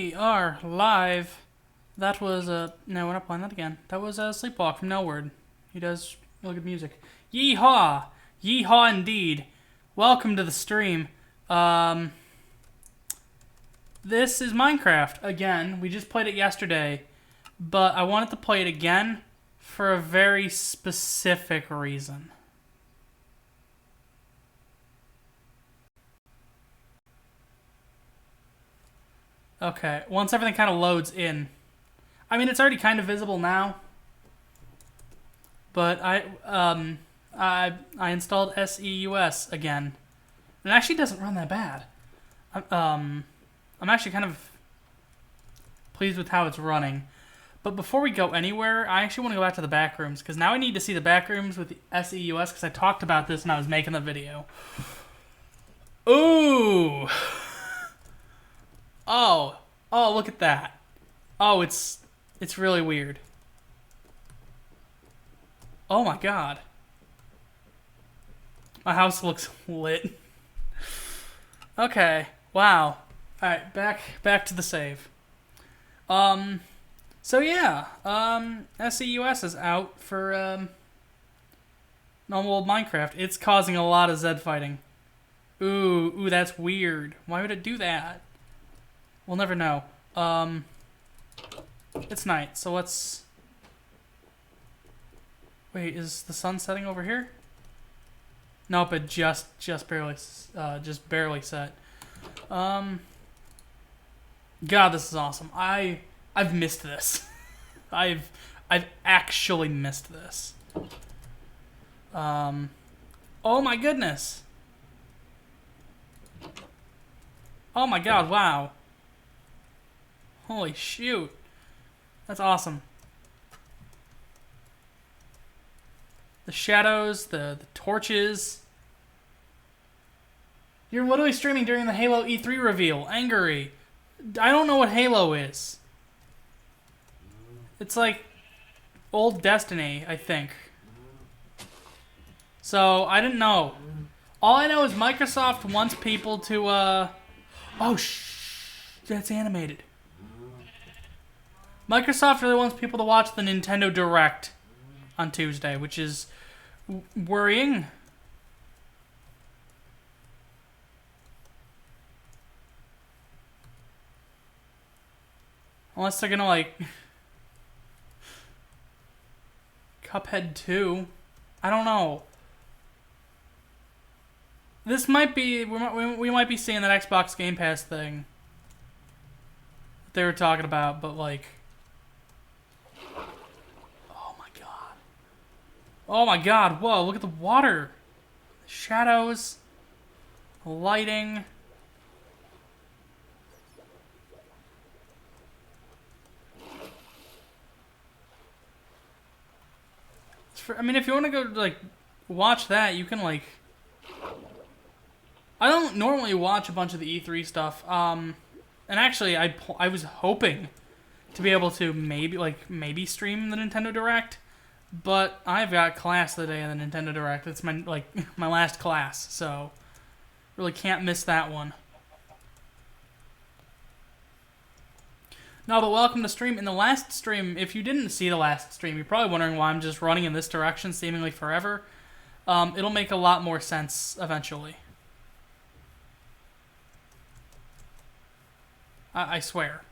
We are live. That was no, we're not playing that again. That was a Sleepwalk from Nelward. He does really good music. Yeehaw! Yeehaw indeed. Welcome to the stream. This is Minecraft again. We just played it yesterday, but I wanted to play it again for a very specific reason. Okay, once everything kind of loads in. I mean, it's already kind of visible now. But I installed SEUS again. It actually doesn't run that bad. I'm actually kind of pleased with how it's running. But before we go anywhere, I actually want to go back to the back rooms, because now I need to see the back rooms with the SEUS, because I talked about this when I was making the video. Ooh! Oh, look at that. Oh, it's really weird. Oh my god. My house looks lit. Okay, wow. Alright, back to the save. So yeah, SEUS is out for, normal Minecraft. It's causing a lot of Zed fighting. Ooh, that's weird. Why would it do that? We'll never know. It's night, so let's... Wait, is the sun setting over here? Nope, it just barely set. God, this is awesome. I've missed this. I've actually missed this. Oh my goodness. Oh my god, wow. Holy shoot. That's awesome. The shadows, the torches. You're literally streaming during the Halo E3 reveal. Angry. I don't know what Halo is. It's like old Destiny, I think. So, I didn't know. All I know is Microsoft wants people to, Oh, that's animated. Microsoft really wants people to watch the Nintendo Direct on Tuesday, which is worrying. Unless they're gonna, like... Cuphead 2? I don't know. This might be... We might be seeing that Xbox Game Pass thing that they were talking about, but, like... Oh my god, whoa, look at the water. The shadows. The lighting. I mean, if you want to go, like, watch that, you can, like... I don't normally watch a bunch of the E3 stuff. And actually, I was hoping to be able to maybe stream the Nintendo Direct. But I've got class the day of the Nintendo Direct. It's my last class, so really can't miss that one. No, but welcome to stream. In the last stream, if you didn't see the last stream, you're probably wondering why I'm just running in this direction seemingly forever. It'll make a lot more sense eventually. I swear.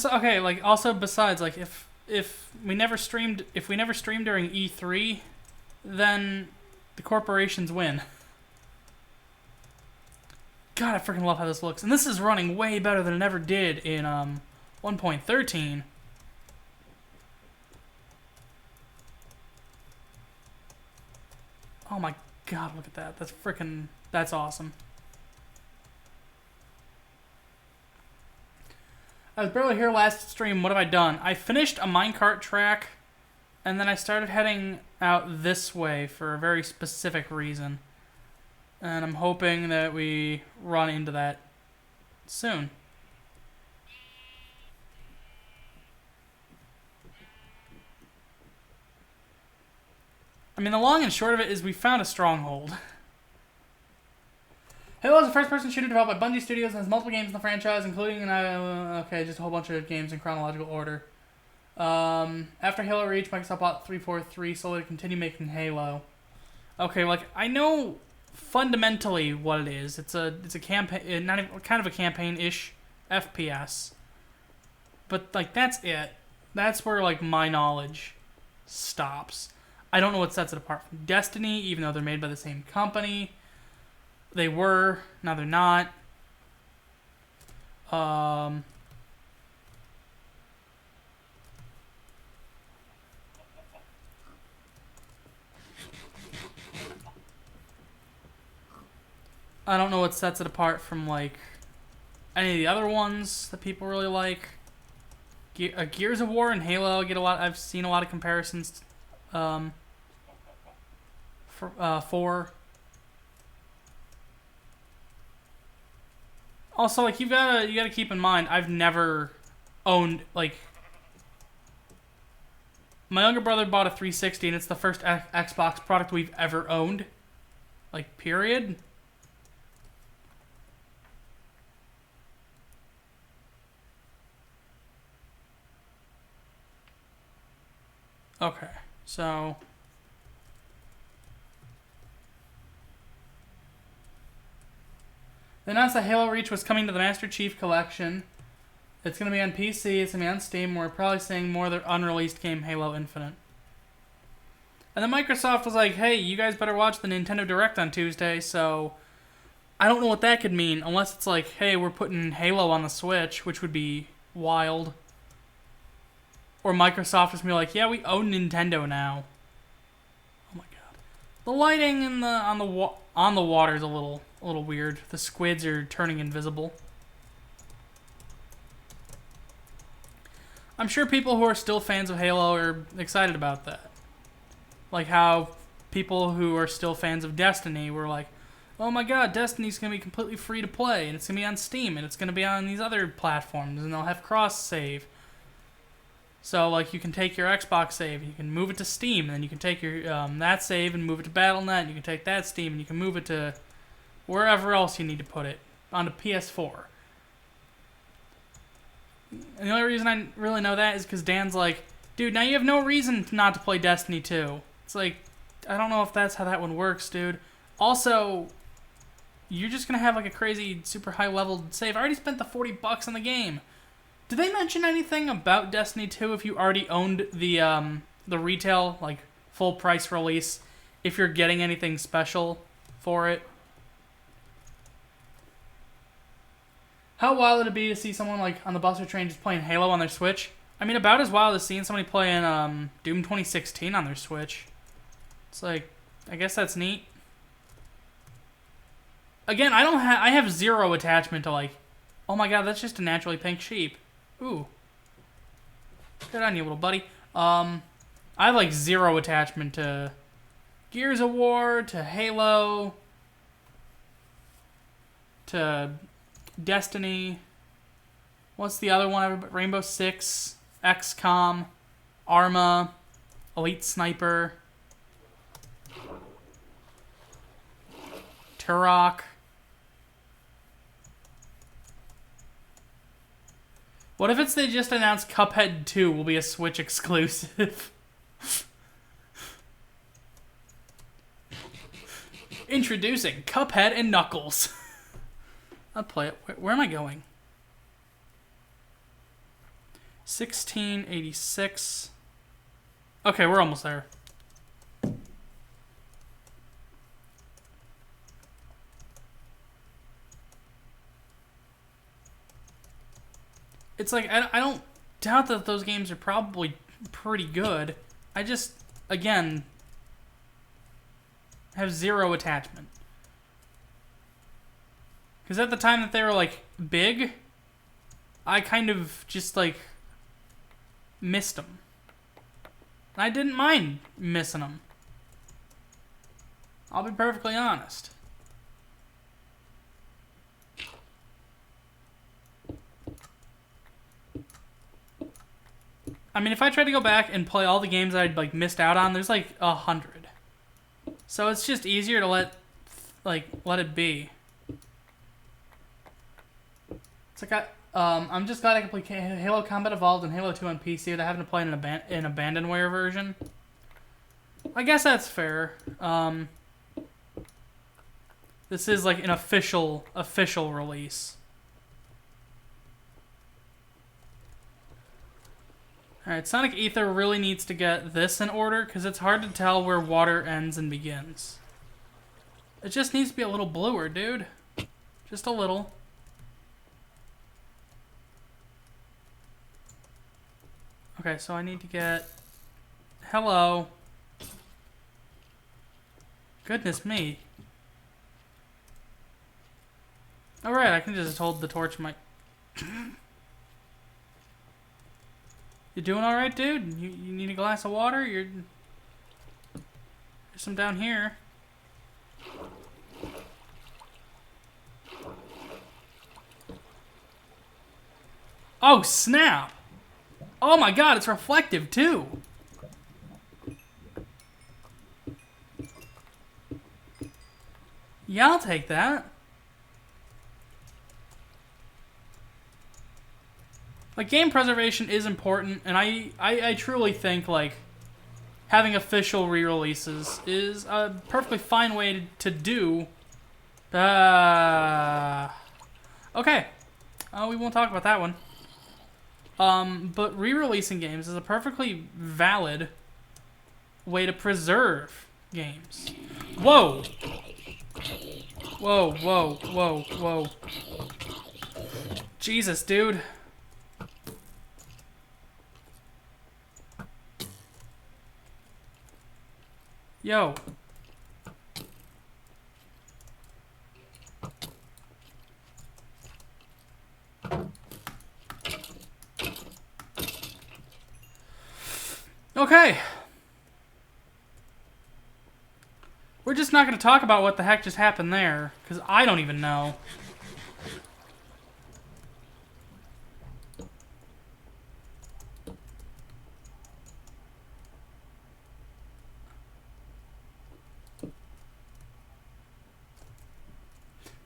Okay, like, also besides, like, if we never streamed during E3, then the corporations win. God, I freaking love how this looks. And this is running way better than it ever did in 1.13. Oh my god, look at that. That's awesome. I was barely here last stream. What have I done? I finished a minecart track, and then I started heading out this way for a very specific reason. And I'm hoping that we run into that soon. I mean, the long and short of it is we found a stronghold. Halo is a first-person shooter developed by Bungie Studios and has multiple games in the franchise, including just a whole bunch of games in chronological order. After Halo Reach, Microsoft bought 343 solely to continue making Halo. Okay, like I know fundamentally what it is. It's a campaign, not even, kind of a campaign-ish FPS. But like that's it. That's where like my knowledge stops. I don't know what sets it apart from Destiny, even though they're made by the same company. They were, now they're not. I don't know what sets it apart from like any of the other ones that people really like. Gears of War and Halo get a lot. I've seen a lot of comparisons. For. Also, like you gotta keep in mind, I've never owned like. My younger brother bought a 360, and it's the first Xbox product we've ever owned. Like, period. Okay, so. They announced that Halo Reach was coming to the Master Chief Collection. It's going to be on PC, it's going to be on Steam. We're probably seeing more of their unreleased game, Halo Infinite. And then Microsoft was like, hey, you guys better watch the Nintendo Direct on Tuesday, so I don't know what that could mean, unless it's like, hey, we're putting Halo on the Switch, which would be wild. Or Microsoft is going to be like, yeah, we own Nintendo now. Oh my god. The lighting in on the water is a little weird. The squids are turning invisible. I'm sure people who are still fans of Halo are excited about that. Like how people who are still fans of Destiny were like, oh my god, Destiny's going to be completely free to play, and it's going to be on Steam, and it's going to be on these other platforms, and they'll have cross-save. So, like, you can take your Xbox save, and you can move it to Steam, and then you can take your that save and move it to Battle.net, and you can take that Steam, and you can move it to wherever else you need to put it, onto PS4. And the only reason I really know that is because Dan's like, dude, now you have no reason not to play Destiny 2. It's like, I don't know if that's how that one works, dude. Also, you're just going to have like a crazy, super high-leveled save. I already spent the $40 on the game. Did they mention anything about Destiny 2 if you already owned the retail, like, full price release, if you're getting anything special for it? How wild would it be to see someone, like, on the bus or train just playing Halo on their Switch? I mean, about as wild as seeing somebody playing Doom 2016 on their Switch. It's like, I guess that's neat. Again, I have zero attachment to, like, oh my god, that's just a naturally pink sheep. Ooh. Good on you, little buddy. I have, like, zero attachment to Gears of War, to Halo, to Destiny. What's the other one? Rainbow Six, XCOM, Arma, Elite Sniper, Turok. What if they just announced Cuphead 2 will be a Switch exclusive? Introducing Cuphead and Knuckles. I'll play it. Where am I going? 1686. Okay, we're almost there. It's like, I don't doubt that those games are probably pretty good. I just, again, have zero attachment. Because at the time that they were, like, big, I kind of just, like, missed them. And I didn't mind missing them. I'll be perfectly honest. I mean, if I tried to go back and play all the games I'd, like, missed out on, there's, like, 100. So it's just easier to let it be. It's like I'm just glad I can play Halo Combat Evolved and Halo 2 on PC without having to play an abandonware version. I guess that's fair. This is like an official release. Alright, Sonic Ether really needs to get this in order because it's hard to tell where water ends and begins. It just needs to be a little bluer, dude. Just a little. Okay, so I need to get... Hello. Goodness me. Alright, I can just hold the torch in my... You doing alright, dude? You need a glass of water? There's some down here. Oh, snap! Oh my god, it's reflective, too! Yeah, I'll take that. Like, game preservation is important, and I truly think, like, having official re-releases is a perfectly fine way to do. Okay. We won't talk about that one. But re-releasing games is a perfectly valid way to preserve games. Whoa! Whoa, whoa, whoa, whoa. Jesus, dude. Yo. Okay. We're just not going to talk about what the heck just happened there, because I don't even know.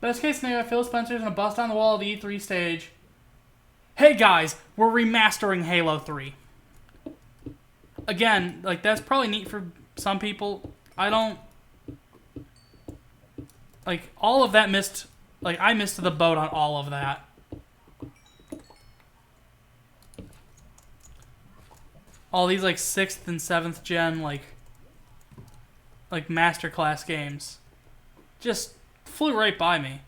Best case scenario, Phil Spencer's gonna bust on the wall of the E3 stage. Hey guys, we're remastering Halo 3. Again, like, that's probably neat for some people. I don't... Like, all of that missed... Like, I missed the boat on all of that. All these, like, 6th and 7th gen, like masterclass games. Just flew right by me.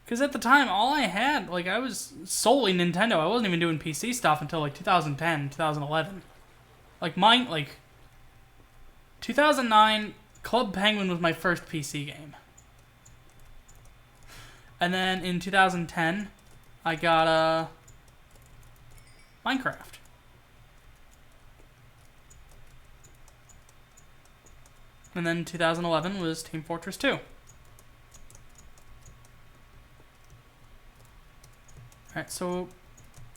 Because at the time, all I had, like, I was solely Nintendo. I wasn't even doing PC stuff until, like, 2010, 2011. Like, 2009, Club Penguin was my first PC game. And then in 2010, I got, Minecraft. And then 2011 was Team Fortress 2. Alright, so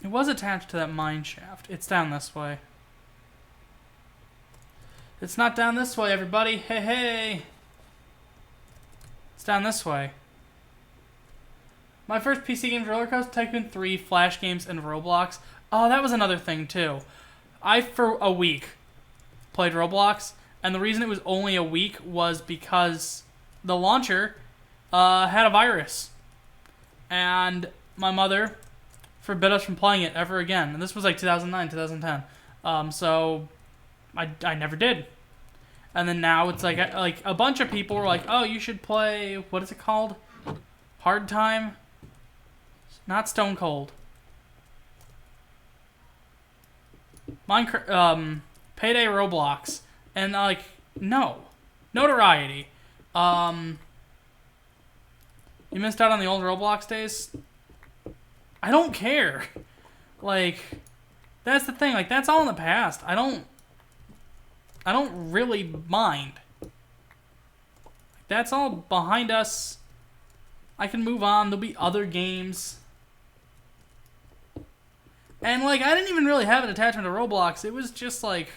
it was attached to that mine shaft. It's down this way. It's not down this way, everybody. Hey, hey! It's down this way. My first PC games were Roller Coaster Tycoon 3, Flash games, and Roblox. Oh, that was another thing, too. I, for a week, played Roblox, and the reason it was only a week was because the launcher had a virus. And my mother forbid us from playing it ever again. And this was like 2009, 2010. So I never did. And then now it's like a bunch of people were like, oh, you should play, what is it called? Hard Time? Not Stone Cold. Minecraft, Payday Roblox. And like, no. Notoriety. You missed out on the old Roblox days? I don't care. Like, that's the thing. Like, that's all in the past. I don't really mind. That's all behind us. I can move on. There'll be other games. And, like, I didn't even really have an attachment to Roblox. It was just, like...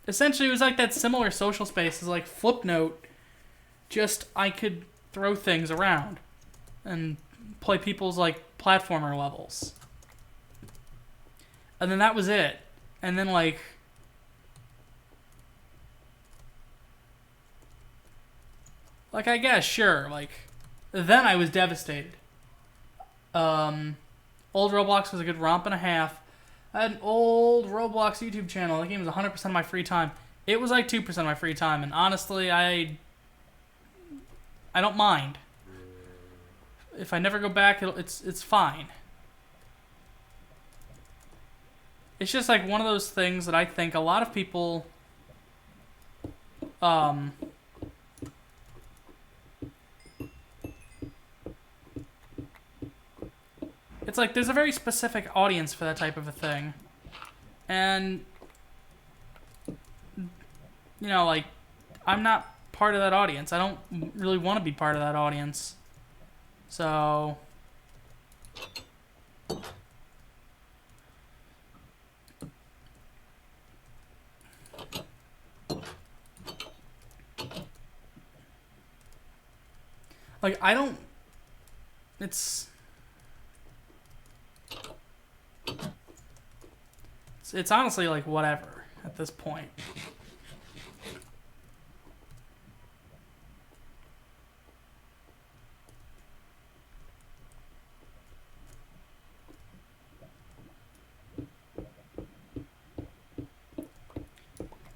Essentially, it was like that similar social space as like Flipnote, just I could throw things around and play people's like platformer levels. And then that was it. And then like I guess sure, like then I was devastated. Old Roblox was a good romp and a half. I had an old Roblox YouTube channel. That game was 100% of my free time. It was like 2% of my free time, and honestly, I don't mind. If I never go back, it's fine. It's just like one of those things that I think a lot of people it's like there's a very specific audience for that type of a thing. And you know, like I'm not part of that audience. I don't really want to be part of that audience. So like I don't it's honestly like whatever at this point.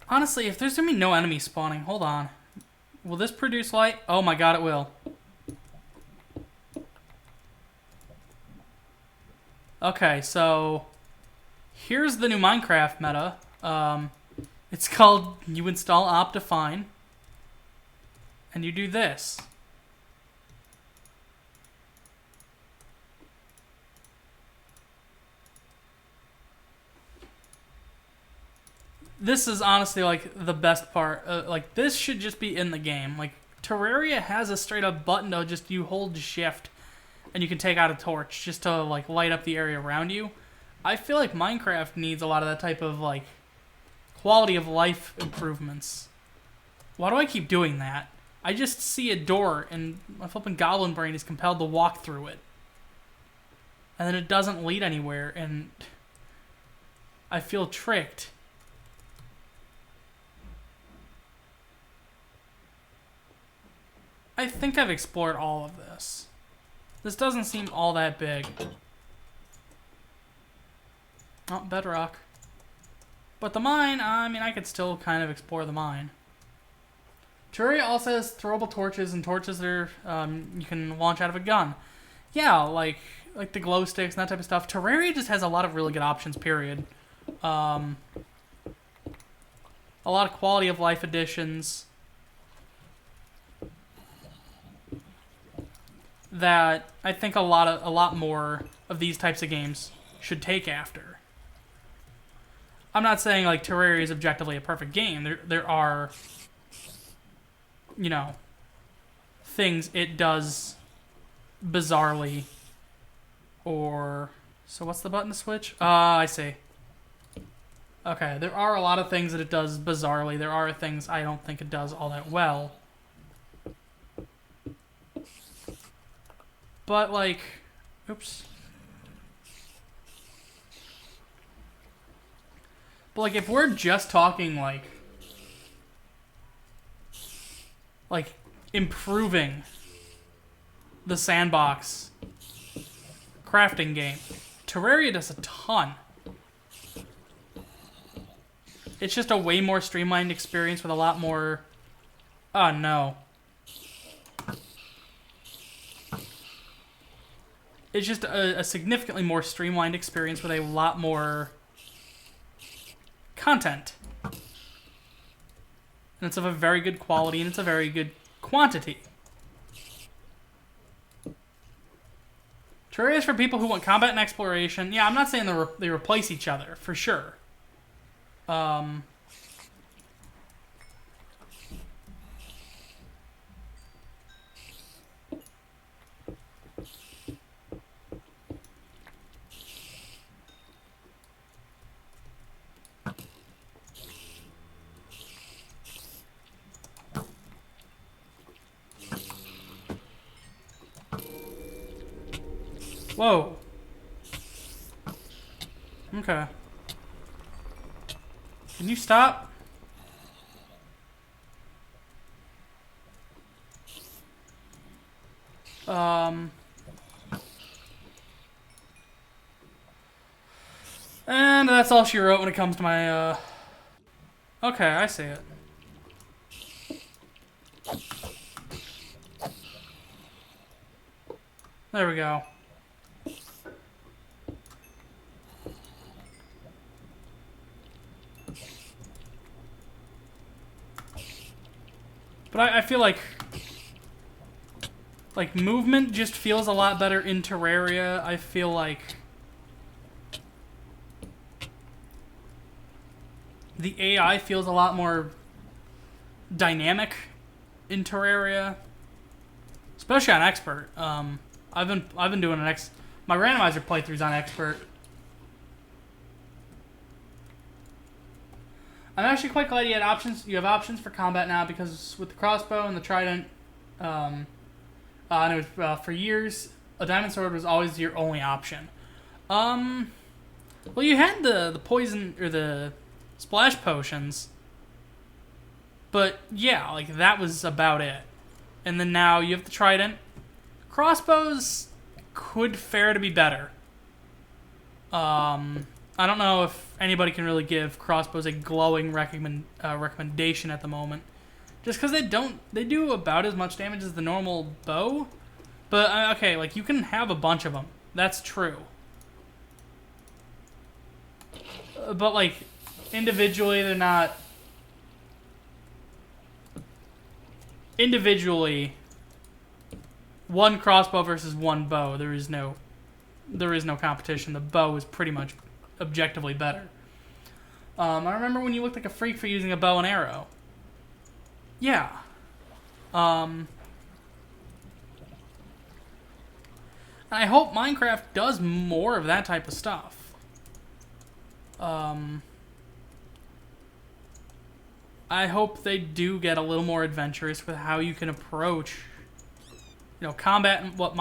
Honestly, if there's gonna be no enemy spawning, hold on. Will this produce light? Oh my god, it will. Okay, so here's the new Minecraft meta. It's called you install Optifine, and you do this. This is honestly like the best part. Like this should just be in the game. Like Terraria has a straight up button to just you hold shift and you can take out a torch just to like light up the area around you. I feel like Minecraft needs a lot of that type of like quality of life improvements. Why do I keep doing that? I just see a door and my flipping goblin brain is compelled to walk through it. And then it doesn't lead anywhere and I feel tricked. I think I've explored all of this. This doesn't seem all that big. Oh, bedrock. But the mine, I mean, I could still kind of explore the mine. Terraria also has throwable torches and torches that are, you can launch out of a gun. Yeah, like the glow sticks and that type of stuff. Terraria just has a lot of really good options, period. A lot of quality of life additions that I think a lot more of these types of games should take after. I'm not saying like Terraria is objectively a perfect game. There are, you know, things it does bizarrely. Or so what's the button to switch? I see. Okay, there are a lot of things that it does bizarrely. There are things I don't think it does all that well. But like, oops. But like if we're just talking like improving the sandbox crafting game, Terraria does a ton. It's just a way more streamlined experience with a lot more... Oh, no. It's just a significantly more streamlined experience with a lot more content. And it's of a very good quality, and it's a very good quantity. Terraria is for people who want combat and exploration. Yeah, I'm not saying they replace each other, for sure. Whoa. Okay. Can you stop? And that's all she wrote when it comes to my, Okay, I see it. There we go. But I feel like movement just feels a lot better in Terraria. I feel like the AI feels a lot more dynamic in Terraria, especially on Expert. I've been doing my randomizer playthroughs on Expert. I'm actually quite glad you had options. You have options for combat now, because with the crossbow and the trident, and it was for years a diamond sword was always your only option. Well, you had the poison or the splash potions, but yeah, like that was about it. And then now you have the trident. Crossbows could fare to be better. I don't know if anybody can really give crossbows a glowing recommendation at the moment, just because they do about as much damage as the normal bow. But okay, like you can have a bunch of them. That's true. But like individually, they're not. Individually, one crossbow versus one bow, there is no competition. The bow is pretty much objectively better. I remember when you looked like a freak for using a bow and arrow. Yeah. I hope Minecraft does more of that type of stuff. I hope they do get a little more adventurous with how you can approach, combat and what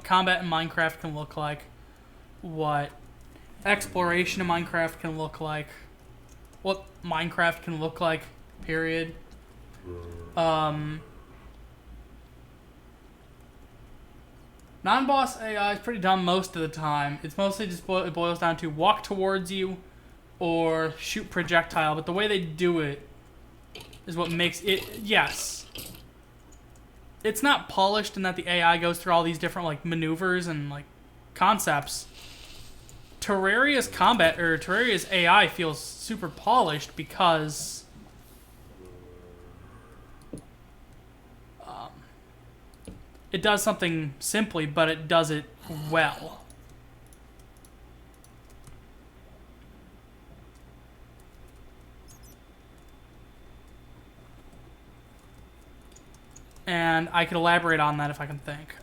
combat in Minecraft can look like, what exploration in Minecraft can look like, what Minecraft can look like, period. Non-boss AI is pretty dumb most of the time. It's mostly just it boils down to walk towards you or shoot projectile, but the way they do it is what makes it, yes. It's not polished in that the AI goes through all these different like maneuvers and like concepts. Terraria's AI feels super polished because it does something simply, but it does it well. And I could elaborate on that if I can think.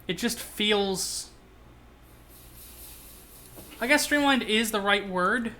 It just feels... I guess streamlined is the right word.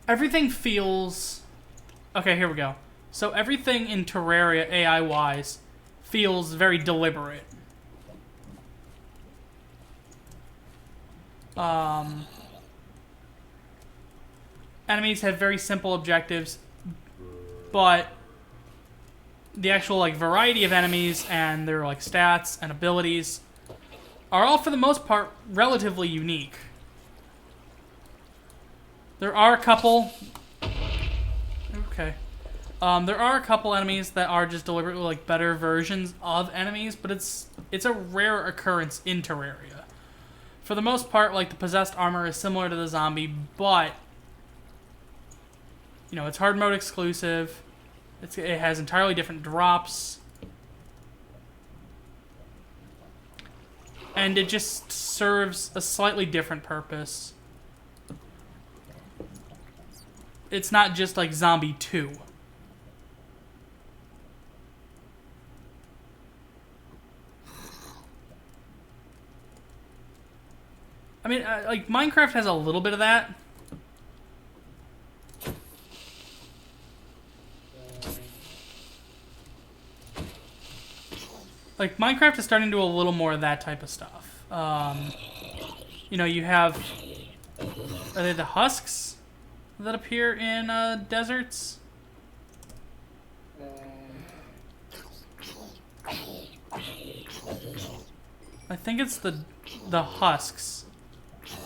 Everything feels... Okay, here we go. So everything in Terraria, AI-wise, feels very deliberate. Enemies have very simple objectives, but the actual like variety of enemies and their like stats and abilities are all, for the most part, relatively unique. There are a couple... Okay. There are a couple enemies that are just deliberately like better versions of enemies, but it's a rare occurrence in Terraria. For the most part, like the possessed armor is similar to the zombie, but it's hard mode exclusive. It has entirely different drops. And it just serves a slightly different purpose. It's not just like Zombie 2. I mean, like, Minecraft has a little bit of that. Like, Minecraft is starting to do a little more of that type of stuff. You know, you have... Are they the husks that appear in deserts? I think it's the husks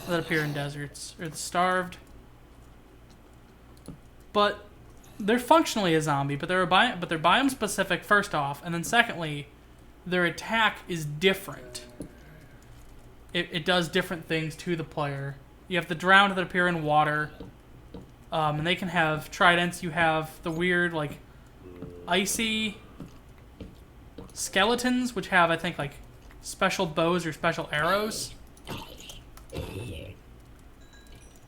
that appear in deserts, or the starved. But they're functionally a zombie, but they're biome specific first off, and then secondly, their attack is different. It does different things to the player. You have the drowned that appear in water, and they can have tridents. You have the weird, like, icy skeletons, which have, I think, like, special bows or special arrows.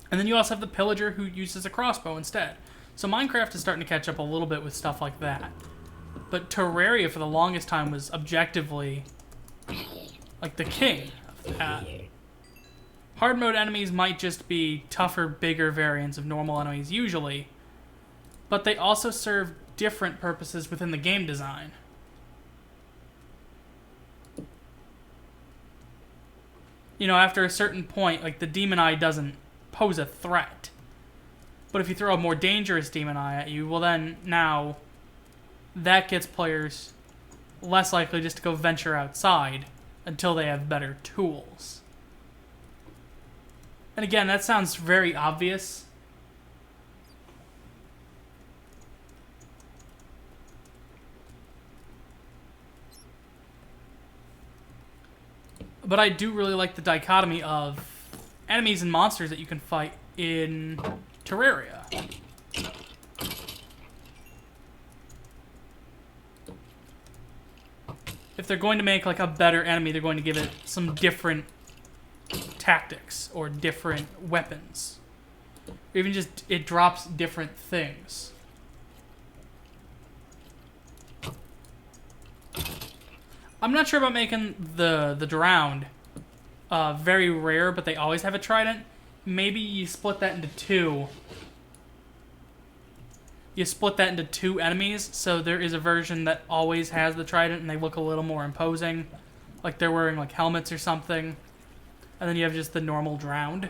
And then you also have the pillager who uses a crossbow instead. So Minecraft is starting to catch up a little bit with stuff like that. But Terraria, for the longest time, was objectively, like, the king of that. Hard mode enemies might just be tougher, bigger variants of normal enemies, usually. But they also serve different purposes within the game design. You know, after a certain point, like, the demon eye doesn't pose a threat. But if you throw a more dangerous demon eye at you, well then, now, that gets players less likely just to go venture outside until they have better tools. And again, that sounds very obvious. But I do really like the dichotomy of enemies and monsters that you can fight in Terraria. If they're going to make, like, a better enemy, they're going to give it some different tactics or different weapons. Or even just, it drops different things. I'm not sure about making the drowned very rare, but they always have a trident. Maybe you split that into two. You split that into two enemies, so there is a version that always has the trident and they look a little more imposing. Like they're wearing, like, helmets or something. And then you have just the normal drowned.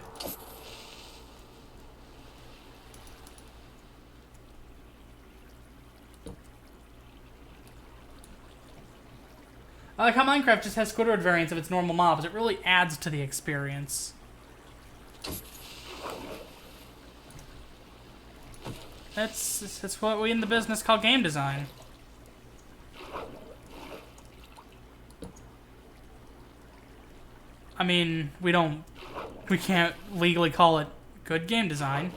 I like how Minecraft just has Squidward variants of its normal mobs. It really adds to the experience. That's what we in the business call game design. I mean, we can't legally call it good game design.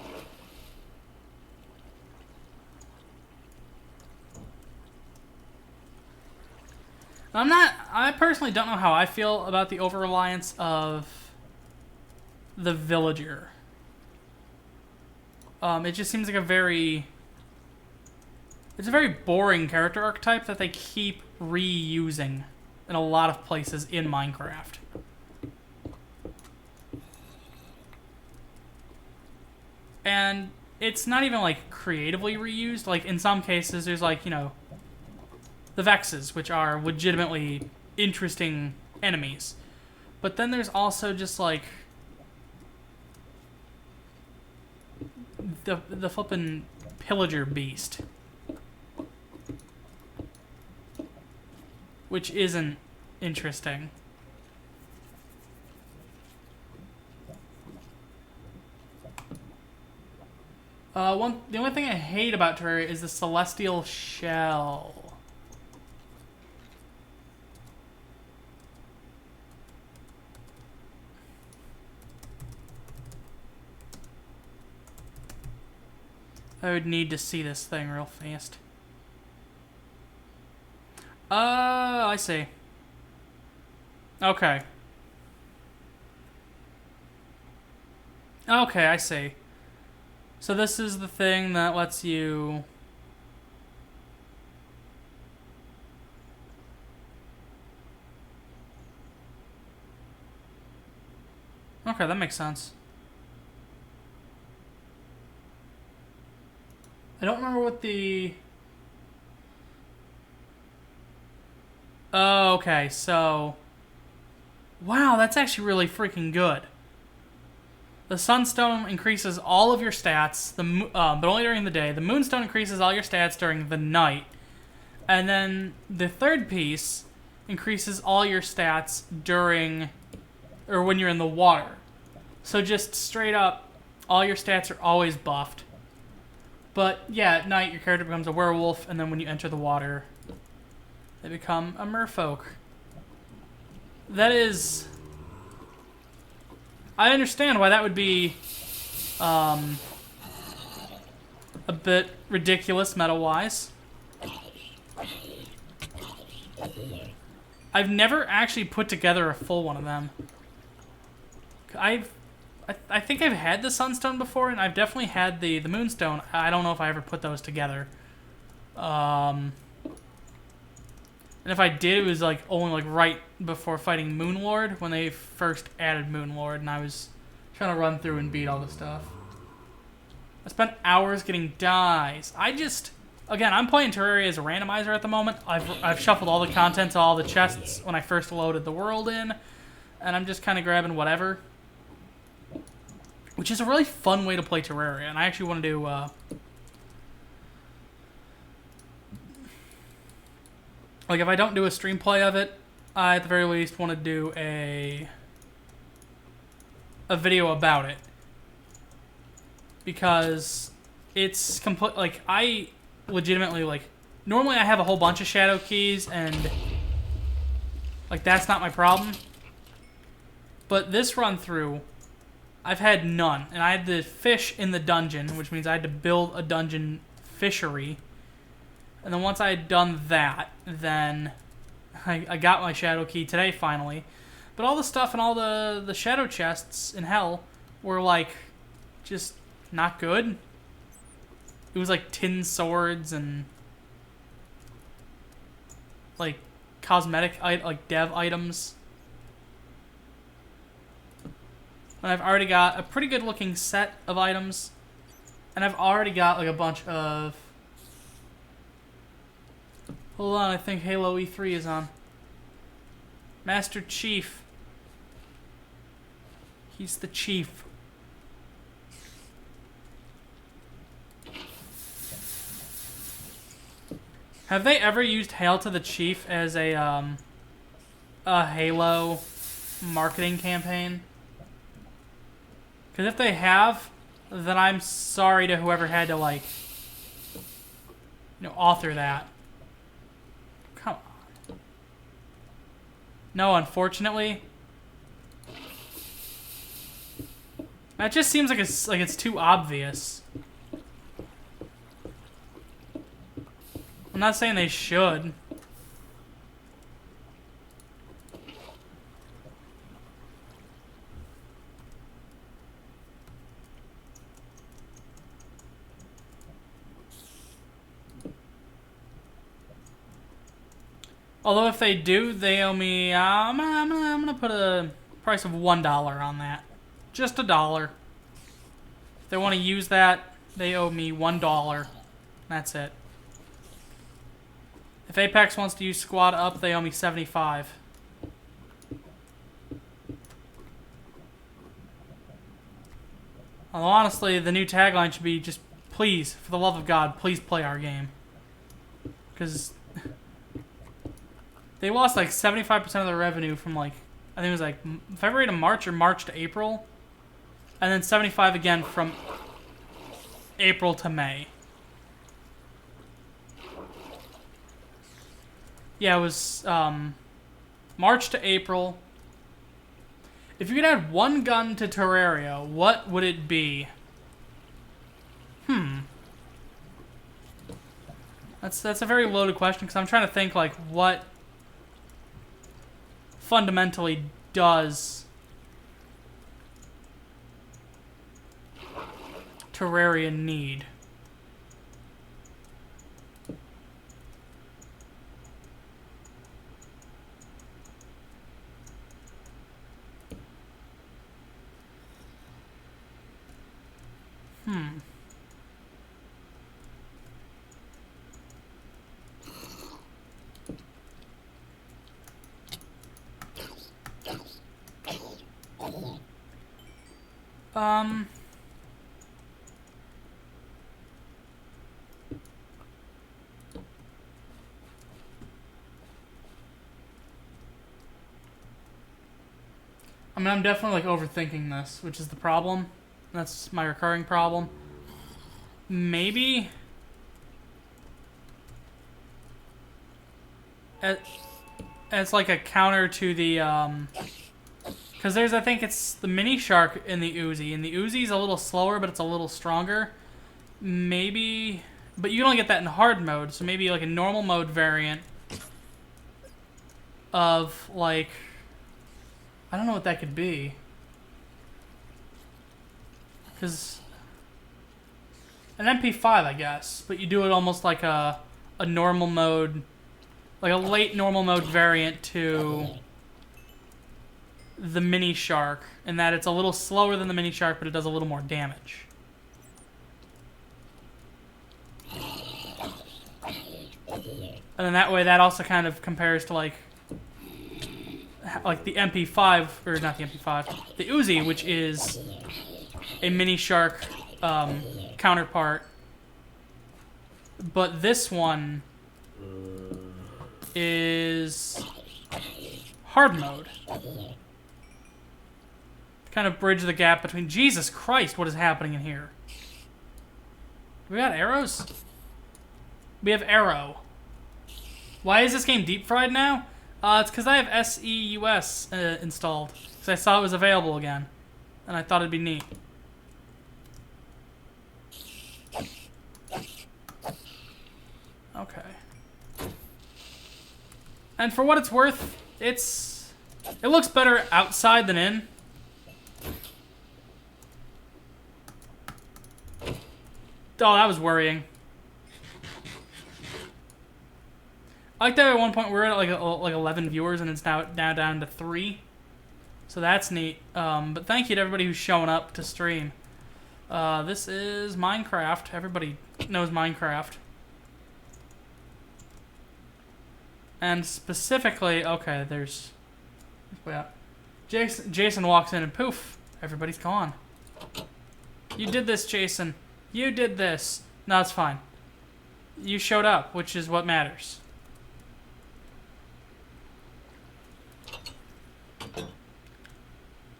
I personally don't know how I feel about the over-reliance of the villager. It just seems like it's a very boring character archetype that they keep reusing in a lot of places in Minecraft. And it's not even, like, creatively reused. Like, in some cases, there's, like, you know, the Vexes, which are legitimately interesting enemies. But then there's also just, like, the flippin' pillager beast, which isn't interesting. The only thing I hate about Terraria is the celestial shell. I would need to see this thing real fast. I see. Okay. Okay, I see. So this is the thing that lets you... Okay, that makes sense. I don't remember what the... Oh, okay, so... Wow, that's actually really freaking good. The Sunstone increases all of your stats, but only during the day. The Moonstone increases all your stats during the night. And then the third piece increases all your stats during... or when you're in the water. So just straight up, all your stats are always buffed. But yeah, at night your character becomes a werewolf, and then when you enter the water, they become a merfolk. That is... I understand why that would be a bit ridiculous meta-wise. I've never actually put together a full one of them. I think I've had the Sunstone before, and I've definitely had the Moonstone. I don't know if I ever put those together. And if I did, it was like only like right before fighting Moonlord, when they first added Moonlord, and I was trying to run through and beat all the stuff. I spent hours getting dyes. Again, I'm playing Terraria as a randomizer at the moment. I've shuffled all the contents, all the chests when I first loaded the world in, and I'm just kind of grabbing whatever. Which is a really fun way to play Terraria, and I actually want to do... like, if I don't do a stream play of it, I at the very least want to do a video about it. Because it's complete... Like, I legitimately, like... Normally I have a whole bunch of shadow keys, and... like, that's not my problem. But this run-through... I've had none, and I had to fish in the dungeon, which means I had to build a dungeon fishery. And then once I had done that, then I got my shadow key today, finally. But all the stuff and all the shadow chests in Hell were, like, just not good. It was, like, tin swords and, like, cosmetic, like, dev items. And I've already got a pretty good looking set of items. And I've already got like a bunch of... Hold on, I think Halo E3 is on. Master Chief. He's the chief. Have they ever used Hail to the Chief as a Halo marketing campaign? Because if they have, then I'm sorry to whoever had to, like, author that. Come on. No, unfortunately. That just seems like it's too obvious. I'm not saying they should. Although if they do, they owe me. I'm gonna put a price of $1 on that, just $1. If they want to use that, they owe me $1. That's it. If Apex wants to use Squad Up, they owe me $75. Although honestly, the new tagline should be just, please, for the love of God, please play our game. Because they lost like 75% of their revenue from like, I think it was like February to March or March to April. And then 75 again from April to May. Yeah, it was March to April. If you could add one gun to Terraria, what would it be? That's a very loaded question, because I'm trying to think like what fundamentally does Terraria need? Um... I mean, I'm definitely, like, overthinking this, which is the problem. That's my recurring problem. Maybe... As like, a counter to the, because there's, I think it's the mini shark in the Uzi, and the Uzi's a little slower, but it's a little stronger. Maybe... But you can only get that in hard mode, so maybe, like, a normal mode variant of, like... I don't know what that could be. Because... An MP5, I guess. But you do it almost like a normal mode... Like a late normal mode variant to the mini shark. In that it's a little slower than the mini shark, but it does a little more damage. And then that way that also kind of compares to like the MP5, or not the MP5, the Uzi, which is a mini shark counterpart. But this one is hard mode. Kind of bridge the gap between... Jesus Christ, what is happening in here? We got arrows? We have arrow. Why is this game deep fried now? It's because I have SEUS installed. Because I saw it was available again. And I thought it'd be neat. Okay. And for what it's worth, it looks better outside than in. Oh, that was worrying. I like that at one point we were at like 11 viewers and it's now down to 3. So that's neat. But thank you to everybody who's showing up to stream. This is Minecraft. Everybody knows Minecraft. And specifically, okay, there's way up. Jason walks in and poof, everybody's gone. You did this, Jason. You did this. No, it's fine. You showed up, which is what matters.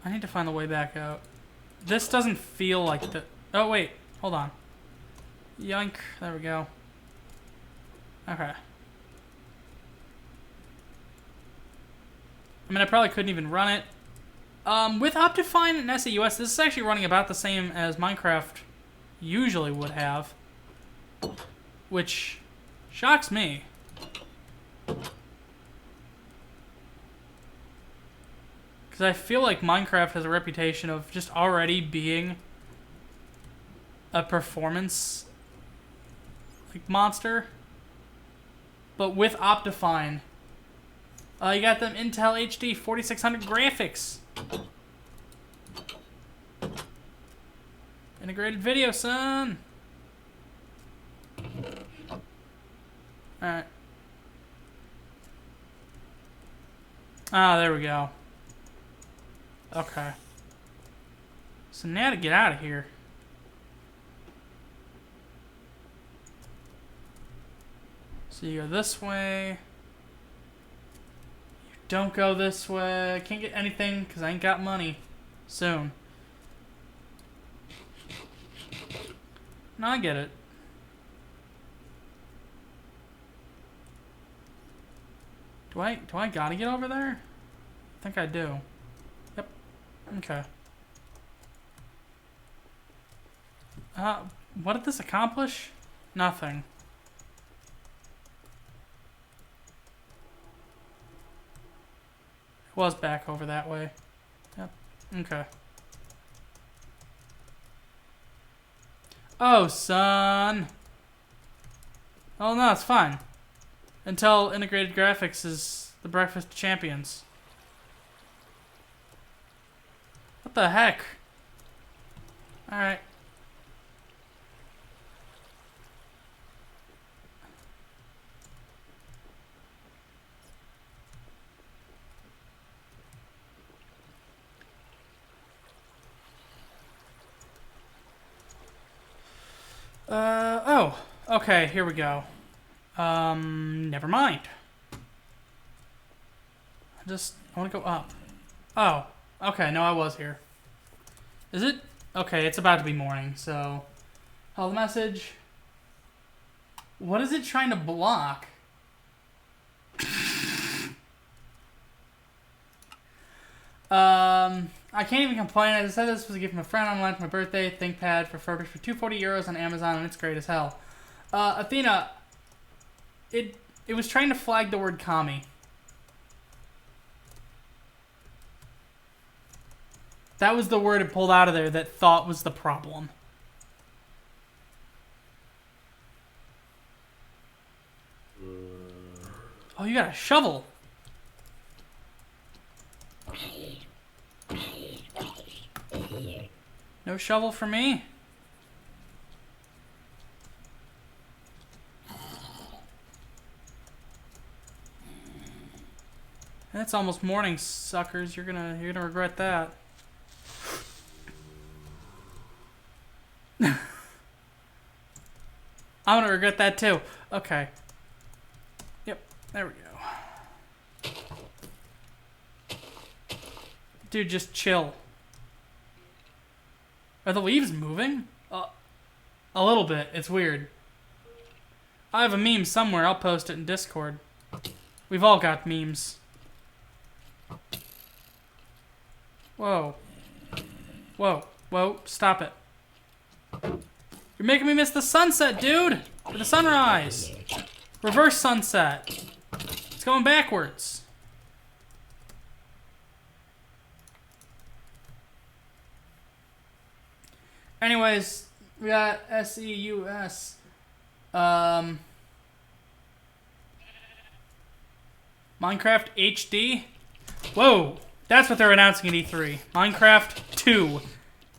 I need to find the way back out. This doesn't feel like the... Oh, wait. Hold on. Yoink. There we go. Okay. I mean, I probably couldn't even run it. With Optifine and SEUS, this is actually running about the same as Minecraft usually would have. Which shocks me. Because I feel like Minecraft has a reputation of just already being a performance like monster. But with Optifine, you got them Intel HD 4600 graphics. Integrated video, son. Alright. Ah, there we go. Okay. So now to get out of here. So you go this way. You don't go this way. I can't get anything because I ain't got money. Soon. No, I get it. Do I gotta get over there? I think I do. Yep. Okay. What did this accomplish? Nothing. It was back over that way. Yep. Okay. Oh, son. Oh, no, it's fine. Intel Integrated Graphics is the breakfast of champions. What the heck? Alright. Oh. Okay, here we go. Never mind. I want to go up. Oh. Okay, no, I was here. Is it? Okay, it's about to be morning, so... Oh, the message. What is it trying to block? I can't even complain. As I said, this was a gift from a friend online for my birthday. ThinkPad refurbished for €240 on Amazon, and it's great as hell. Athena, it was trying to flag the word commie. That was the word it pulled out of there that thought was the problem. Oh, you got a shovel. No shovel for me? It's almost morning, suckers. You're gonna regret that. I'm gonna regret that too. Okay. Yep, there we go. Dude, just chill. Are the leaves moving? A little bit. It's weird. I have a meme somewhere. I'll post it in Discord. We've all got memes. Whoa. Whoa. Whoa. Stop it. You're making me miss the sunset, dude! Or the sunrise! Reverse sunset. It's going backwards. Anyways, we got SEUS. Minecraft HD. Whoa, that's what they're announcing at E3. Minecraft 2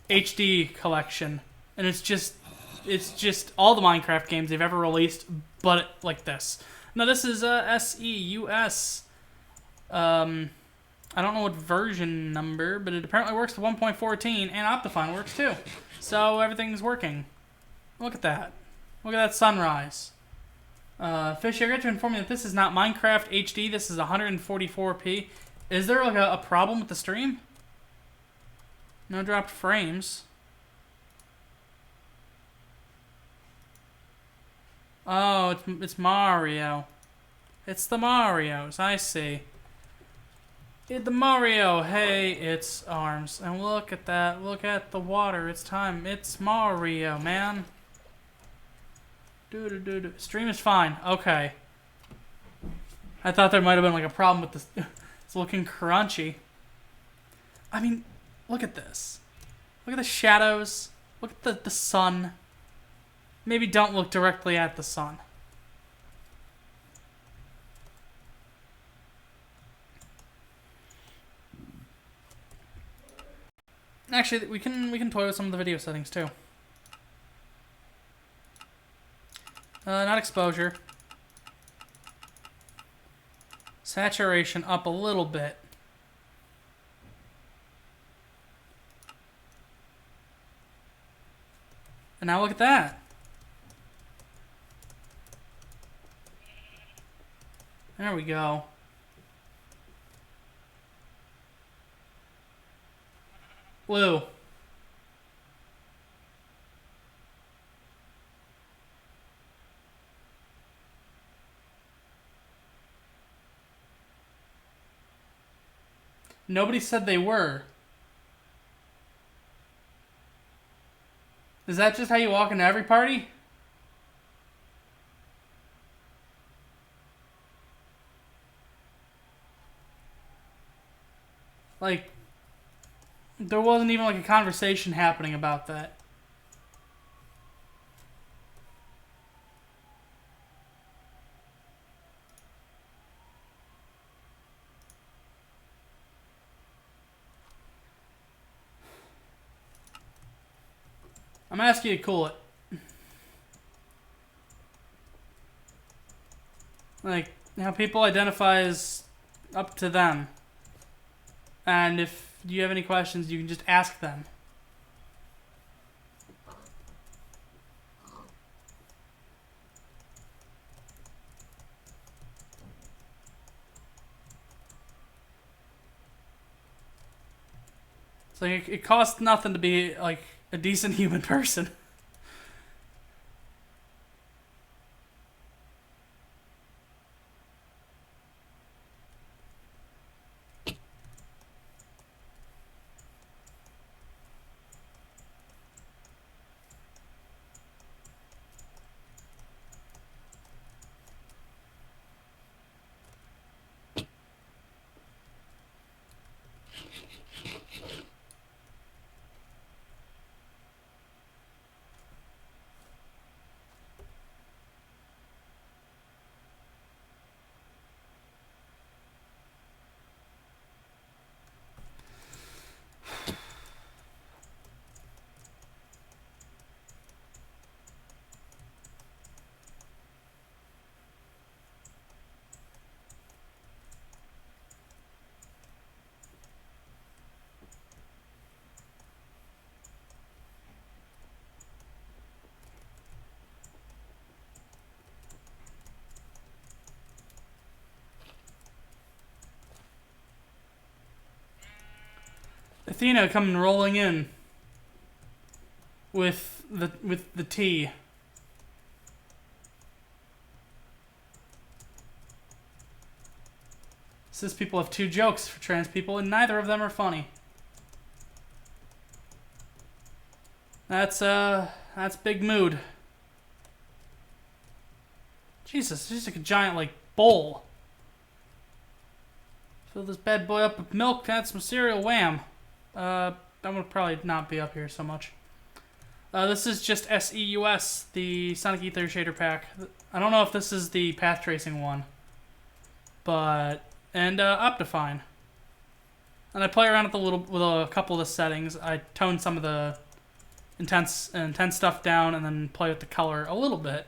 HD collection, and it's just all the Minecraft games they've ever released, but like this. Now this is SEUS. I don't know what version number, but it apparently works to 1.14, and Optifine works too. So everything's working. Look at that. Look at that sunrise. Fishy, I got to inform you that this is not Minecraft HD. This is 144p. Is there like a problem with the stream? No dropped frames. Oh, it's Mario. It's the Marios. I see. The Mario. Hey, it's arms. And look at that. Look at the water. It's time. It's Mario, man. Do. Stream is fine. Okay. I thought there might have been like a problem with this. It's looking crunchy. I mean, look at this. Look at the shadows. Look at the sun. Maybe don't look directly at the sun. Actually, we can toy with some of the video settings too. Not exposure. Saturation up a little bit. And now look at that. There we go. Blue. Nobody said they were. Is that just how you walk into every party? Like, there wasn't even like a conversation happening about that. I'm asking you to cool it. Like, how people identify is up to them. And if you have any questions, you can just ask them. It's like, it costs nothing to be, like, a decent human person. Athena coming rolling in with the tea. Cis people have 2 jokes for trans people, and neither of them are funny. That's big mood. Jesus, it's just like a giant like bowl. Fill this bad boy up with milk, add some cereal, wham. That would probably not be up here so much. This is just SEUS, the Sonic Ether shader pack. I don't know if this is the path tracing one, but Optifine. And I play around with a couple of the settings. I tone some of the intense stuff down, and then play with the color a little bit.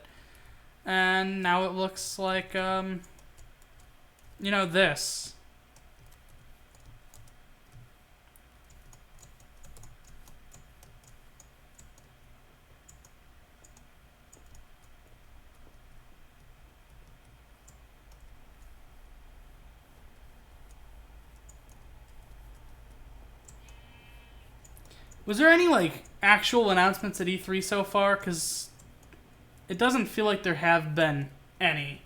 And now it looks like you know, this. Was there any, like, actual announcements at E3 so far? Because it doesn't feel like there have been any.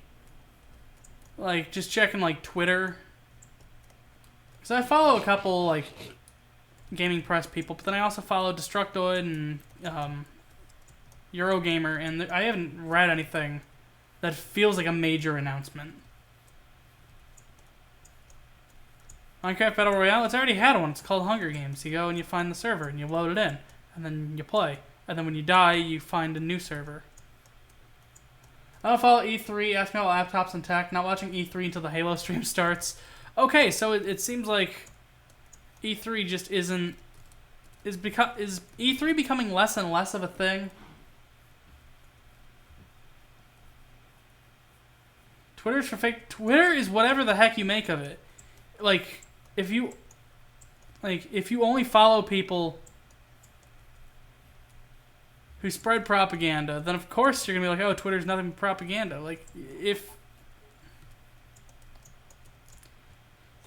Like, just checking, like, Twitter. Because I follow a couple, like, gaming press people, but then I also follow Destructoid and Eurogamer, and I haven't read anything that feels like a major announcement. Minecraft Battle Royale, it's already had one. It's called Hunger Games. You go and you find the server and you load it in, and then you play. And then when you die, you find a new server. I don't follow E3, ask me about laptops and tech, not watching E3 until the Halo stream starts. Okay, so it seems like E3 just isn't... Is E3 becoming less and less of a thing? Twitter's for fake... Twitter is whatever the heck you make of it. Like... If you only follow people who spread propaganda, then of course you're gonna be like, oh, Twitter's nothing but propaganda. Like, if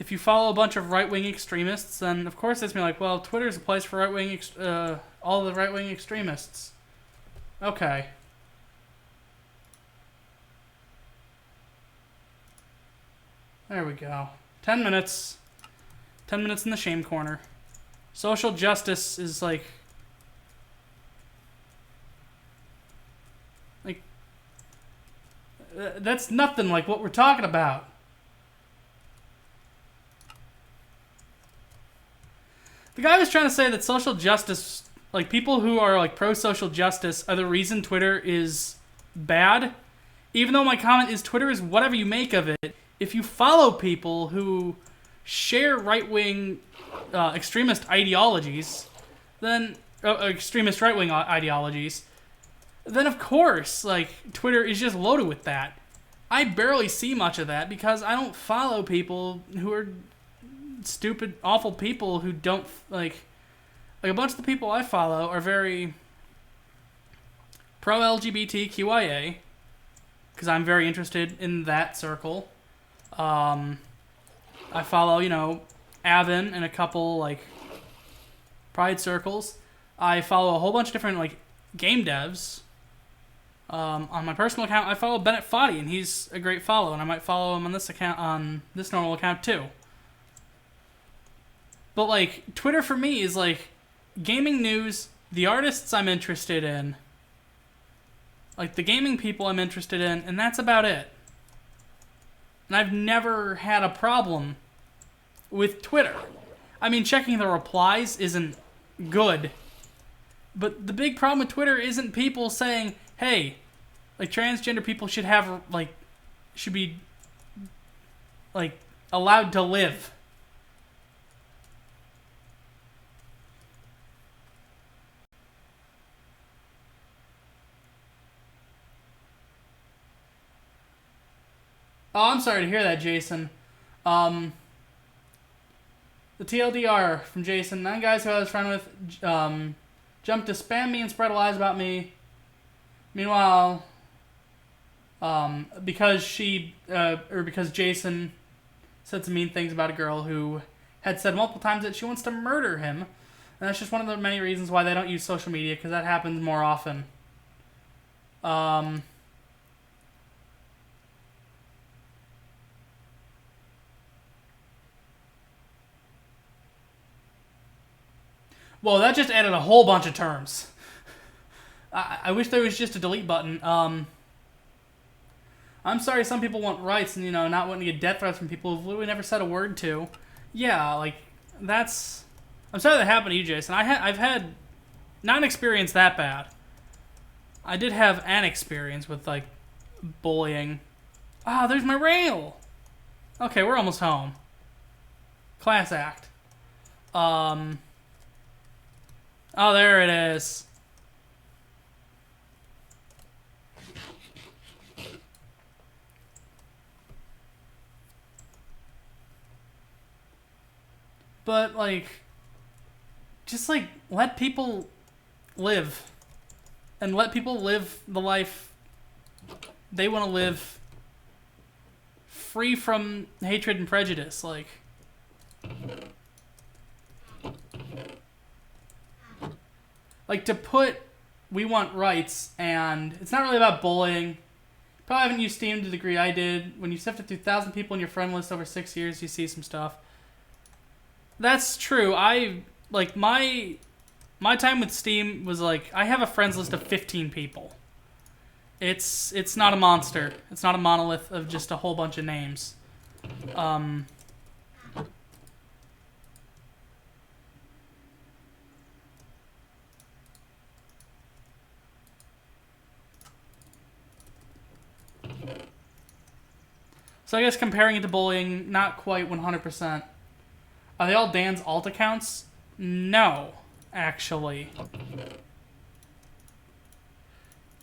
you follow a bunch of right-wing extremists, then of course it's gonna be like, well, Twitter's a place for right-wing, all the right-wing extremists. Okay. There we go. 10 minutes. 10 minutes in the shame corner. Social justice is like... that's nothing like what we're talking about. The guy was trying to say that social justice... Like, people who are, like, pro-social justice are the reason Twitter is bad. Even though my comment is Twitter is whatever you make of it. If you follow people who... share right-wing extremist ideologies, then extremist right-wing ideologies, then of course, like, Twitter is just loaded with that. I barely see much of that because I don't follow people who are stupid, awful people who don't, like a bunch of the people I follow are very pro-LGBTQIA, because I'm very interested in that circle. I follow, Avon and a couple, like, Pride circles. I follow a whole bunch of different, like, game devs. On my personal account, I follow Bennett Foddy, and he's a great follow, and I might follow him on this account, on this normal account too. But, like, Twitter for me is, like, gaming news, the artists I'm interested in, like, the gaming people I'm interested in, and that's about it. And I've never had a problem with Twitter. I mean, checking the replies isn't good. But the big problem with Twitter isn't people saying, hey, like, transgender people should have, like, should be, like, allowed to live. Oh, I'm sorry to hear that, Jason. The TLDR from Jason. 9 guys who I was friends with jumped to spam me and spread lies about me. Meanwhile, because Jason said some mean things about a girl who had said multiple times that she wants to murder him. And that's just one of the many reasons why they don't use social media, because that happens more often. Well, that just added a whole bunch of terms. I wish there was just a delete button. I'm sorry some people want rights and, not wanting to get death threats from people who've literally never said a word to. Yeah, like, that's... I'm sorry that happened to you, Jason. I've had not an experience that bad. I did have an experience with, like, bullying. Ah, there's my rail! Okay, we're almost home. Class act. Oh, there it is. But, like, just, like, let people live. And let people live the life they want to live, free from hatred and prejudice. Like, to put we want rights, and it's not really about bullying. Probably haven't used Steam to the degree I did. When you sifted through 1,000 people in your friend list over 6 years, you see some stuff. That's true. My time with Steam was, like, I have a friends list of 15 people. It's not a monster. It's not a monolith of just a whole bunch of names. So I guess comparing it to bullying, not quite 100%. Are they all Dan's alt accounts? No, actually.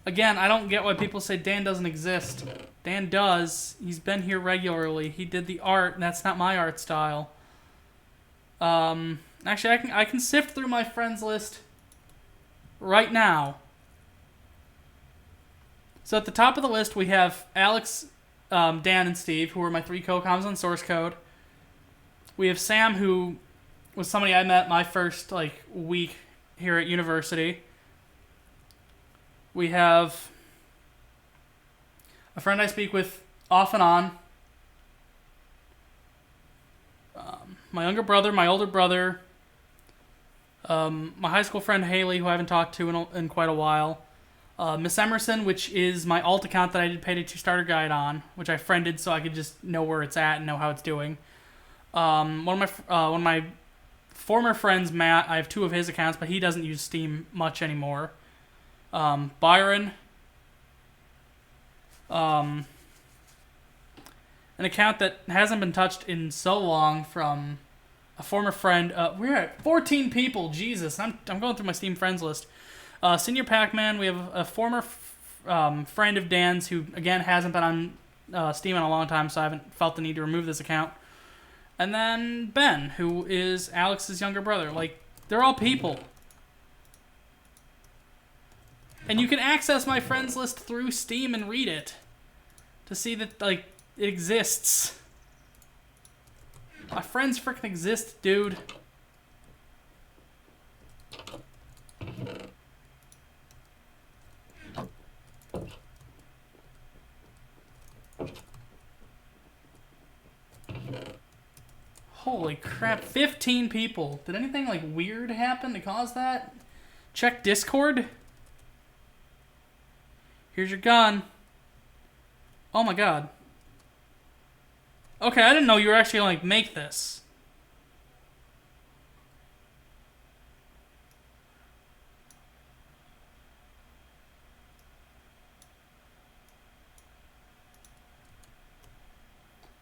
Again, I don't get why people say Dan doesn't exist. Dan does. He's been here regularly. He did the art, and that's not my art style. Actually, I can sift through my friends list right now. So at the top of the list, we have Alex, Dan, and Steve, who are my 3 co-coms on source code. We have Sam, who was somebody I met my first, like, week here at university. We have a friend I speak with off and on. My younger brother, my older brother, my high school friend Haley, who I haven't talked to in quite a while. Miss Emerson, which is my alt account that I did Payday 2 starter guide on, which I friended so I could just know where it's at and know how it's doing. One of my former friends, Matt, I have 2 of his accounts, but he doesn't use Steam much anymore. Byron, an account that hasn't been touched in so long from a former friend. We're at 14 people. Jesus, I'm going through my Steam friends list. Senior Pac-Man. We have a former friend of Dan's who, again, hasn't been on Steam in a long time, so I haven't felt the need to remove this account. And then Ben, who is Alex's younger brother. Like, they're all people. And you can access my friends list through Steam and read it to see that, like, it exists. My friends freaking exist, dude. Holy crap, 15 people. Did anything, like, weird happen to cause that? Check Discord. Here's your gun. Oh my god. Okay, I didn't know you were actually gonna, like, make this.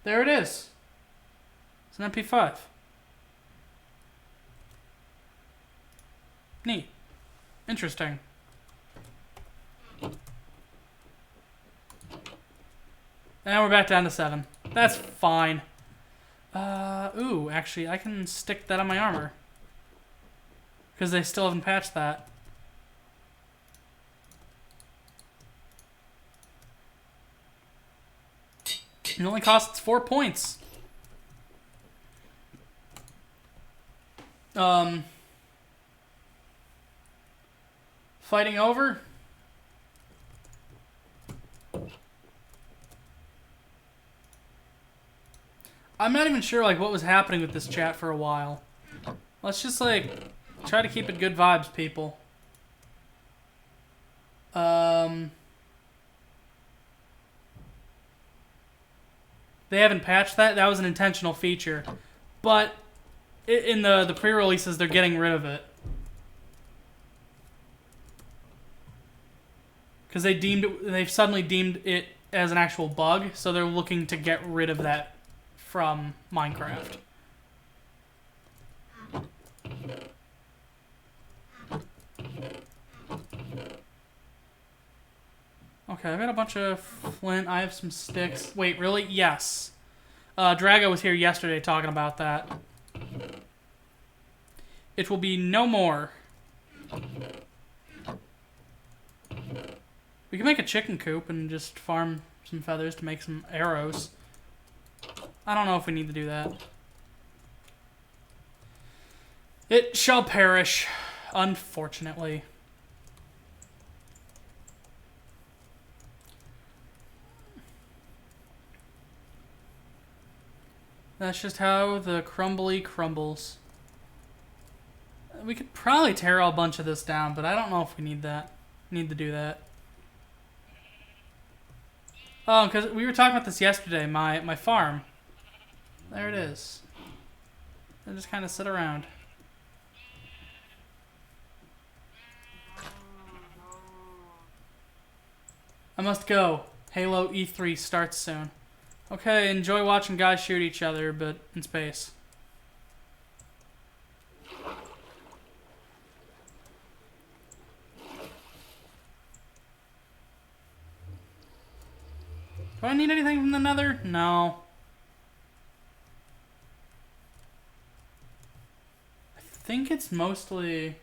There it is. It's an MP5. Neat. Interesting. And we're back down to 7. That's fine. Ooh, actually, I can stick that on my armor. Because they still haven't patched that. It only costs 4 points. Fighting over? I'm not even sure, like, what was happening with this chat for a while. Let's just, like, try to keep it good vibes, people. They haven't patched that. That was an intentional feature. But in the pre-releases, they're getting rid of it. Because they've suddenly deemed it as an actual bug, so they're looking to get rid of that from Minecraft. Okay, I've got a bunch of flint. I have some sticks. Wait, really? Yes. Drago was here yesterday talking about that. It will be no more. We can make a chicken coop and just farm some feathers to make some arrows. I don't know if we need to do that. It shall perish, unfortunately. That's just how the crumbly crumbles. We could probably tear a bunch of this down, but I don't know if we need that. Need to do that. Oh, because we were talking about this yesterday, my farm. There it is. I just kind of sit around. I must go. Halo E3 starts soon. Okay, enjoy watching guys shoot each other, but in space. Do I need anything from the Nether? No. I think it's mostly...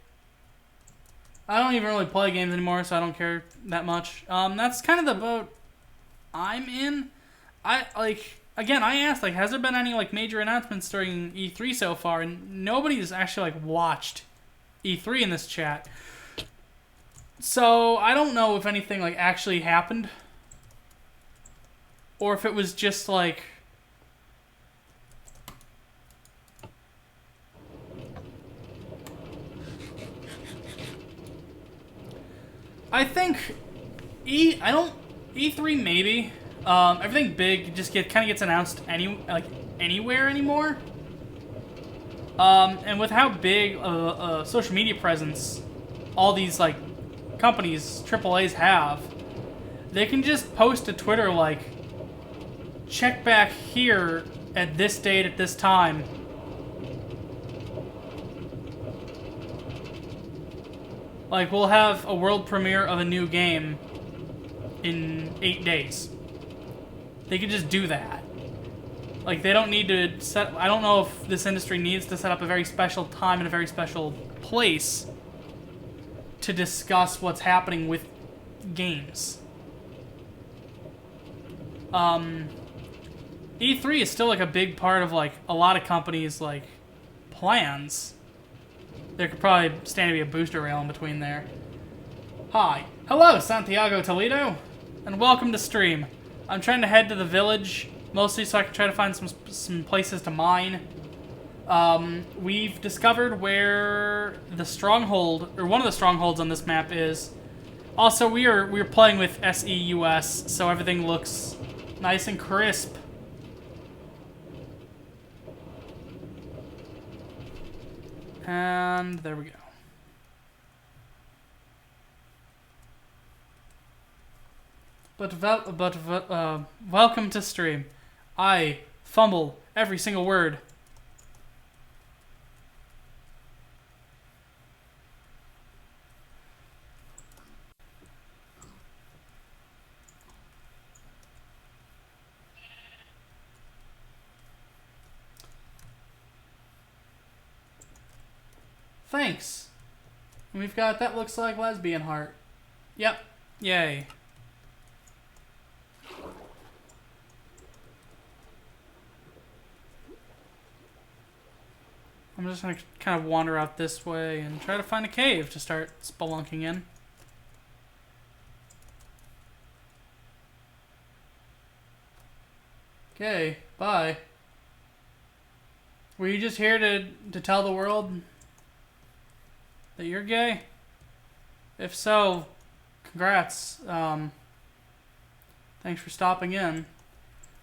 I don't even really play games anymore, so I don't care that much. That's kind of the boat I'm in. Again, I asked, like, has there been any, like, major announcements during E3 so far? And nobody's actually, like, watched E3 in this chat. So, I don't know if anything, like, actually happened. Or if it was just, like... I think E3 maybe. Everything big just kind of gets announced anywhere anymore. And with how big a social media presence all these like companies, AAAs have, they can just post to Twitter like, check back here at this date at this time Like, we'll have a world premiere of a new game in 8 days. They could just do that. Like, they don't need to set... I don't know if this industry needs to set up a very special time and a very special place to discuss what's happening with games. E3 is still, like, a big part of, like, a lot of companies', like, plans. There could probably stand to be a booster rail in between there. Hi. Hello, Santiago Toledo, and welcome to stream. I'm trying to head to the village, mostly so I can try to find some places to mine. We've discovered where the stronghold, or one of the strongholds on this map is. Also, we're playing with SEUS, so everything looks nice and crisp. And there we go. Welcome to stream. I fumble every single word. Thanks. We've got that looks like lesbian heart. Yep. Yay. I'm just gonna kind of wander out this way and try to find a cave to start spelunking in. Okay, bye. Were you just here to tell the world that you're gay? If so, congrats. Thanks for stopping in.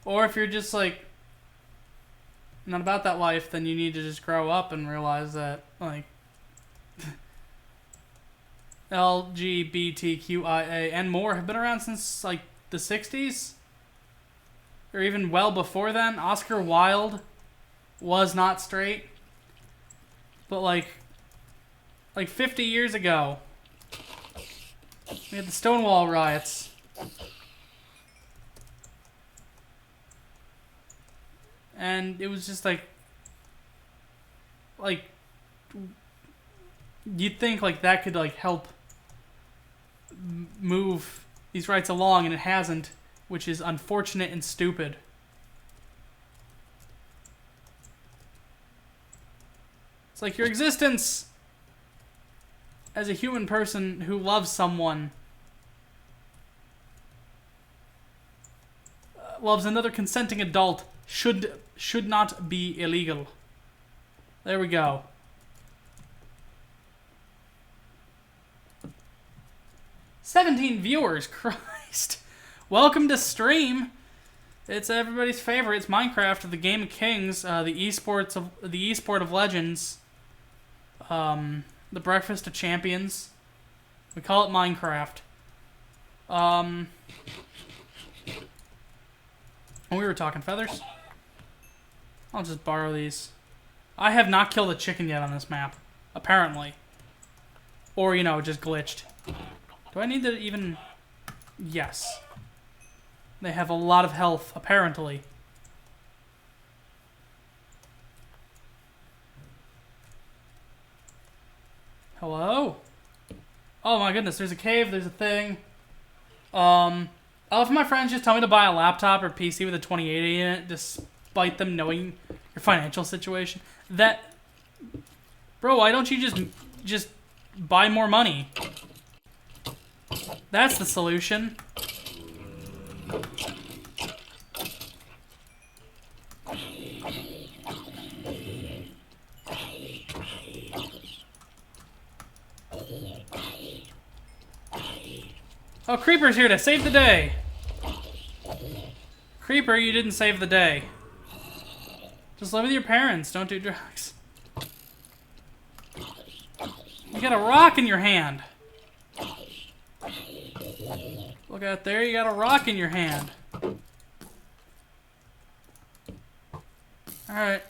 Or if you're just like not about that life, then you need to just grow up and realize that like LGBTQIA and more have been around since like the 60s or even well before then. Oscar Wilde was not straight, but like 50 years ago we had the Stonewall riots. And it was just like you'd think like that could like help move these rights along, and it hasn't, which is unfortunate and stupid. It's like your existence as a human person who loves someone, loves another consenting adult, should not be illegal. There we go. "17 viewers, Christ. Welcome to stream. It's everybody's favorite. It's Minecraft, the game of kings, the esport of legends, the breakfast of champions. We call it Minecraft. We were talking feathers. I'll just borrow these. I have not killed a chicken yet on this map, apparently. Or, you know, just glitched. Do I need to even... Yes. They have a lot of health, apparently. Hello? Oh my goodness, there's a cave, there's a thing. All of my friends just tell me to buy a laptop or PC with a 2080 in it, despite them knowing your financial situation. That... Bro, why don't you just buy more money? That's the solution. Oh, Creeper's here to save the day. Creeper, you didn't save the day. Just live with your parents. Don't do drugs. You got a rock in your hand. Look out there, you got a rock in your hand. Alright.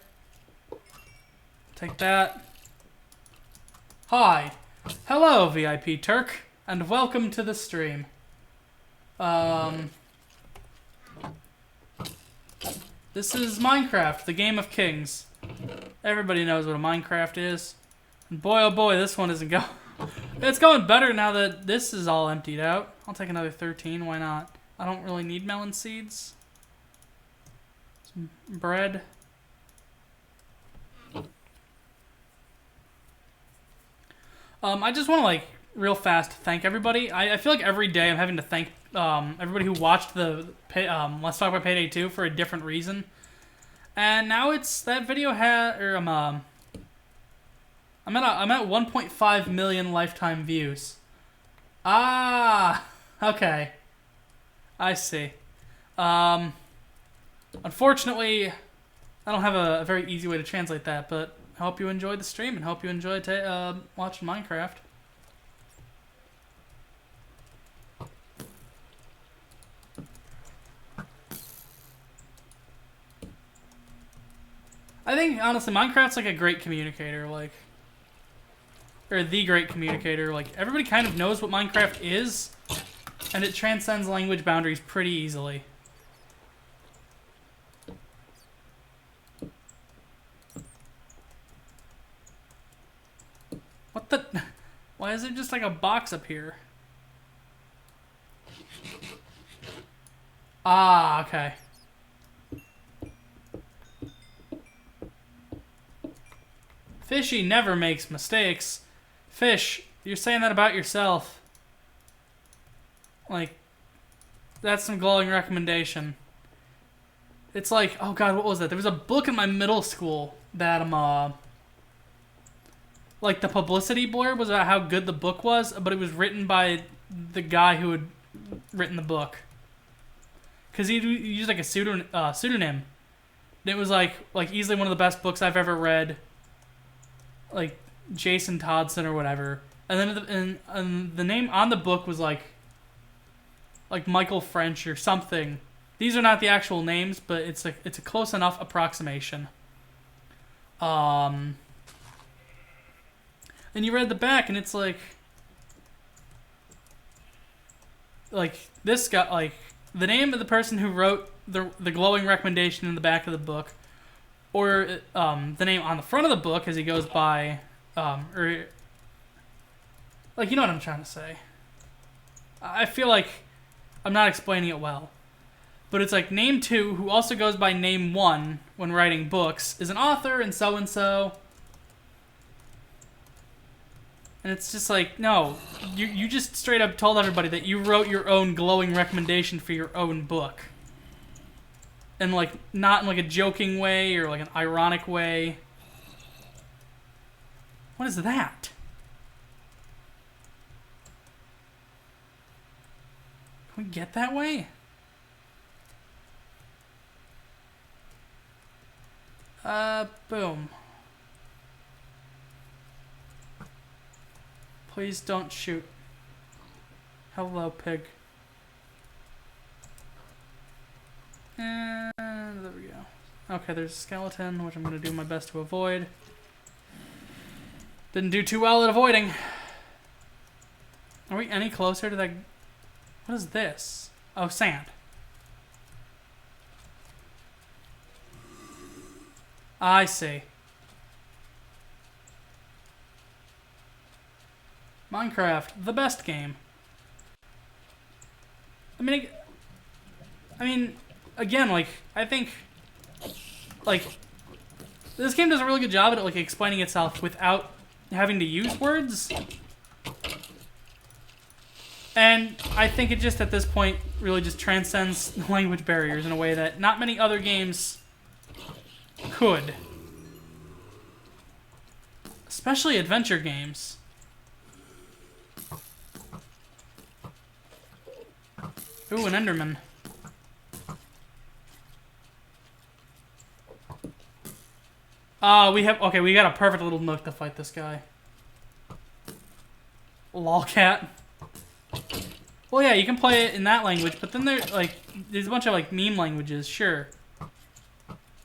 Take that. Hi. Hello, VIP Turk, and welcome to the stream. This is Minecraft, the game of kings. Everybody knows what a Minecraft is. And boy, oh boy, this one isn't going... It's going better now that this is all emptied out. I'll take another 13, why not? I don't really need melon seeds. Some bread. I just want to, like, real fast thank everybody. I feel like every day I'm having to thank everybody who watched the Let's Talk About Payday 2 for a different reason. And now it's that video I'm at 1.5 million lifetime views. Ah, okay. I see. Unfortunately, I don't have a very easy way to translate that, but I hope you enjoyed the stream and hope you enjoyed watching Minecraft. I think, honestly, Minecraft's like a great communicator, like... Or the great communicator. Like, everybody kind of knows what Minecraft is, and it transcends language boundaries pretty easily. What the... Why is there just like a box up here? Ah, okay. Fishy never makes mistakes. Fish, you're saying that about yourself. Like, that's some glowing recommendation. It's like, oh god, what was that? There was a book in my middle school that, like, the publicity blurb was about how good the book was, but it was written by the guy who had written the book. Because he used, like, a pseudonym. And it was, like, easily one of the best books I've ever read. Like, Jason Toddson or whatever. And then the name on the book was, like Michael French or something. These are not the actual names, but it's a close enough approximation. And you read the back, and it's like this guy, like, the name of the person who wrote the glowing recommendation in the back of the book, or the name on the front of the book as he goes by, or, like, you know what I'm trying to say. I feel like I'm not explaining it well. But it's like, name 2, who also goes by name 1 when writing books, is an author and so-and-so. And it's just like, no, you just straight up told everybody that you wrote your own glowing recommendation for your own book. And, like, not in, like, a joking way or, like, an ironic way. What is that? Can we get that way? Boom. Please don't shoot. Hello, pig. And there we go. Okay, there's a skeleton, which I'm going to do my best to avoid. Didn't do too well at avoiding. Are we any closer to that? What is this? Oh, sand. I see. Minecraft, the best game. I mean, again, like, I think, like, this game does a really good job at, like, explaining itself without having to use words. And I think it just, at this point, really just transcends language barriers in a way that not many other games could. Especially adventure games. Ooh, an Enderman. Okay, we got a perfect little nook to fight this guy. Lolcat. Well, yeah, you can play it in that language, but then there's a bunch of, like, meme languages, sure.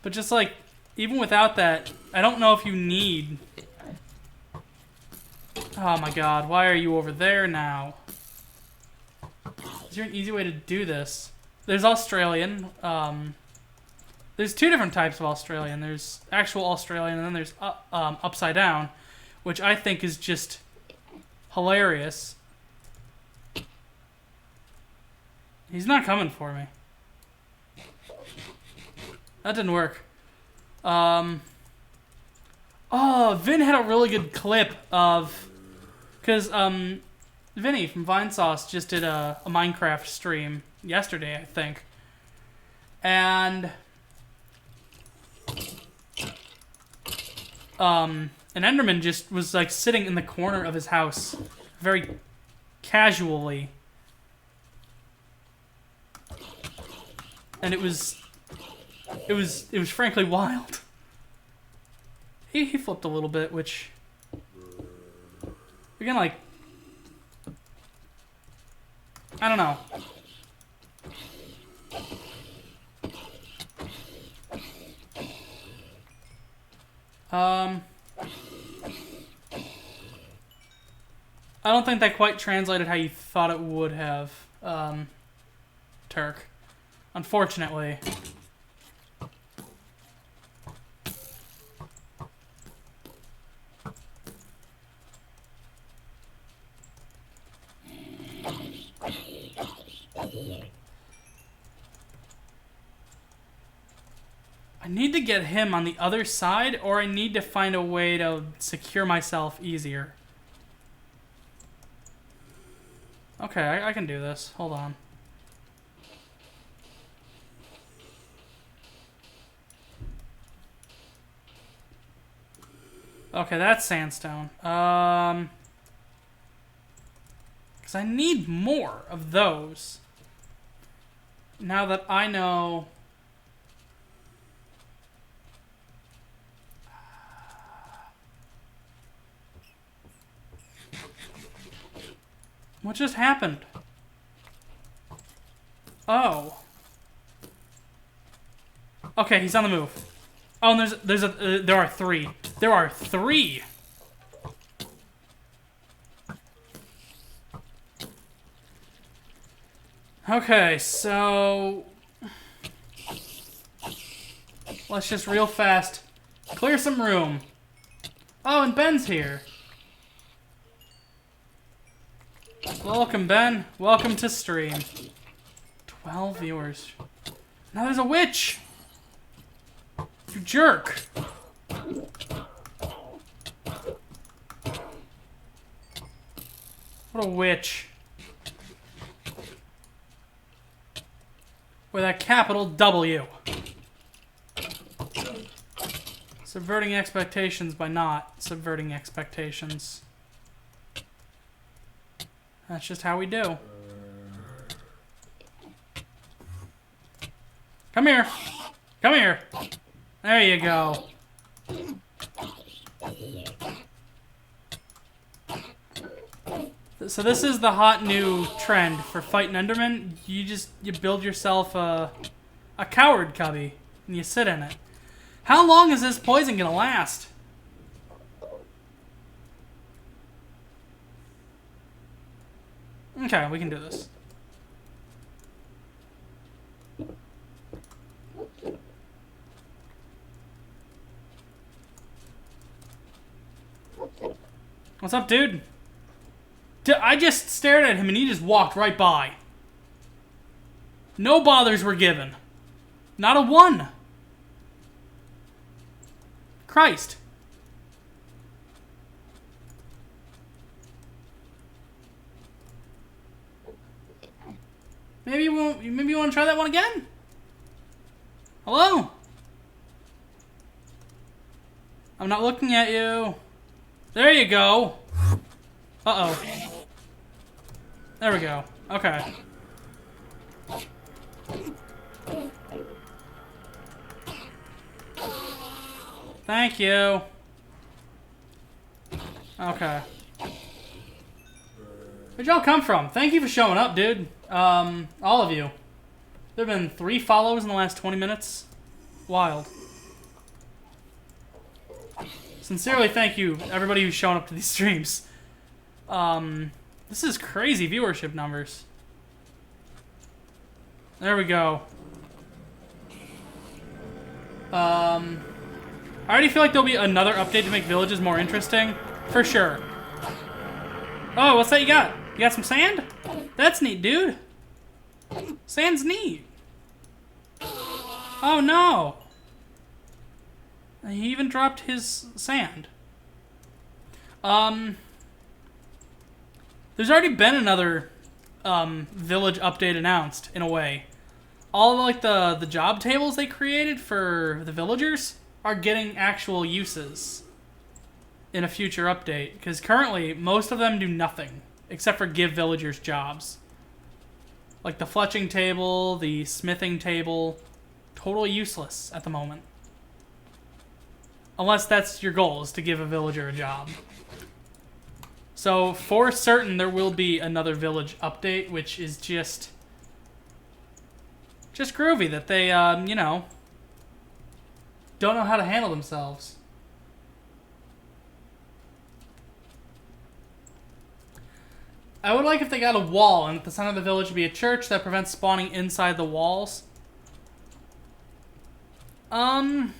But just, like, even without that, I don't know if you need Oh my god, why are you over there now? Is there an easy way to do this? There's Australian. There's two different types of Australian. There's actual Australian, and then there's upside down, which I think is just hilarious. He's not coming for me. That didn't work. Oh, Vin had a really good clip of... Because, Vinny from Vinesauce just did a Minecraft stream yesterday, I think. And... an Enderman just was, like, sitting in the corner of his house. Very casually. And it was frankly wild. He flipped a little bit, which... Again, like... I don't know. I don't think that quite translated how you thought it would have, Turk. Unfortunately. I need to get him on the other side, or I need to find a way to secure myself easier. Okay, I can do this. Hold on. Okay, that's sandstone. Because I need more of those. Now that I know... What just happened? Oh. Okay, he's on the move. Oh, and there are three. There are three. Okay, so let's just real fast clear some room. Oh, and Ben's here. Welcome, Ben. Welcome to stream. 12 viewers. Now there's a witch! You jerk! What a witch. With a capital W. Subverting expectations by not subverting expectations. That's just how we do. Come here. Come here. There you go. So this is the hot new trend for fighting Enderman. You build yourself a coward cubby and you sit in it. How long is this poison gonna last? Okay, we can do this. What's up, dude? I just stared at him and he just walked right by. No bothers were given. Not a one. Christ. Maybe you want to try that one again? Hello? I'm not looking at you. There you go. Uh-oh. There we go. Okay. Thank you. Okay. Where'd y'all come from? Thank you for showing up, dude. All of you. There have been 3 follows in the last 20 minutes. Wild. Sincerely, thank you, everybody who's shown up to these streams. This is crazy viewership numbers. There we go. I already feel like there'll be another update to make villages more interesting. For sure. Oh, what's that you got? You got some sand? That's neat, dude. Sand's neat. Oh, no. He even dropped his sand. There's already been another village update announced, in a way. All like the job tables they created for the villagers are getting actual uses in a future update. Because currently, most of them do nothing, except for give villagers jobs. Like the fletching table, the smithing table, totally useless at the moment. Unless that's your goal, is to give a villager a job. So, for certain, there will be another village update, which is just groovy that they, you know, don't know how to handle themselves. I would like if they got a wall, and at the center of the village would be a church that prevents spawning inside the walls. I'm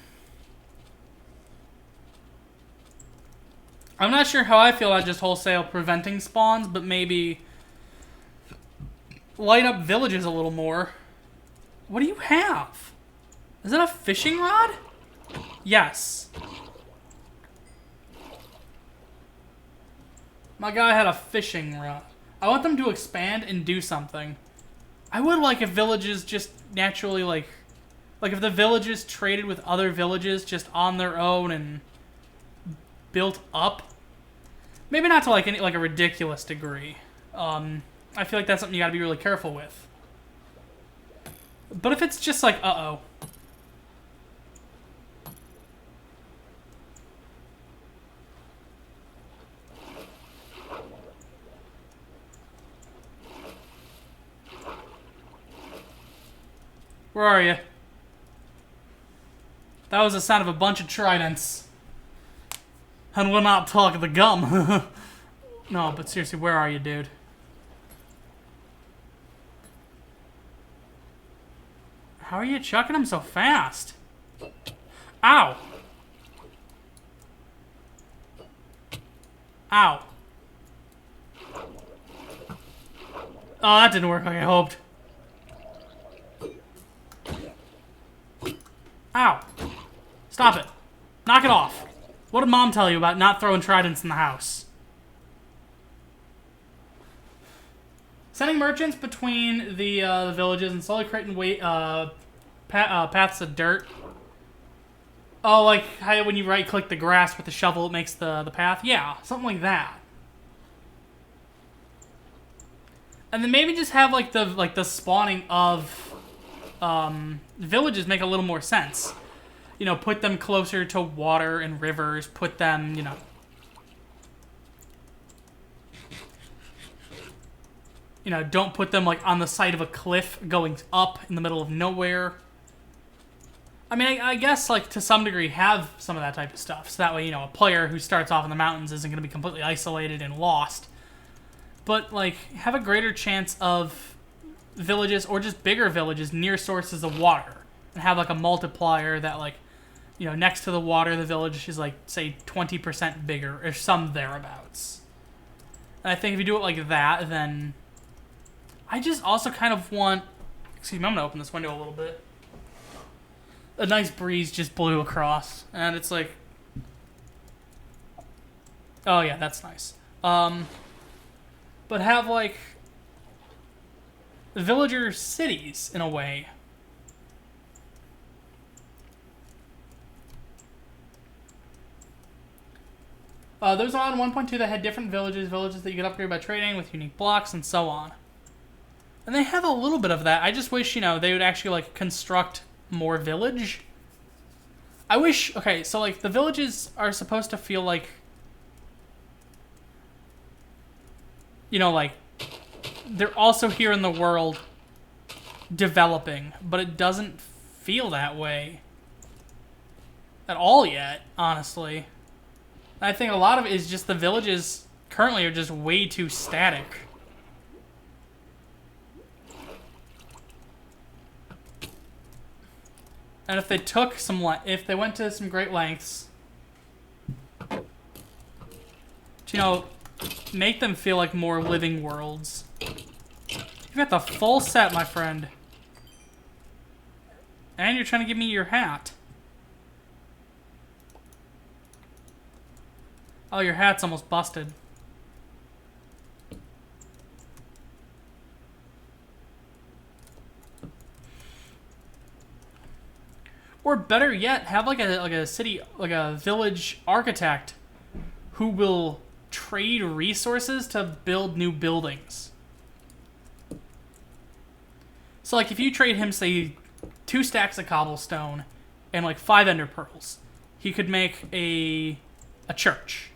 not sure how I feel about just wholesale preventing spawns, but maybe light up villages a little more. What do you have? Is that a fishing rod? Yes. My guy had a fishing rod. I want them to expand and do something. I would like if villages just naturally, like if the villages traded with other villages just on their own and built up. Maybe not to like a ridiculous degree. I feel like that's something you gotta be really careful with. But if it's just like, uh-oh. Where are you? That was the sound of a bunch of tridents. And we'll not talk the gum. No, but seriously, where are you, dude? How are you chucking them so fast? Ow! Ow. Oh, that didn't work like I hoped. Ow. Stop it. Knock it off. What did Mom tell you about not throwing tridents in the house? Sending merchants between the villages and slowly creating paths of dirt. Oh, like how when you right-click the grass with the shovel, it makes the path? Yeah, something like that. And then maybe just have like the spawning of villages make a little more sense. You know, put them closer to water and rivers, put them, don't put them like on the side of a cliff going up in the middle of nowhere. I mean, I guess like to some degree have some of that type of stuff. So that way, a player who starts off in the mountains isn't going to be completely isolated and lost. But like have a greater chance of villages or just bigger villages near sources of water. And have like a multiplier that like, next to the water, the village is like, say, 20% bigger or some thereabouts. And I think if you do it like that, then I just also kind of want... Excuse me, I'm going to open this window a little bit. A nice breeze just blew across, and it's like... Oh, yeah, that's nice. But have, like, villager cities, in a way. There's on 1.2 that had different villages that you could upgrade by trading with unique blocks and so on. And they have a little bit of that. I just wish, they would actually, like, construct more village. I wish... Okay, so, like, the villages are supposed to feel like... like... They're also here in the world developing, but it doesn't feel that way at all yet, honestly. I think a lot of it is just the villages currently are just way too static. And if they took if they went to some great lengths to, you know, make them feel like more living worlds. You got the full set, my friend. And you're trying to give me your hat. Oh, your hat's almost busted. Or better yet, have like a city, like a village architect who will trade resources to build new buildings. So like if you trade him, say, 2 stacks of cobblestone and like 5 ender pearls, he could make a church.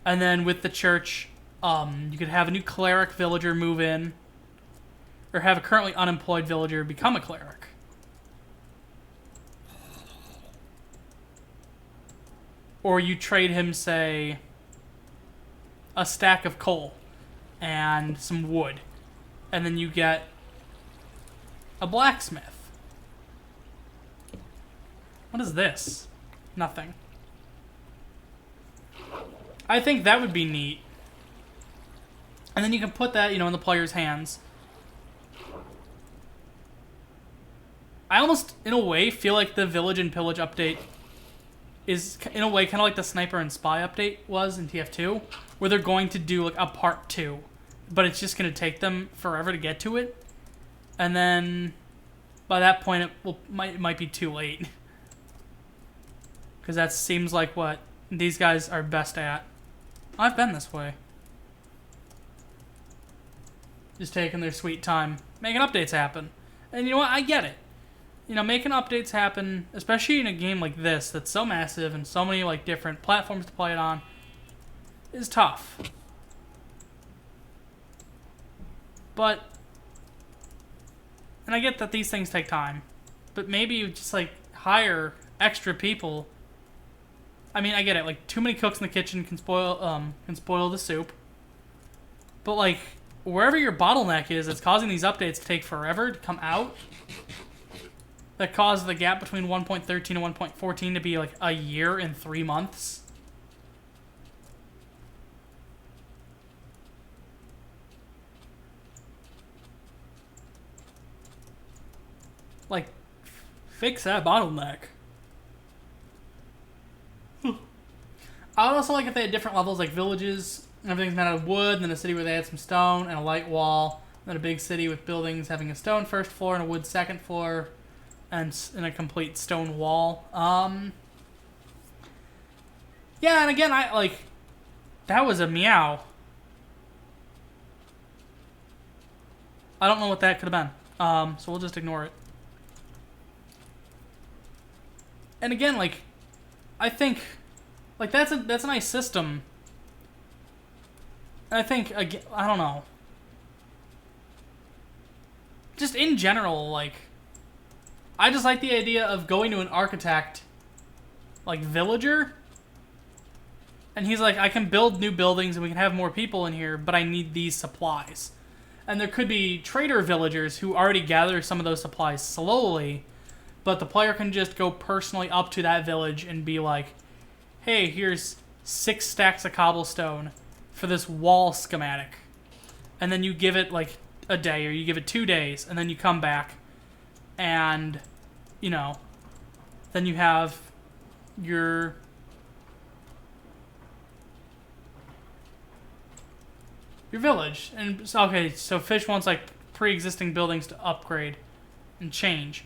And then with the church, you could have a new cleric villager move in, or have a currently unemployed villager become a cleric. Or you trade him, say, a stack of coal and some wood, and then you get a blacksmith. What is this? Nothing. I think that would be neat. And then you can put that, you know, in the player's hands. I almost, in a way, feel like the Village and Pillage update is, in a way, kind of like the Sniper and Spy update was in TF2, where they're going to do, like, a part 2. But it's just going to take them forever to get to it. And then, by that point, it might be too late. Because that seems like what these guys are best at. I've been this way. Just taking their sweet time, making updates happen. And you know what? I get it. You know, making updates happen, especially in a game like this that's so massive and so many like different platforms to play it on, is tough. But, and I get that these things take time, but maybe you just like hire extra people. I mean, I get it. Like, too many cooks in the kitchen can spoil the soup. But like, wherever your bottleneck is, that's causing these updates to take forever to come out. That caused the gap between 1.13 and 1.14 to be like a year and 3 months. Like, fix that bottleneck. I would also like if they had different levels, like villages, everything's made out of wood, and then a city where they had some stone and a light wall, and then a big city with buildings having a stone first floor and a wood second floor, and a complete stone wall. Yeah, and again, that was a meow. I don't know what that could have been, so we'll just ignore it. And again, like, I think, like, that's a nice system. And I think, again, I don't know. Just in general, like, I just like the idea of going to an architect, like, villager, and he's like, I can build new buildings and we can have more people in here, but I need these supplies. And there could be trader villagers who already gather some of those supplies slowly, but the player can just go personally up to that village and be like, hey, here's 6 stacks of cobblestone for this wall schematic. And then you give it, like, a day, or you give it 2 days, and then you come back, and, you know, then you have your village. And, okay, so Fish wants, like, pre-existing buildings to upgrade and change.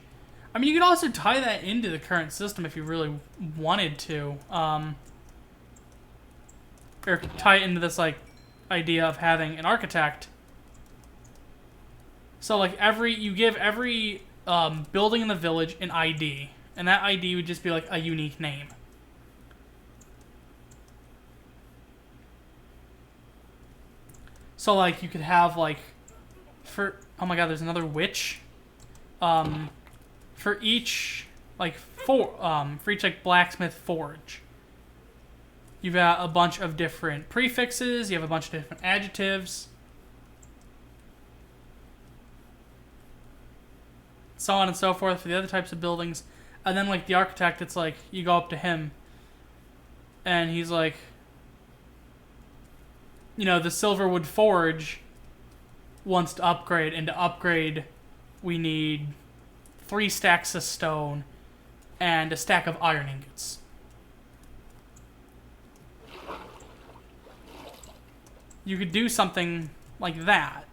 I mean, you could also tie that into the current system if you really wanted to. Or tie it into this, like, idea of having an architect. So, like, you give every building in the village an ID. And that ID would just be, like, a unique name. So, like, you could have, like, oh my god, there's another witch. For each, like, blacksmith forge, You've got a bunch of different prefixes. You have a bunch of different adjectives. So on and so forth for the other types of buildings. And then, like, the architect, it's like, you go up to him, and he's like, you know, the Silverwood Forge wants to upgrade, and to upgrade, we need 3 stacks of stone and a stack of iron ingots. You could do something like that.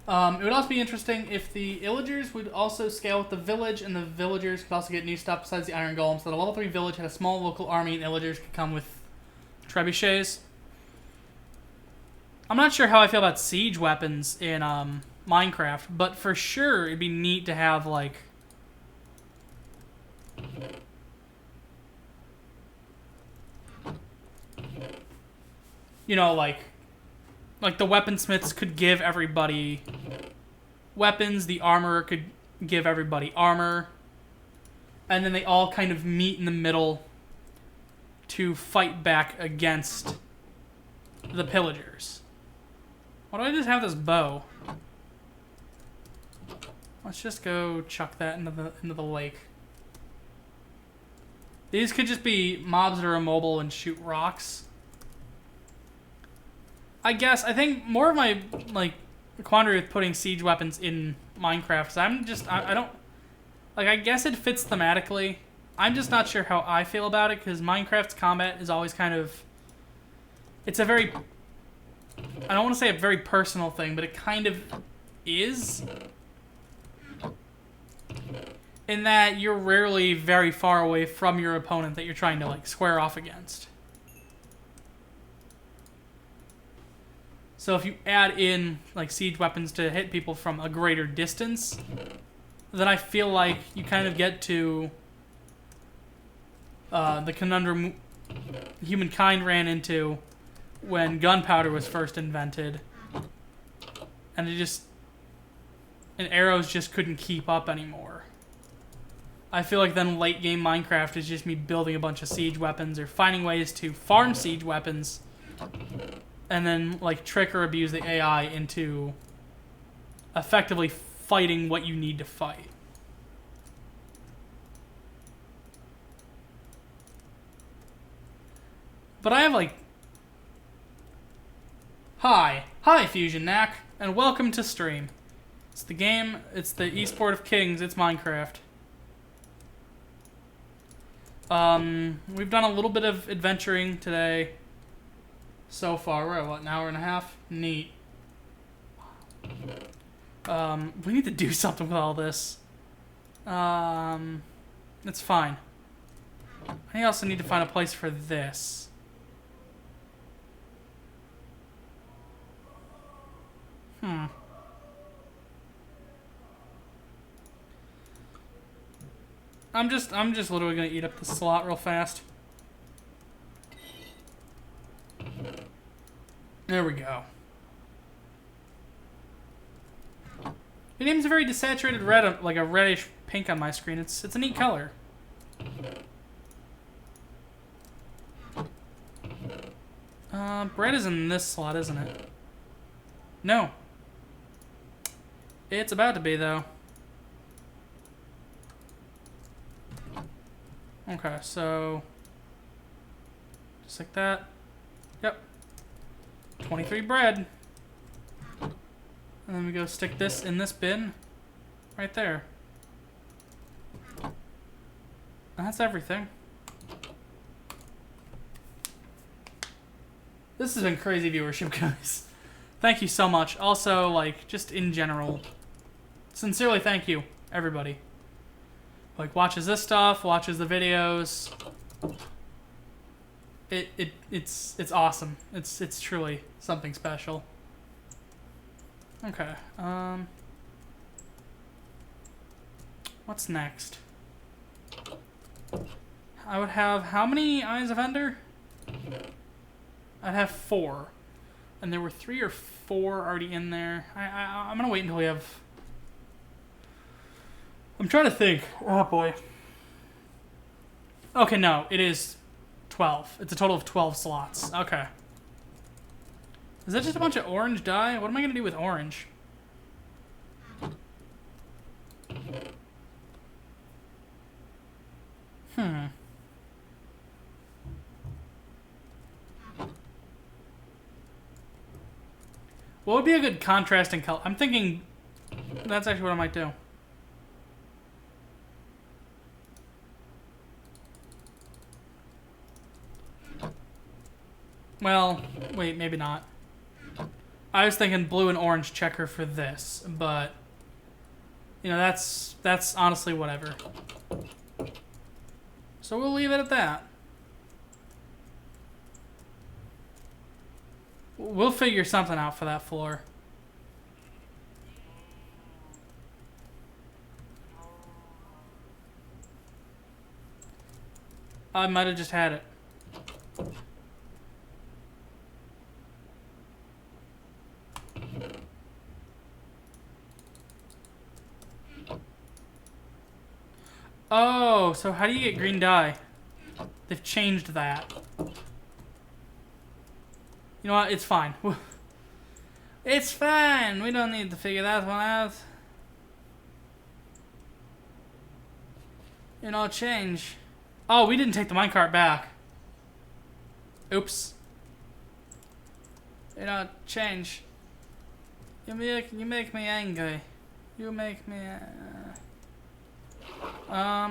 It would also be interesting if the illagers would also scale with the village, and the villagers could also get new stuff besides the iron golems. So the level 3 village had a small local army, and illagers could come with trebuchets. I'm not sure how I feel about siege weapons in Minecraft, but for sure it'd be neat to have, like, you know, like the weaponsmiths could give everybody weapons, the armorer could give everybody armor, and then they all kind of meet in the middle to fight back against the pillagers. Why do I just have this bow? Let's just go chuck that into the lake. These could just be mobs that are immobile and shoot rocks. I guess, I think more of my, like, quandary with putting siege weapons in Minecraft is I don't, like, I guess it fits thematically. I'm just not sure how I feel about it, because Minecraft's combat is always kind of, it's a very, I don't want to say a very personal thing, but it kind of is. In that you're rarely very far away from your opponent that you're trying to, like, square off against. So if you add in, like, siege weapons to hit people from a greater distance, then I feel like you kind of get to the conundrum humankind ran into when gunpowder was first invented. And arrows just couldn't keep up anymore. I feel like then late game Minecraft is just me building a bunch of siege weapons or finding ways to farm siege weapons and then, like, trick or abuse the AI into effectively fighting what you need to fight. But I have, like... Hi, Fusion Knack, and welcome to stream. It's the game, it's the esport of kings, it's Minecraft. We've done a little bit of adventuring today. So far, we're at, what, an hour and a half? Neat. We need to do something with all this. It's fine. I also need to find a place for this. I'm just literally gonna eat up the slot real fast. There we go. Your name's a very desaturated red, like a reddish pink on my screen. It's a neat color. Bread is in this slot, isn't it? No. It's about to be, though. Okay, so... just like that. Yep. 23 bread. And then we go stick this in this bin. Right there. And that's everything. This has been crazy viewership, guys. Thank you so much. Also, like, just in general, sincerely thank you, everybody. Like, watches this stuff, watches the videos. It's awesome. It's truly something special. Okay. What's next? I would have how many Eyes of Ender? I'd have 4. And there were 3 or 4 already in there. I'm gonna wait until we have I'm trying to think. Oh boy. Okay, no, it is 12. It's a total of 12 slots. Okay. Is that just a bunch of orange dye? What am I gonna do with orange? What would be a good contrasting color? I'm thinking that's actually what I might do. Well, wait, maybe not. I was thinking blue and orange checker for this, but you know, that's honestly whatever. So we'll leave it at that. We'll figure something out for that floor. I might have just had it. Oh, so how do you get green dye? They've changed that. You know what? It's fine. It's fine. We don't need to figure that one out. You know, change. Oh, we didn't take the minecart back. Oops. You know, change. You make me angry. You make me. Let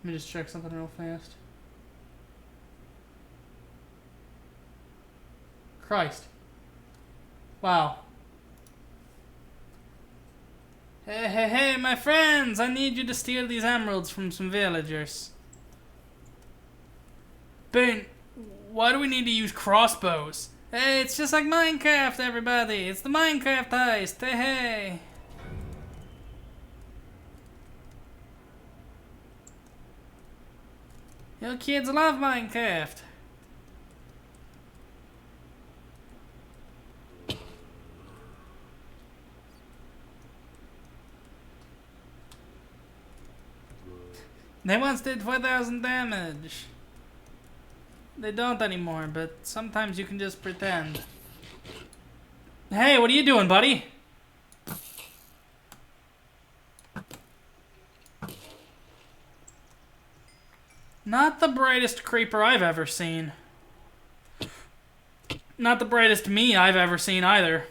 me just check something real fast. Christ. Wow. Hey, my friends! I need you to steal these emeralds from some villagers. Ben, why do we need to use crossbows? Hey, it's just like Minecraft, everybody! It's the Minecraft heist! Hey! You kids love Minecraft! They once did 4,000 damage. They don't anymore, but sometimes you can just pretend. Hey, what are you doing, buddy? Not the brightest creeper I've ever seen. Not the brightest me I've ever seen either.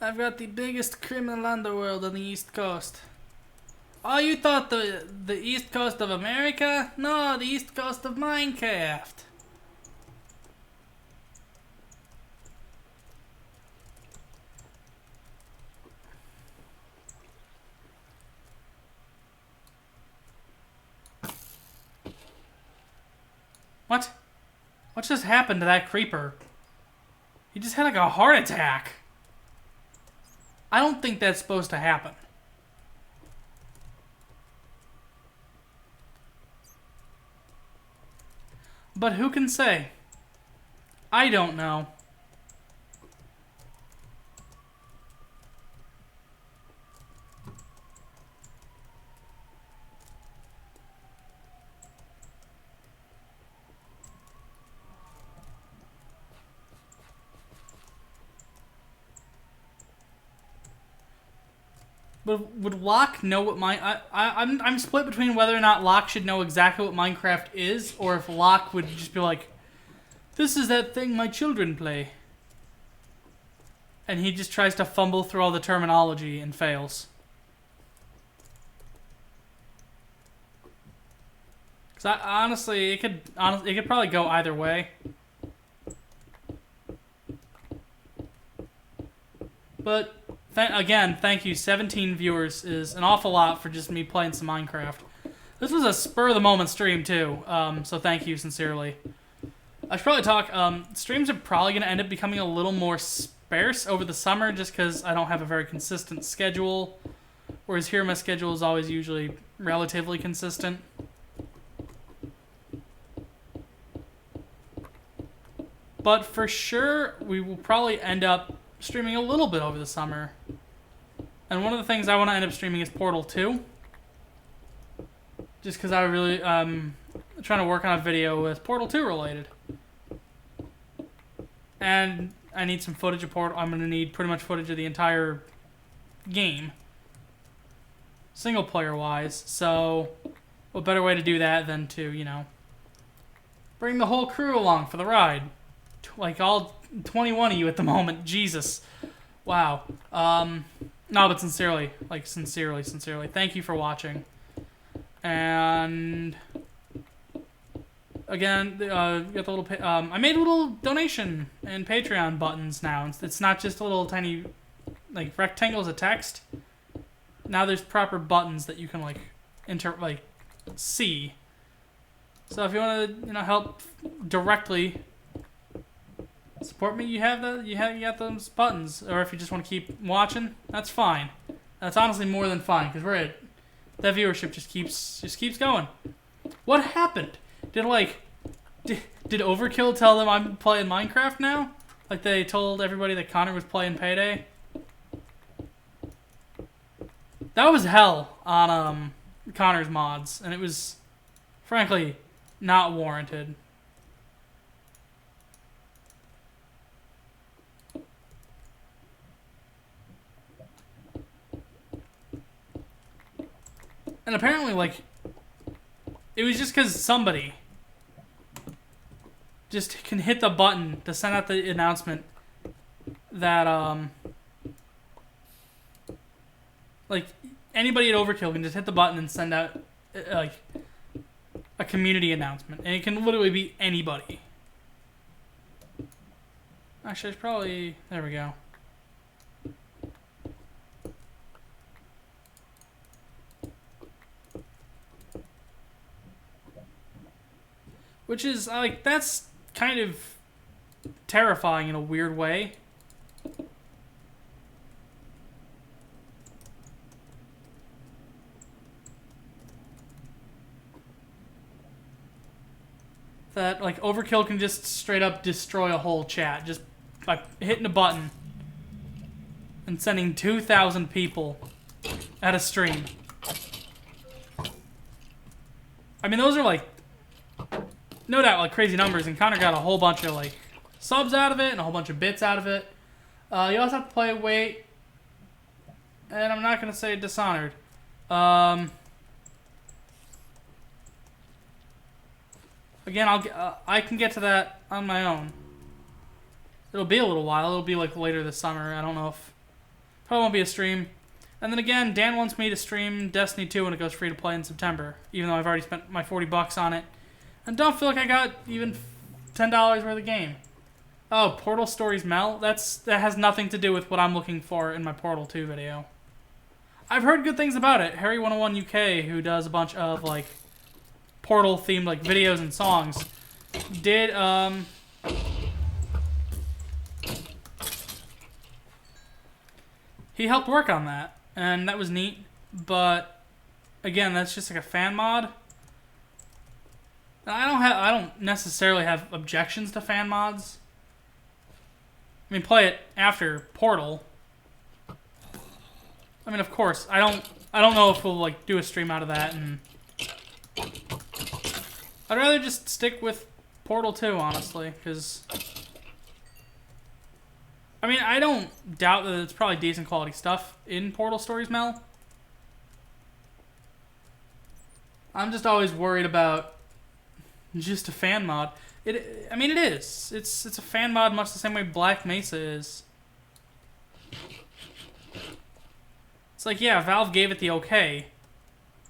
I've got the biggest criminal underworld on the East Coast. Oh, you thought the East Coast of America? No, the East Coast of Minecraft. What? What just happened to that creeper? He just had like a heart attack. I don't think that's supposed to happen. But who can say? I don't know. Would Locke know what I'm split between whether or not Locke should know exactly what Minecraft is, or if Locke would just be like, this is that thing my children play. And he just tries to fumble through all the terminology and fails. Because honestly, it could probably go either way. But again, thank you. 17 viewers is an awful lot for just me playing some Minecraft. This was a spur-of-the-moment stream, too, so thank you sincerely. I should probably talk, streams are probably going to end up becoming a little more sparse over the summer just because I don't have a very consistent schedule, whereas here my schedule is always usually relatively consistent. But for sure, we will probably end up streaming a little bit over the summer. And one of the things I want to end up streaming is Portal 2. Just because I really trying to work on a video with Portal 2 related. And I need some footage of Portal. I'm going to need pretty much footage of the entire game. Single player wise. So, what better way to do that than to, you know, bring the whole crew along for the ride. Like all 21 of you at the moment. Jesus. Wow. No, but sincerely. Like, sincerely. Thank you for watching. And again, got the little. I made a little donation and Patreon buttons now. It's not just a little tiny, like, rectangles of text. Now there's proper buttons that you can like see. So if you want to, you know, help directly support me, you got those buttons. Or if you just want to keep watching, that's fine. That's honestly more than fine because that viewership just keeps going. What happened? Did Overkill tell them I'm playing Minecraft now? Like they told everybody that Connor was playing Payday? That was hell on Connor's mods, and it was frankly not warranted. And apparently, like, it was just because somebody just can hit the button to send out the announcement that, like, anybody at Overkill can just hit the button and send out, like, a community announcement. And it can literally be anybody. Actually, it's probably... There we go. Which is, like, that's kind of terrifying in a weird way. That, like, Overkill can just straight up destroy a whole chat just by hitting a button and sending 2,000 people at a stream. I mean, those are, like, no doubt, like, crazy numbers, and Connor got a whole bunch of, like, subs out of it and a whole bunch of bits out of it. You also have to play Wait, and I'm not going to say Dishonored. Again, I can get to that on my own. It'll be a little while. It'll be, like, later this summer. I don't know if... Probably won't be a stream. And then again, Dan wants me to stream Destiny 2 when it goes free to play in September, even though I've already spent my $40 on it. And don't feel like I got even $10 worth of game. Oh, Portal Stories Mel? That has nothing to do with what I'm looking for in my Portal 2 video. I've heard good things about it. Harry101 UK, who does a bunch of, like, Portal-themed, like, videos and songs, did, he helped work on that, and that was neat. But, again, that's just, like, a fan mod. I don't necessarily have objections to fan mods. I mean, play it after Portal. I mean, of course, I don't know if we'll, like, do a stream out of that, and I'd rather just stick with Portal 2, honestly, because I mean, I don't doubt that it's probably decent quality stuff in Portal Stories Mel. I'm just always worried about just a fan mod. I mean, it is. It's a fan mod much the same way Black Mesa is. It's like, yeah, Valve gave it the okay.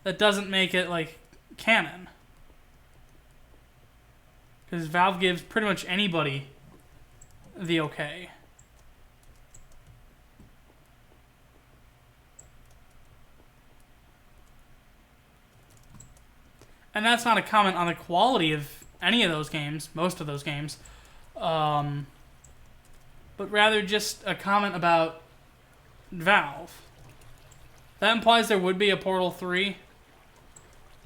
That doesn't make it, like, canon. Because Valve gives pretty much anybody the okay. And that's not a comment on the quality of any of those games, most of those games, but rather just a comment about Valve. That implies there would be a Portal 3,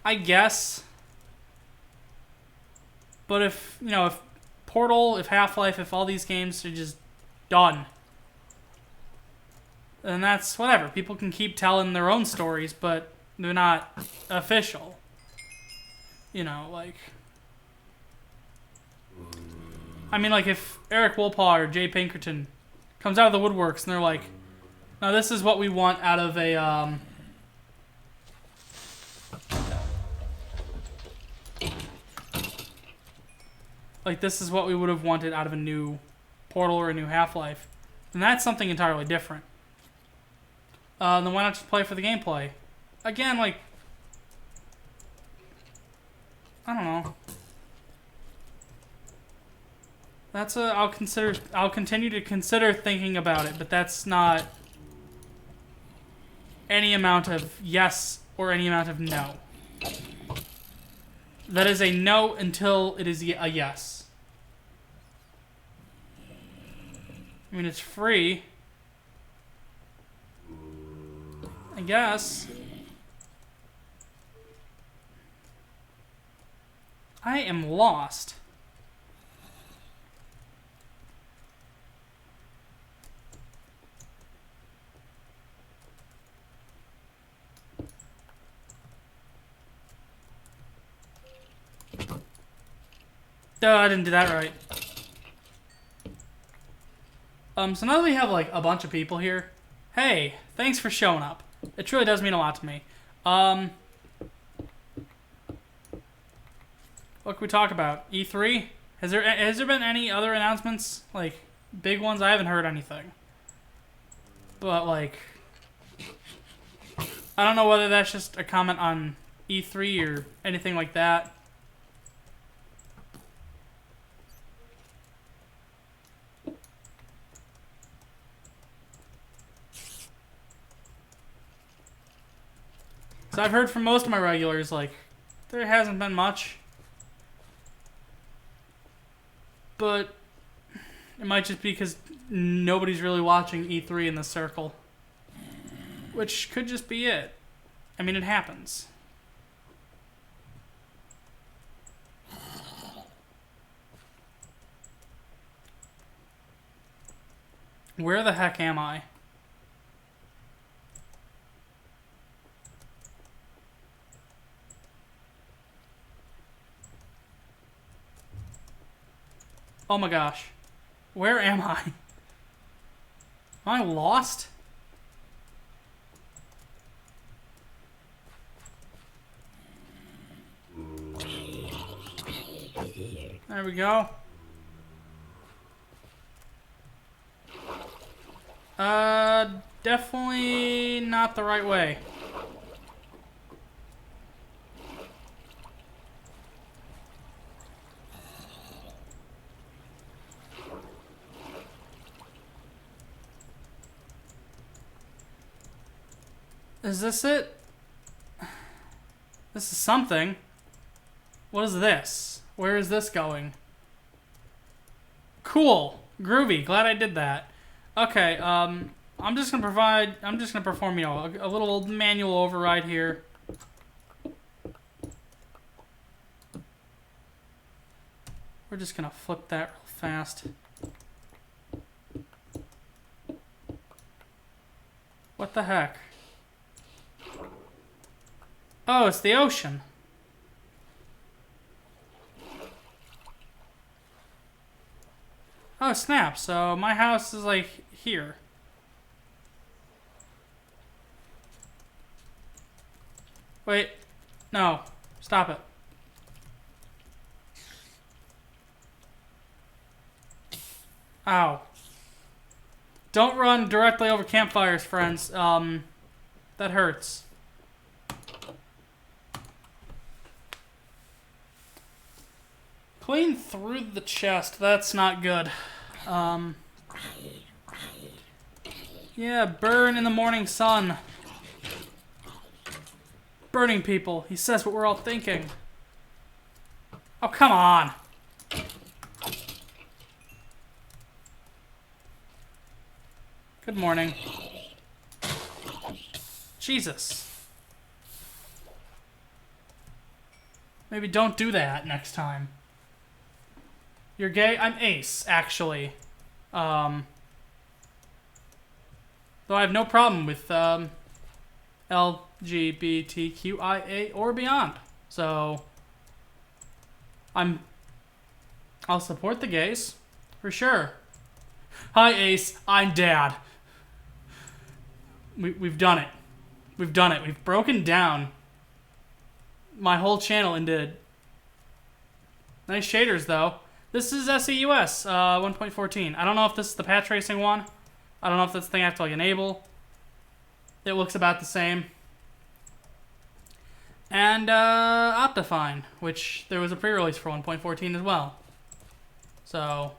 I guess. But if Portal, if Half-Life, if all these games are just done, then that's whatever. People can keep telling their own stories, but they're not official. You know, like... I mean, like, if Eric Wolpaw or Jay Pinkerton comes out of the woodworks and they're like, now this is what we want out of a, like, this is what we would have wanted out of a new Portal or a new Half-Life, then that's something entirely different. Then why not just play for the gameplay? Again, like, I don't know. That's I'll continue to consider thinking about it, but that's not any amount of yes or any amount of no. That is a no until it is a yes. I mean, it's free, I guess. I am lost. Duh, I didn't do that right. So now that we have, like, a bunch of people here, hey, thanks for showing up. It truly does mean a lot to me. What can we talk about? E3? Has there been any other announcements? Like, big ones? I haven't heard anything. But, like, I don't know whether that's just a comment on E3 or anything like that. So I've heard from most of my regulars, like, there hasn't been much. But it might just be because nobody's really watching E3 in this circle. Which could just be it. I mean, it happens. Where the heck am I? Oh my gosh. Where am I? Am I lost? There we go. Definitely not the right way. Is this it? This is something. What is this? Where is this going? Cool. Groovy. Glad I did that. Okay, I'm just gonna perform, you know, a little manual override here. We're just gonna flip that real fast. What the heck? Oh, it's the ocean. Oh, snap. So my house is like here. Wait. No. Stop it. Ow. Don't run directly over campfires, friends. That hurts. Clean through the chest. That's not good. Yeah, burn in the morning sun. Burning people. He says what we're all thinking. Oh, come on. Good morning. Jesus. Maybe don't do that next time. You're gay? I'm ace, actually. Though I have no problem with LGBTQIA or beyond. So I'll support the gays for sure. Hi Ace, I'm Dad. We've done it. We've done it. We've broken down my whole channel into nice shaders though. This is SEUS 1.14. I don't know if this is the patch tracing one. I don't know if that's the thing I have to like enable. It looks about the same. And Optifine, which there was a pre-release for 1.14 as well. So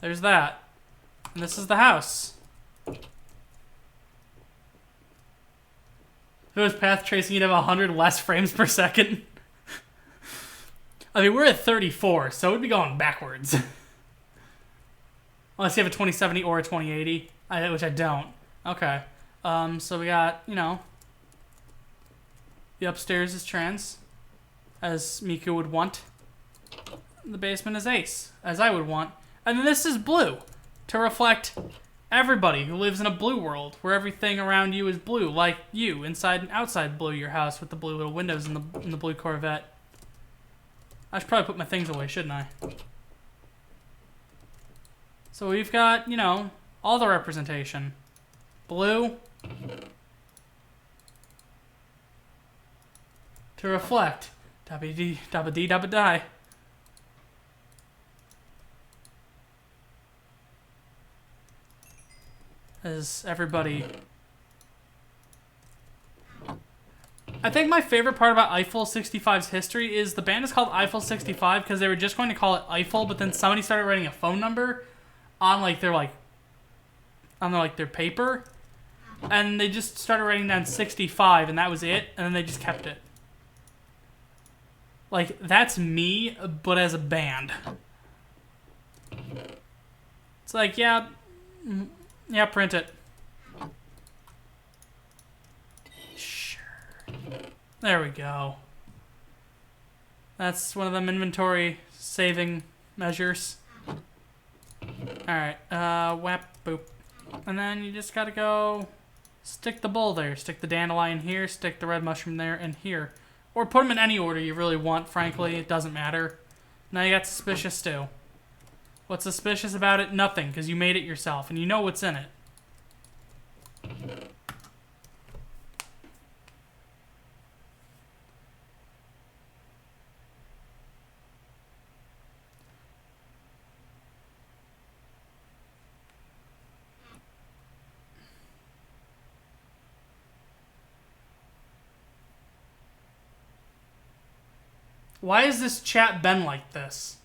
there's that. And this is the house. If it was path tracing, you'd have 100 less frames per second. I mean, we're at 34, so it would be going backwards. Unless you have a 2070 or a 2080, which I don't. Okay. So we got, you know, the upstairs is trans, as Miku would want. The basement is ace, as I would want. And then this is blue, to reflect everybody who lives in a blue world, where everything around you is blue, like you, inside and outside blue, your house with the blue little windows in the blue Corvette. I should probably put my things away, shouldn't I? So we've got, you know, all the representation. Blue. To reflect. Dabba dee, dabba die. As everybody... I think my favorite part about Eiffel 65's history is the band is called Eiffel 65 because they were just going to call it Eiffel, but then somebody started writing a phone number on their paper, and they just started writing down 65, and that was it, and then they just kept it. Like, that's me, but as a band. It's like, yeah, print it. There we go. That's one of them inventory saving measures. Alright, whap, boop. And then you just gotta go stick the bowl there. Stick the dandelion here, stick the red mushroom there and here. Or put them in any order you really want, frankly. It doesn't matter. Now you got suspicious too. What's suspicious about it? Nothing, because you made it yourself and you know what's in it. Why has this chat been like this?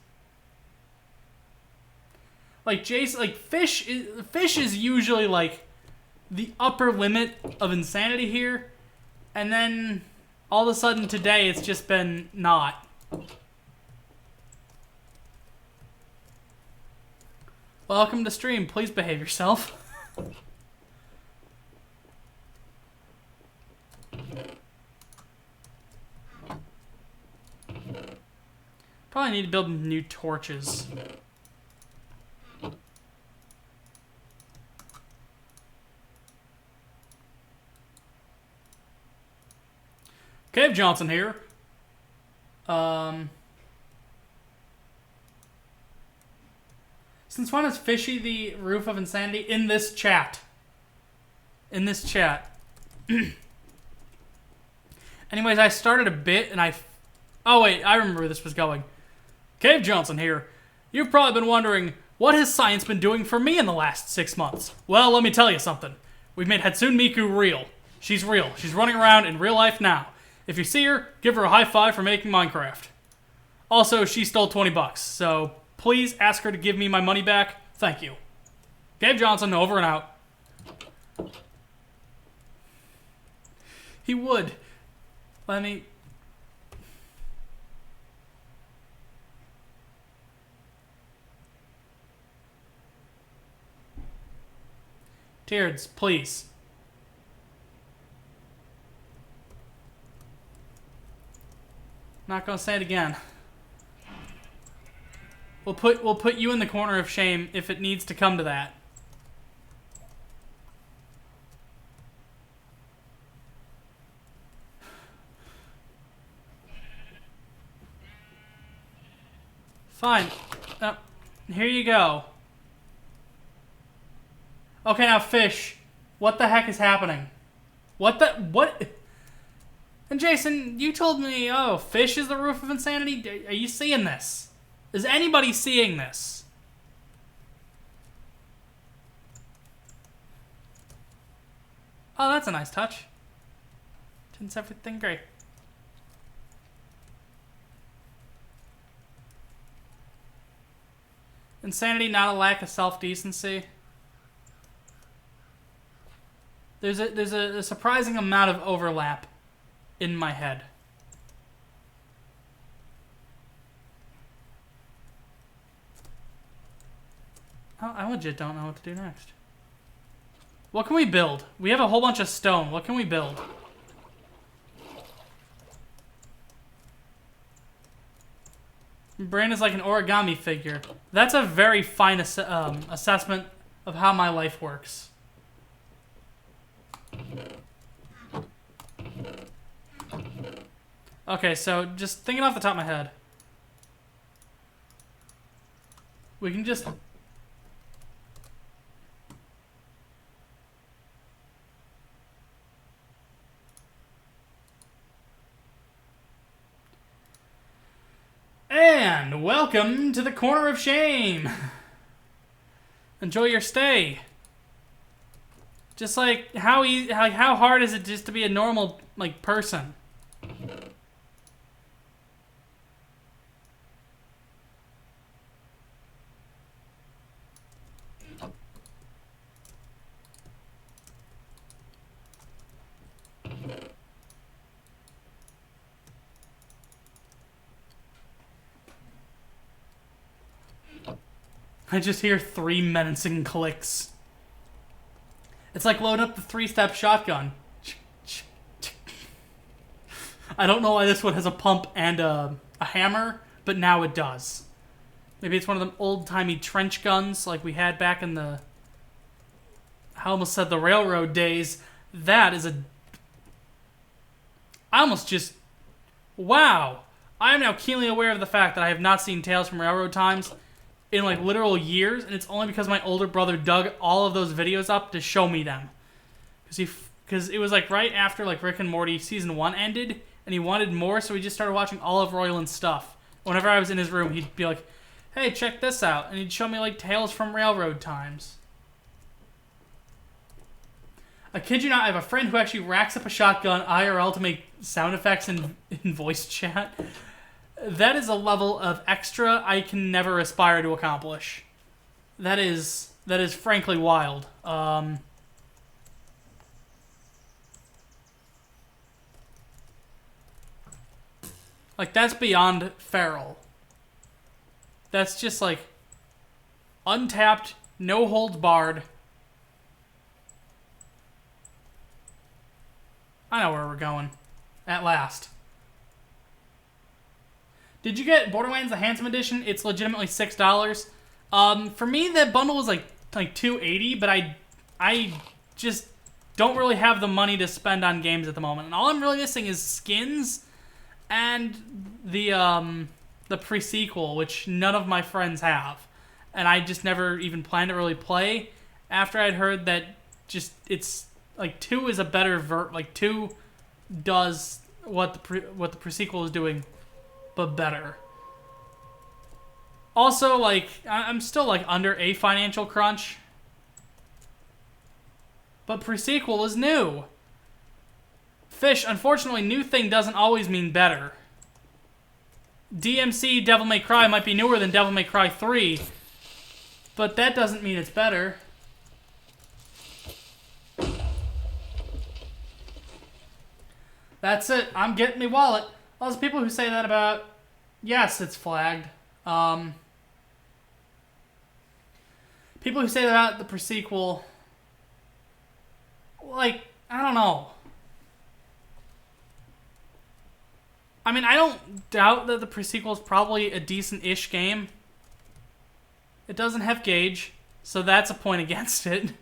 Like Jason, like fish is usually like the upper limit of insanity here, and then all of a sudden today it's just been not. Welcome to stream. Please behave yourself. Probably need to build new torches. Cave Johnson here. Since when is Fishy the roof of insanity? In this chat. In this chat. Anyways, I started a bit and oh wait, I remember where this was going. Cave Johnson here. You've probably been wondering, what has science been doing for me in the last 6 months? Well, let me tell you something. We've made Hatsune Miku real. She's real. She's running around in real life now. If you see her, give her a high five for making Minecraft. Also, she stole 20 bucks, so please ask her to give me my money back. Thank you. Cave Johnson, over and out. He would. Let me... Teards, please. Not gonna say it again. We'll put you in the corner of shame if it needs to come to that. Fine. Here you go. Okay, now fish. What the heck is happening? What? And Jason, you told me, oh, fish is the roof of insanity? Are you seeing this? Is anybody seeing this? Oh, that's a nice touch. Tints everything great. Insanity, not a lack of self-decency. There's a surprising amount of overlap in my head. I legit don't know what to do next. What can we build? We have a whole bunch of stone. What can we build? Brain is like an origami figure. That's a very fine assessment of how my life works. Okay, so just thinking off the top of my head. We can just... And welcome to the Corner of Shame. Enjoy your stay. Just like how hard is it just to be a normal like person? I just hear 3 menacing clicks. It's like loading up the 3-step shotgun. I don't know why this one has a pump and a hammer, but now it does. Maybe it's one of them old-timey trench guns like we had back in the... I almost said the railroad days. That is a... I almost just... Wow! I am now keenly aware of the fact that I have not seen Tales from Railroad Times in like literal years, and it's only because my older brother dug all of those videos up to show me them. Because it was like right after like Rick and Morty season 1 ended, and he wanted more, so we just started watching all of Royland's stuff. Whenever I was in his room, he'd be like, "Hey, check this out," and he'd show me like Tales from Railroad Times. I kid you not, I have a friend who actually racks up a shotgun IRL to make sound effects in voice chat. That is a level of extra I can never aspire to accomplish. That is frankly wild. Like, that's beyond feral. That's just like untapped, no holds barred. I know where we're going. At last. Did you get Borderlands the Handsome Edition? It's legitimately $6. For me, that bundle was like $2.80, but I just don't really have the money to spend on games at the moment. And all I'm really missing is skins and the pre-sequel, which none of my friends have. And I just never even planned to really play after I'd heard that just it's like 2 is a better 2 does what the pre-sequel is doing, but better. Also, like, I'm still, like, under a financial crunch. But pre-sequel is new. Fish, unfortunately, new thing doesn't always mean better. DMC Devil May Cry might be newer than Devil May Cry 3, but that doesn't mean it's better. That's it. I'm getting me wallet. All those people who say that about... Yes, it's flagged. People who say that about the pre-sequel... Like, I don't know. I mean, I don't doubt that the pre-sequel is probably a decent-ish game. It doesn't have gauge, so that's a point against it.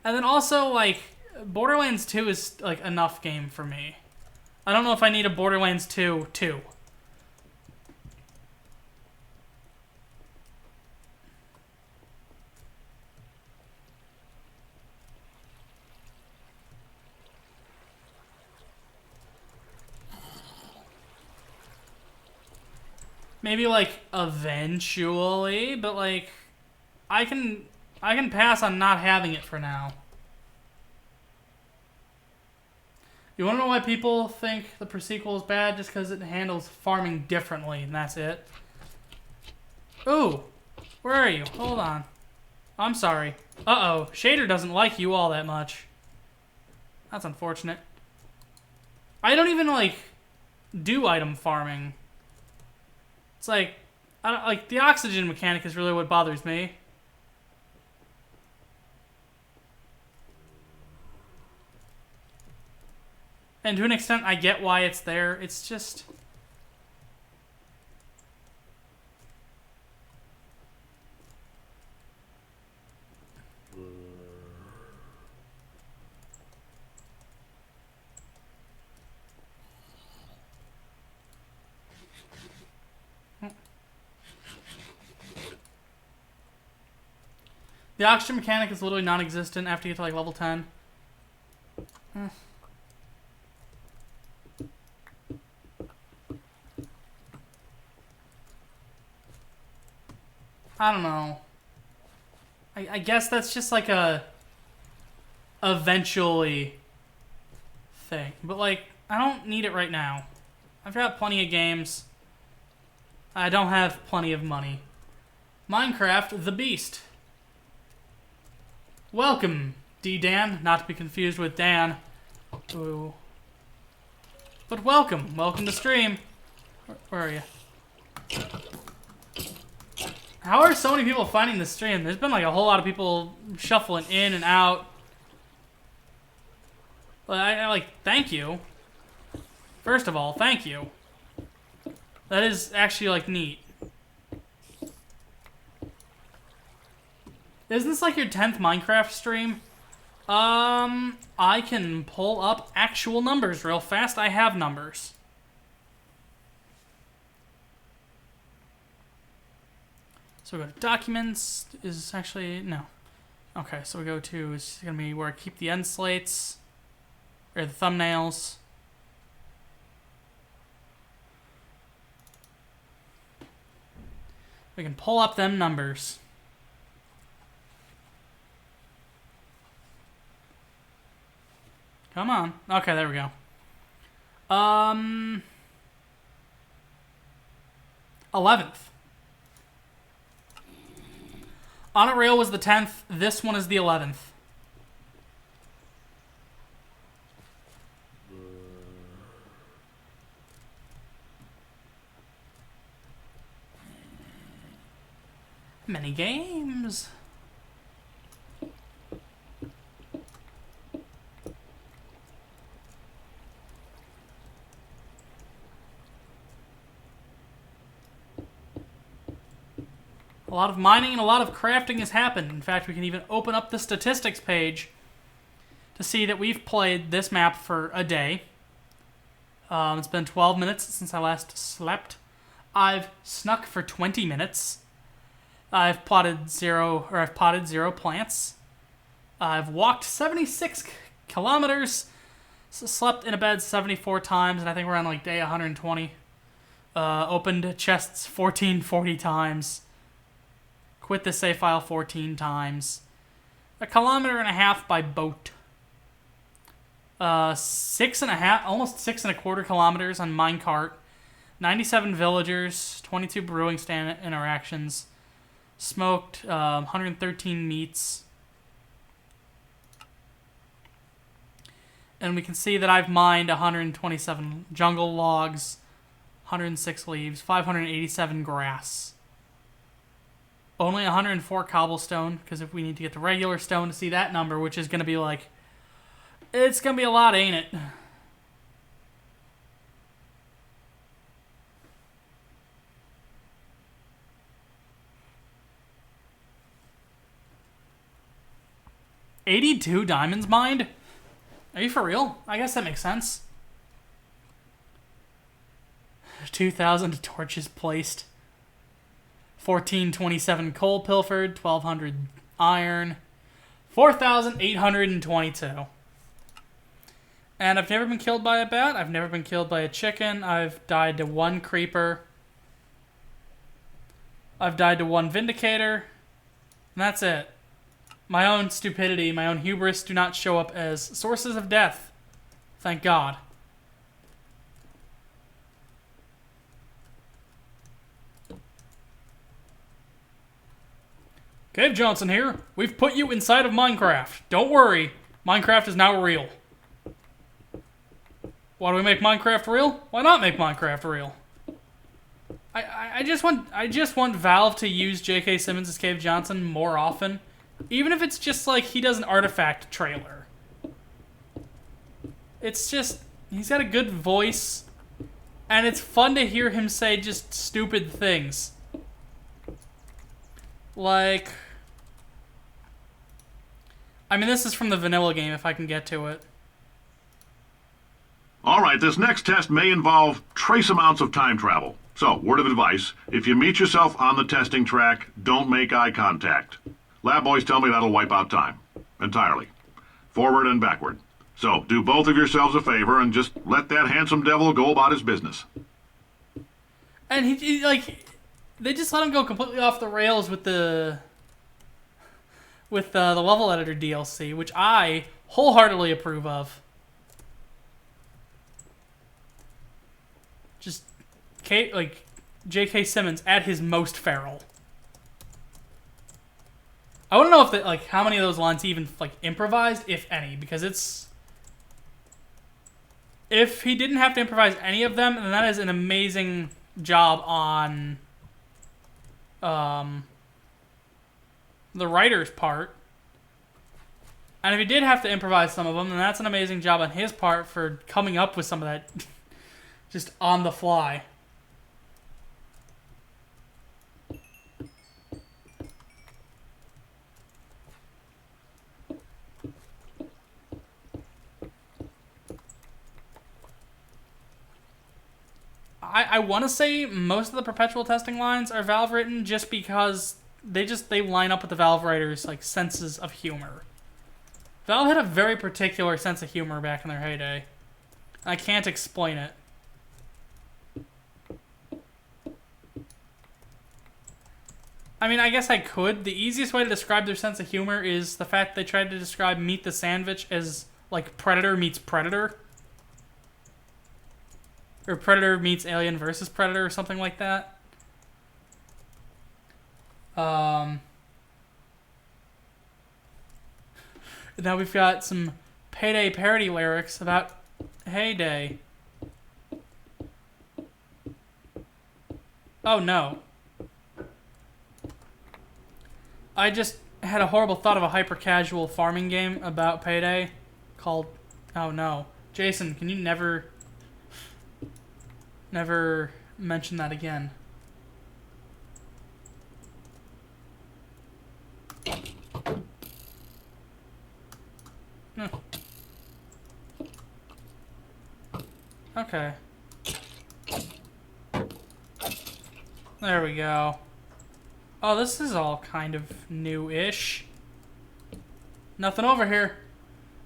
And then also, like, Borderlands 2 is, like, enough game for me. I don't know if I need a Borderlands 2 2. Maybe, like, eventually, but, like, I can pass on not having it for now. You want to know why people think the pre-sequel is bad? Just because it handles farming differently, and that's it. Ooh, where are you? Hold on. I'm sorry. Uh-oh, Shader doesn't like you all that much. That's unfortunate. I don't even, like, do item farming. It's like, I don't, like, the oxygen mechanic is really what bothers me. And to an extent, I get why it's there. It's just... The oxygen mechanic is literally non-existent after you get to, like, level 10. I don't know. I guess that's just like a eventually thing. But, like, I don't need it right now. I've got plenty of games. I don't have plenty of money. Minecraft the Beast. Welcome, D-Dan. Not to be confused with Dan. Ooh. But welcome. Welcome to stream. Where are you? How are so many people finding the stream? There's been like a whole lot of people shuffling in and out. But I like, thank you. First of all, thank you. That is actually, like, neat. Isn't this like your 10th Minecraft stream? I can pull up actual numbers real fast. I have numbers. So we go to documents. Is actually, no. Okay, so we go to, it's going to be where I keep the end slates. Or the thumbnails. We can pull up them numbers. Come on. Okay, there we go. 11th. On a Rail was the 10th. This one is the 11th. Many games. A lot of mining and a lot of crafting has happened. In fact, we can even open up the statistics page to see that we've played this map for a day. It's been 12 minutes since I last slept. I've snuck for 20 minutes. I've potted zero plants. I've walked 76 kilometers. Slept in a bed 74 times, and I think we're on like day 120. Opened chests 1440 times. Quit the save file 14 times. 1.5 kilometers by boat. 6.5, almost 6.25 kilometers on minecart. 97 villagers, 22 brewing stand interactions. Smoked 113 meats. And we can see that I've mined 127 jungle logs, 106 leaves, 587 grass. Only 104 cobblestone, because if we need to get the regular stone to see that number, which is going to be like... It's going to be a lot, ain't it? 82 diamonds mined? Are you for real? I guess that makes sense. 2,000 torches placed. 1,427 coal pilfered. 1,200 iron. 4,822. And I've never been killed by a bat. I've never been killed by a chicken. I've died to one creeper. I've died to one vindicator. And that's it. My own stupidity, my own hubris do not show up as sources of death. Thank God. Cave Johnson here. We've put you inside of Minecraft. Don't worry. Minecraft is now real. Why do we make Minecraft real? Why not make Minecraft real? I just want Valve to use J.K. Simmons as Cave Johnson more often. Even if it's just like he does an artifact trailer. It's just, he's got a good voice. And it's fun to hear him say just stupid things. Like, I mean, this is from the vanilla game, if I can get to it. Alright, this next test may involve trace amounts of time travel. So, word of advice, if you meet yourself on the testing track, don't make eye contact. Lab boys tell me that'll wipe out time. Entirely. Forward and backward. So, do both of yourselves a favor and just let that handsome devil go about his business. And he like, they just let him go completely off the rails with the level editor DLC, which I wholeheartedly approve of. Just, J.K. Simmons at his most feral. I want to know if how many of those lines he even improvised, if any, because it's, if he didn't have to improvise any of them, then that is an amazing job on the writer's part. And if he did have to improvise some of them, then that's an amazing job on his part for coming up with some of that just on the fly. I want to say most of the perpetual testing lines are Valve written just because they line up with the Valve writers' senses of humor. Valve had a very particular sense of humor back in their heyday. I can't explain it. I mean, I guess I could. The easiest way to describe their sense of humor is the fact they tried to describe Meat the Sandwich as Predator meets Predator. Or Predator meets Alien versus Predator or something like that. Now we've got some Payday parody lyrics about Heyday. Oh no. I just had a horrible thought of a hyper-casual farming game about Payday called... Oh no. Jason, can you never mention that again? No. Okay. There we go. Oh, this is all kind of new-ish. Nothing over here.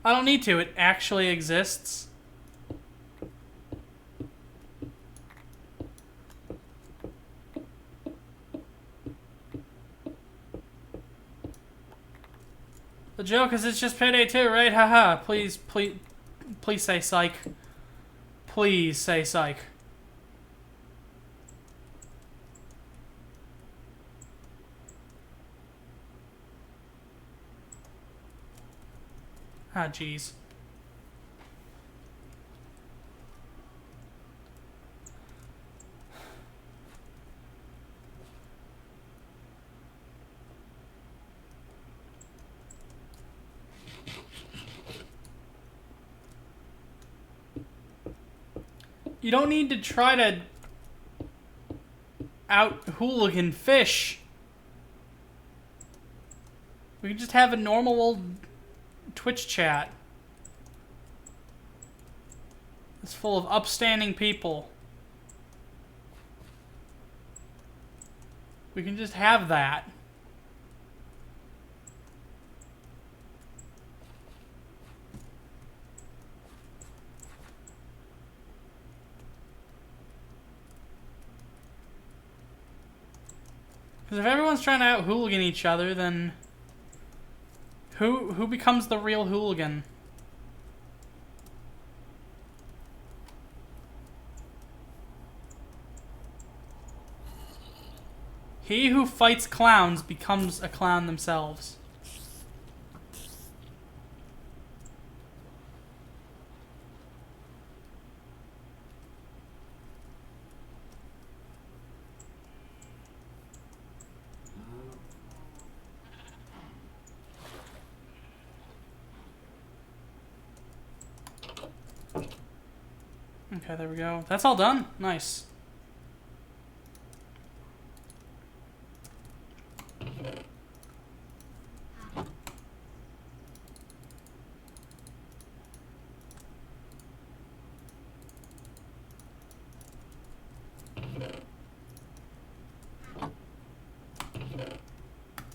I don't need to. It actually exists. The joke is it's just Payday 2, right? Haha. Please say psych. Please say psych. Ah, jeez. You don't need to try to out-hooligan fish. We can just have a normal old Twitch chat is full of upstanding people. We can just have that. Because if everyone's trying to out-hooligan each other, then who becomes the real hooligan? He who fights clowns becomes a clown themselves. Okay, there we go. That's all done? Nice.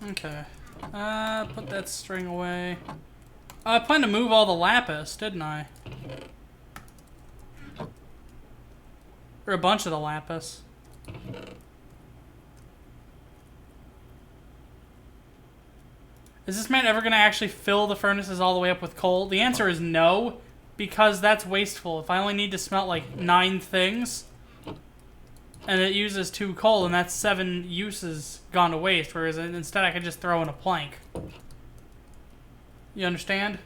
Okay. Put that string away. I planned to move all the lapis, didn't I? Or a bunch of the lapis. Is this man ever going to actually fill the furnaces all the way up with coal? The answer is no, because that's wasteful. If I only need to smelt like 9 things, and it uses 2 coal, and that's 7 uses gone to waste, whereas instead I could just throw in a plank. You understand?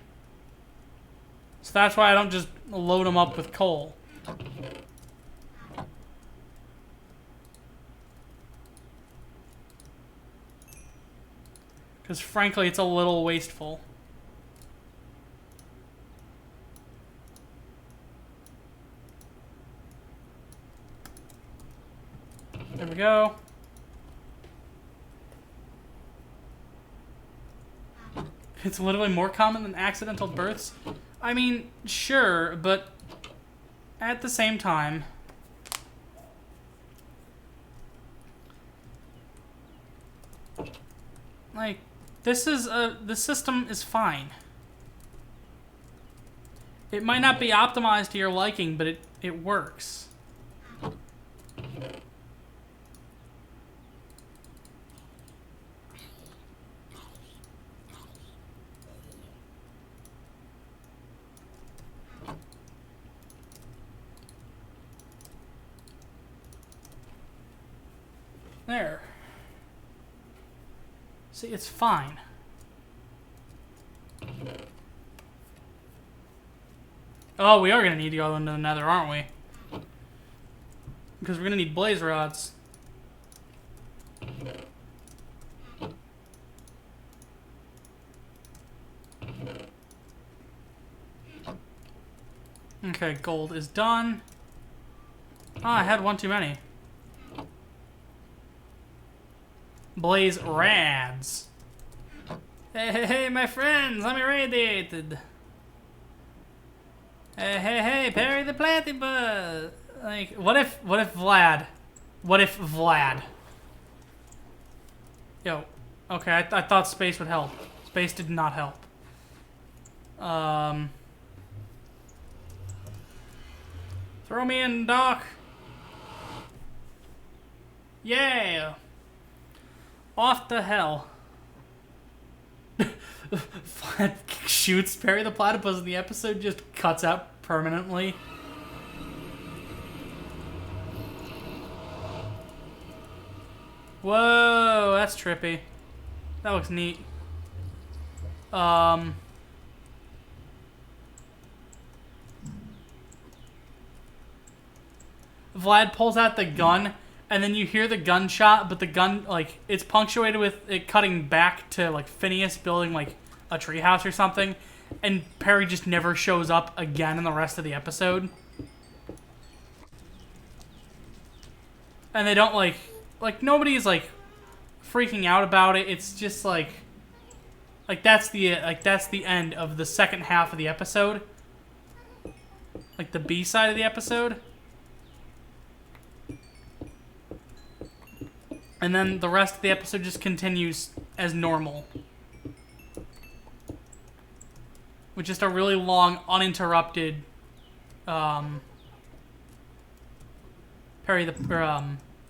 So that's why I don't just load them up with coal. Because frankly, it's a little wasteful. There we go. It's literally more common than accidental births. I mean, sure, but at the same time, like, the system is fine. It might not be optimized to your liking, but it works. There. See, it's fine. Oh, we are going to need to go into the Nether, aren't we? Because we're going to need blaze rods. Okay, gold is done. Ah, I had one too many. Blaze rads. Hey, hey, hey, my friends, I'm irradiated. Hey, hey, hey, parry the platypus. Like, what if Vlad? What if Vlad? Yo, okay, I thought space would help. Space did not help. Throw me in, Doc. Yeah. Off the hell. Vlad shoots Perry the Platypus and the episode just cuts out permanently. Whoa, that's trippy. That looks neat. Vlad pulls out the gun, and then you hear the gunshot, but the gun, like, it's punctuated with it cutting back to, like, Phineas building, like, a treehouse or something, and Perry just never shows up again in the rest of the episode. And they don't, like, nobody's, like, freaking out about it. It's just, like, Like that's the end of the second half of the episode. Like the B side of the episode. And then the rest of the episode just continues as normal. With just a really long, uninterrupted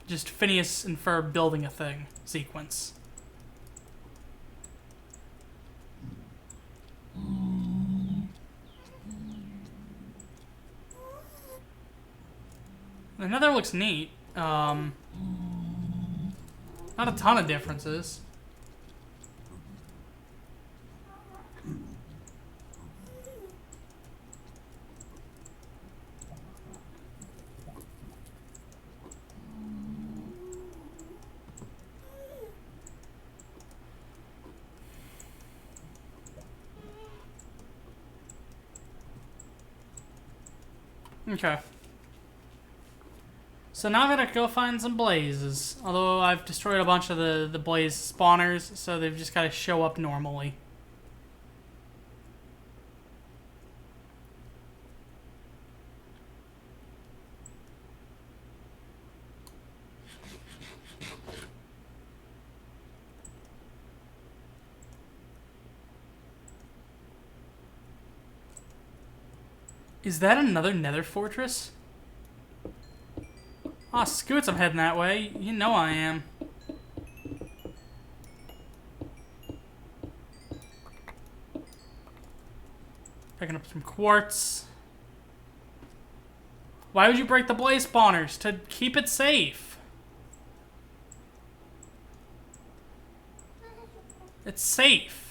just Phineas and Ferb building a thing sequence. The Nether looks neat. Not a ton of differences. Okay. So now I gotta go find some blazes. Although I've destroyed a bunch of the blaze spawners, so they've just gotta show up normally. Is that another Nether fortress? Aw, scoots, I'm heading that way. You know I am. Picking up some quartz. Why would you break the blaze spawners? To keep it safe. It's safe.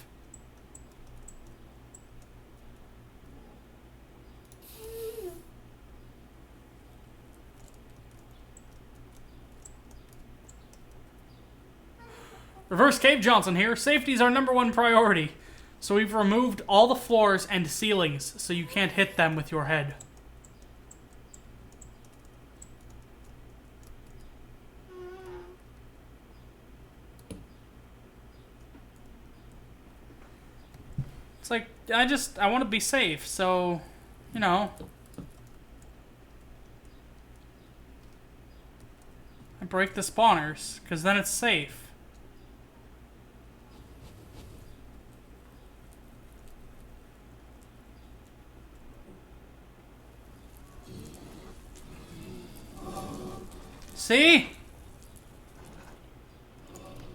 Reverse Cave Johnson here. Safety is our #1 priority. So we've removed all the floors and ceilings so you can't hit them with your head. It's like, I want to be safe, so, you know. I break the spawners, because then it's safe. See?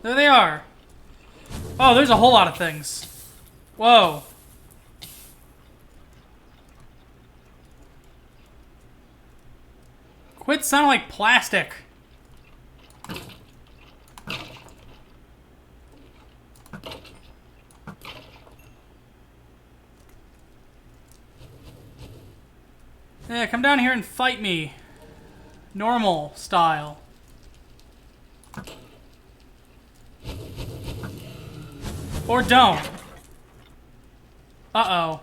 There they are. Oh, there's a whole lot of things. Whoa. Quit sounding like plastic. Yeah, come down here and fight me. Normal style. Or don't. Uh-oh.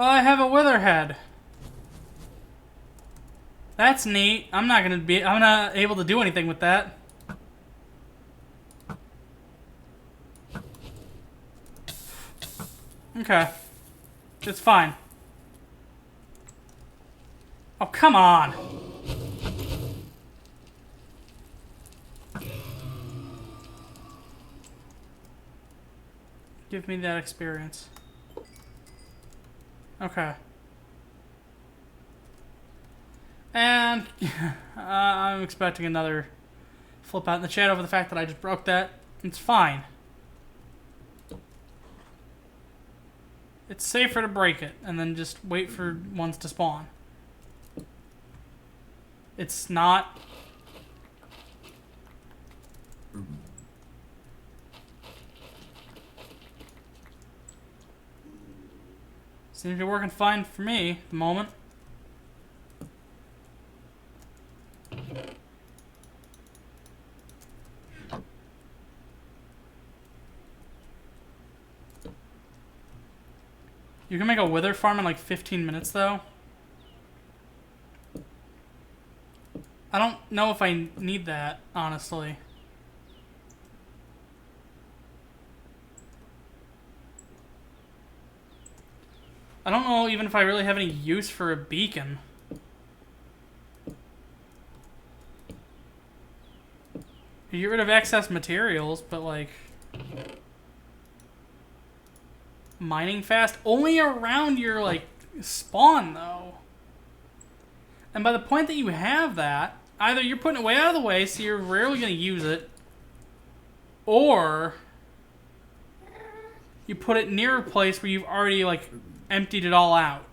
Oh, I have a witherhead. That's neat. I'm not able to do anything with that. Okay. It's fine. Oh, come on. Give me that experience. Okay. And I'm expecting another flip out in the chat over the fact that I just broke that. It's fine. It's safer to break it and then just wait for ones to spawn. It's not. Seems to be working fine for me at the moment. You can make a wither farm in like 15 minutes, though. I don't know if I need that, honestly. I don't know even if I really have any use for a beacon. You get rid of excess materials, but like... mining fast? Only around your, like, spawn, though. And by the point that you have that, either you're putting it way out of the way, so you're rarely going to use it, or you put it near a place where you've already, like, emptied it all out.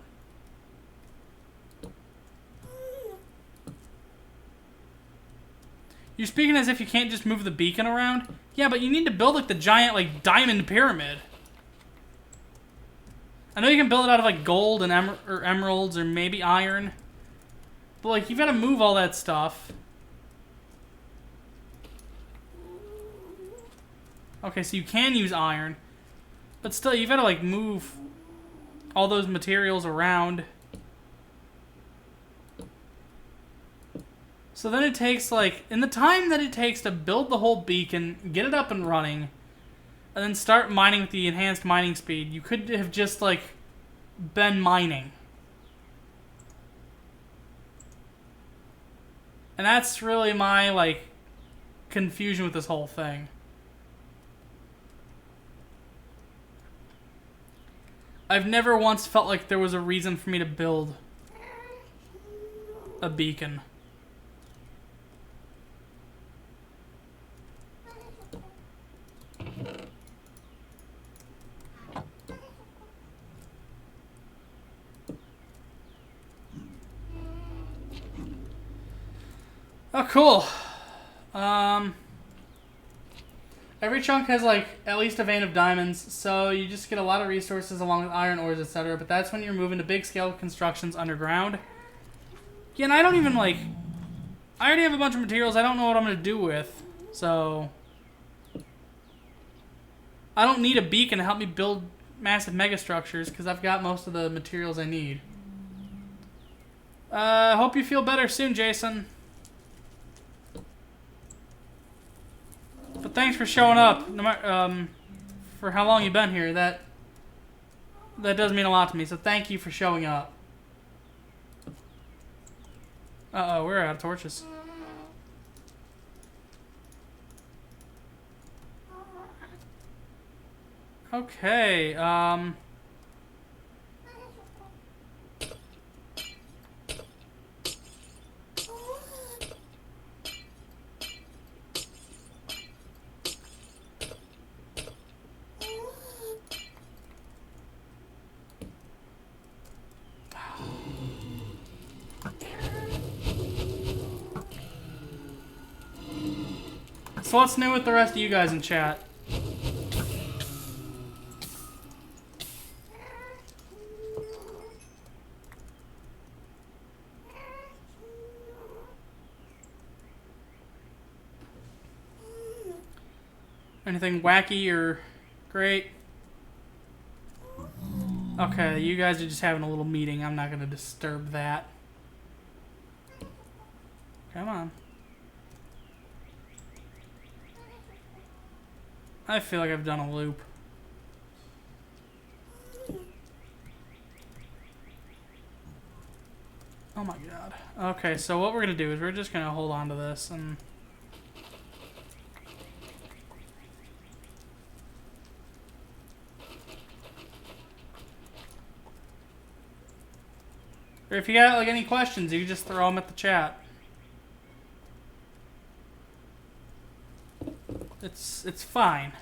You're speaking as if you can't just move the beacon around? Yeah, but you need to build, like, the giant, like, diamond pyramid. I know you can build it out of, like, gold and emeralds or maybe iron. But, like, you've got to move all that stuff. Okay, so you can use iron. But still, you've got to, like, move all those materials around. So then it takes, like, in the time that it takes to build the whole beacon, get it up and running, and then start mining with the enhanced mining speed, you could have just, like, been mining. And that's really my, like, confusion with this whole thing. I've never once felt like there was a reason for me to build a beacon. Oh, cool. Every chunk has, like, at least a vein of diamonds, so you just get a lot of resources along with iron ores, etc. But that's when you're moving to big-scale constructions underground. Yeah, and I don't even, like... I already have a bunch of materials I don't know what I'm going to do with, so... I don't need a beacon to help me build massive megastructures, because I've got most of the materials I need. Hope you feel better soon, Jason. But thanks for showing up, no matter, for how long you've been here. That does mean a lot to me, so thank you for showing up. Uh-oh, we're out of torches. Okay, so what's new with the rest of you guys in chat? Anything wacky or great? Okay, you guys are just having a little meeting. I'm not going to disturb that. Come on. I feel like I've done a loop. Oh my god. Okay, so what we're going to do is we're just going to hold on to this and... Or if you got like any questions, you can just throw them at the chat. It's fine.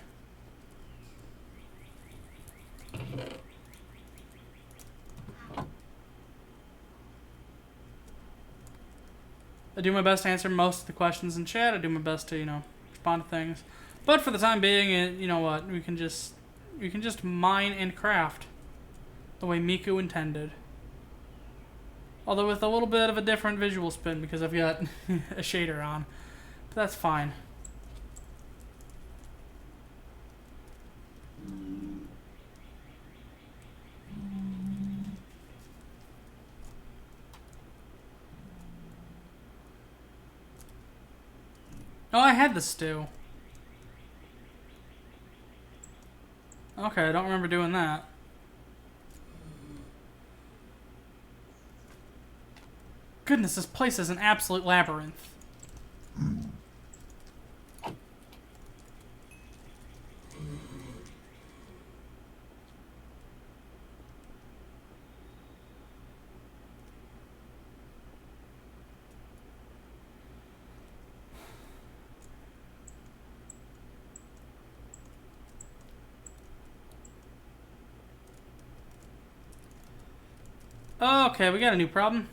I do my best to answer most of the questions in chat. I do my best to, you know, respond to things. But for the time being, you know what, we can just mine and craft the way Miku intended. Although with a little bit of a different visual spin because I've got a shader on. But that's fine. Oh, I had the stew. Okay, I don't remember doing that. Goodness, this place is an absolute labyrinth. Okay, we got a new problem.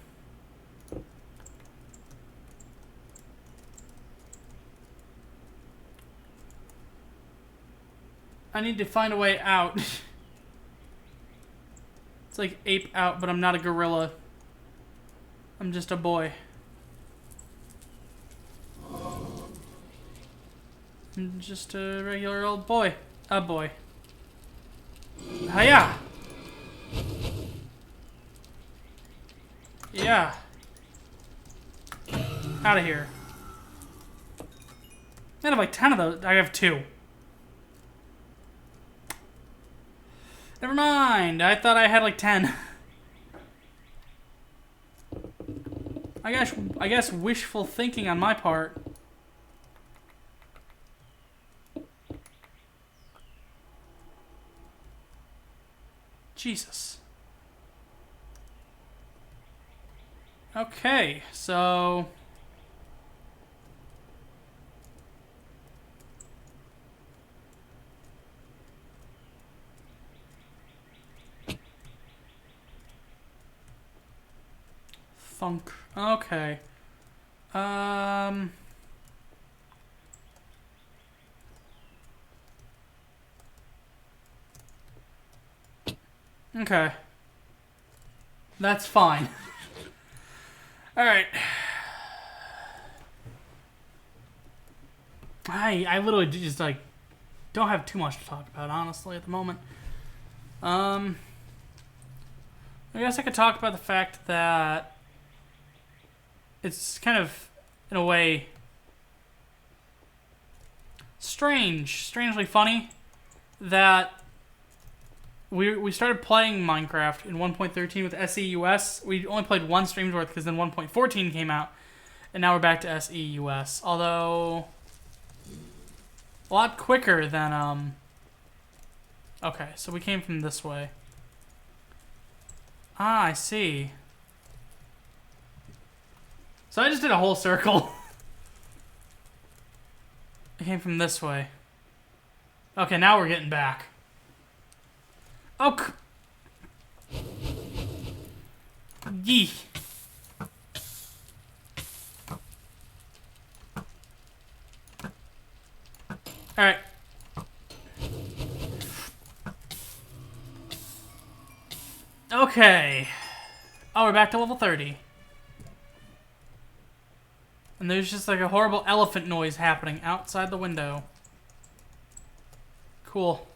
I need to find a way out. It's like ape out, but I'm not a gorilla. I'm just a boy. I'm just a regular old boy. A boy. Hiya! Yeah. Out of here. I have like 10 of those. I have 2. Never mind. I thought I had like 10. I guess wishful thinking on my part. Jesus. Okay, so funk. Okay. Okay. That's fine. All right. I literally just like don't have too much to talk about honestly at the moment. I guess I could talk about the fact that it's kind of in a way strangely funny that we started playing Minecraft in 1.13 with SEUS. We only played one stream's worth because then 1.14 came out, and now we're back to SEUS. Although a lot quicker than Okay, so we came from this way. Ah, I see. So I just did a whole circle. I came from this way. Okay, now we're getting back. Oh, yee. Alright. Okay. Oh, we're back to level 30. And there's just like a horrible elephant noise happening outside the window. Cool.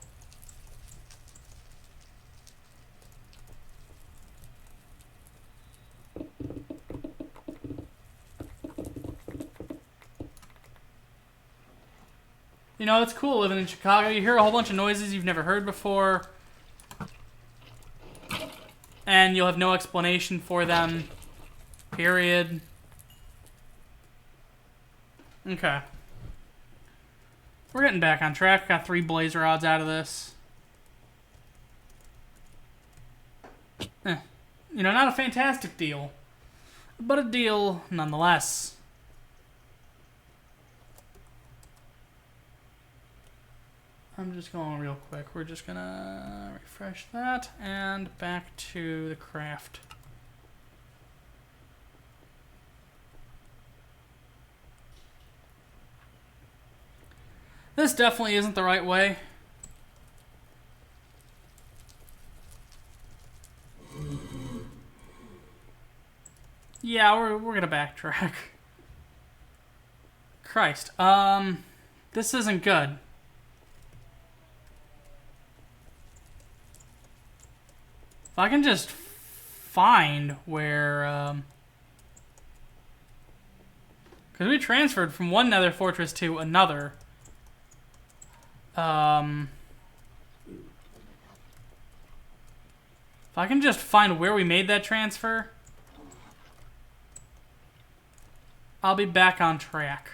You know, it's cool living in Chicago. You hear a whole bunch of noises you've never heard before. And you'll have no explanation for them. Period. Okay. We're getting back on track. Got 3 blaze rods out of this. You know, not a fantastic deal. But a deal nonetheless. I'm just going real quick. We're just gonna refresh that and back to the craft. This definitely isn't the right way. Yeah, we're gonna backtrack. Christ. This isn't good. If I can just find where, Because we transferred from one nether fortress to another. If I can just find where we made that transfer, I'll be back on track.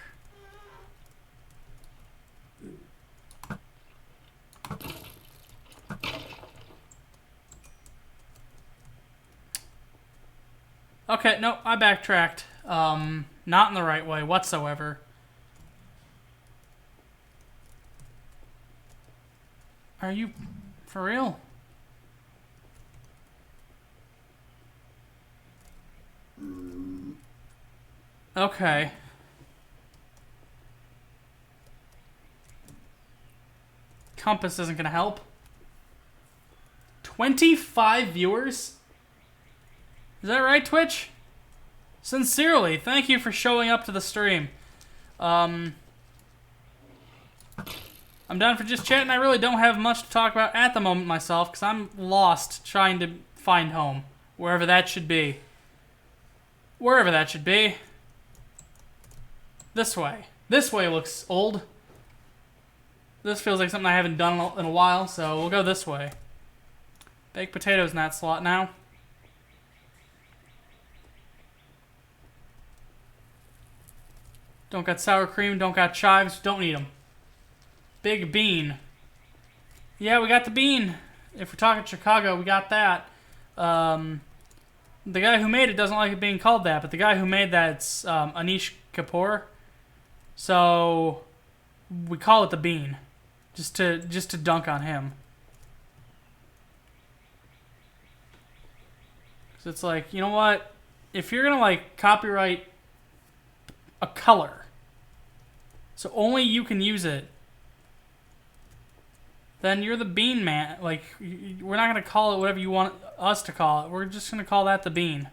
Okay, no, I backtracked. Not in the right way whatsoever. Are you for real? Okay. Compass isn't gonna help. 25 viewers? Is that right, Twitch? Sincerely, thank you for showing up to the stream. I'm down for just chatting. I really don't have much to talk about at the moment myself, because I'm lost trying to find home. Wherever that should be. Wherever that should be. This way. This way looks old. This feels like something I haven't done in a while, so we'll go this way. Baked potatoes in that slot now. Don't got sour cream, don't got chives, don't need them. Big bean. Yeah, we got the bean. If we're talking Chicago, we got that. The guy who made it doesn't like it being called that, but the guy who made that's Anish Kapoor. So we call it the bean, just to dunk on him. So it's like, you know what? If you're gonna like copyright a color, so only you can use it, then you're the bean man. Like, we're not gonna call it whatever you want us to call it. We're just gonna call that the bean.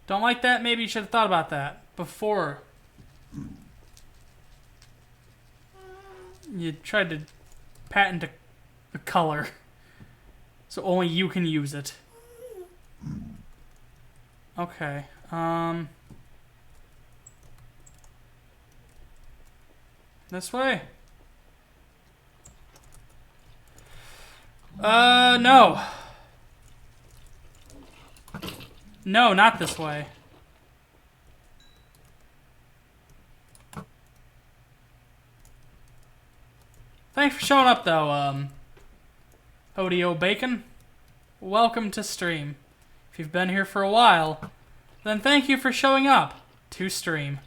Don't like that? Maybe you should have thought about that before you tried to patent a color. So only you can use it. Okay. This way? No. No, not this way. Thanks for showing up, though, Odio Bacon. Welcome to stream. If you've been here for a while, then thank you for showing up to stream.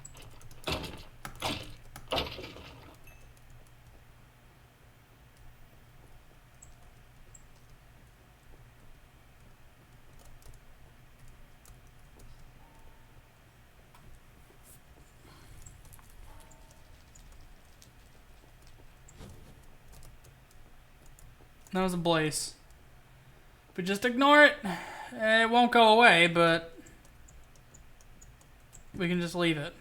That was a blaze. But just ignore it. It won't go away, but we can just leave it.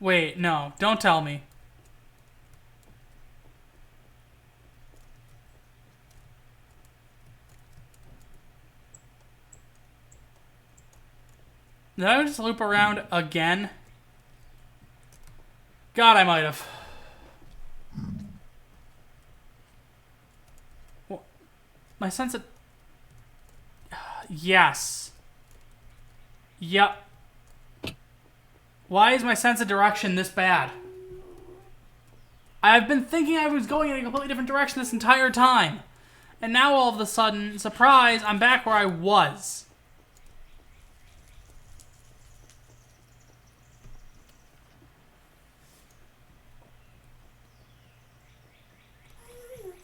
Wait, no. Don't tell me. Did I just loop around again? God, I might have. Well, my sense of... Yes. Yep. Why is my sense of direction this bad? I've been thinking I was going in a completely different direction this entire time. And now all of a sudden, surprise, I'm back where I was.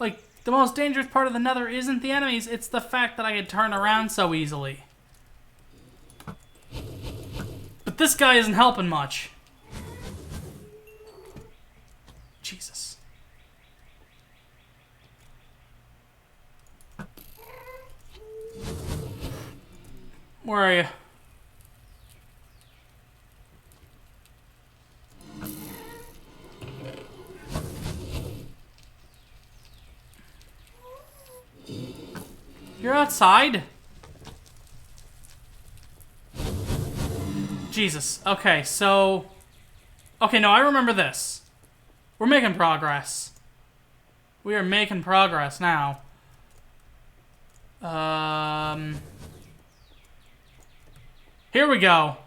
Like, the most dangerous part of the Nether isn't the enemies, it's the fact that I could turn around so easily. But this guy isn't helping much. Jesus. Where are you? You're outside? Jesus. Okay, so... Okay, no, I remember this. We're making progress. We are making progress now. Here we go.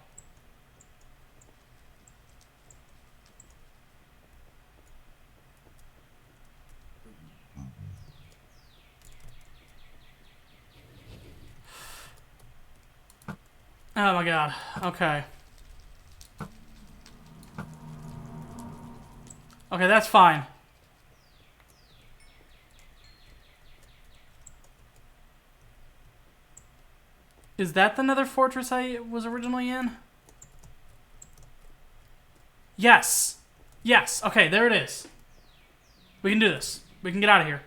Oh my god. Okay. Okay, that's fine. Is that the Nether fortress I was originally in? Yes. Yes. Okay, there it is. We can do this. We can get out of here.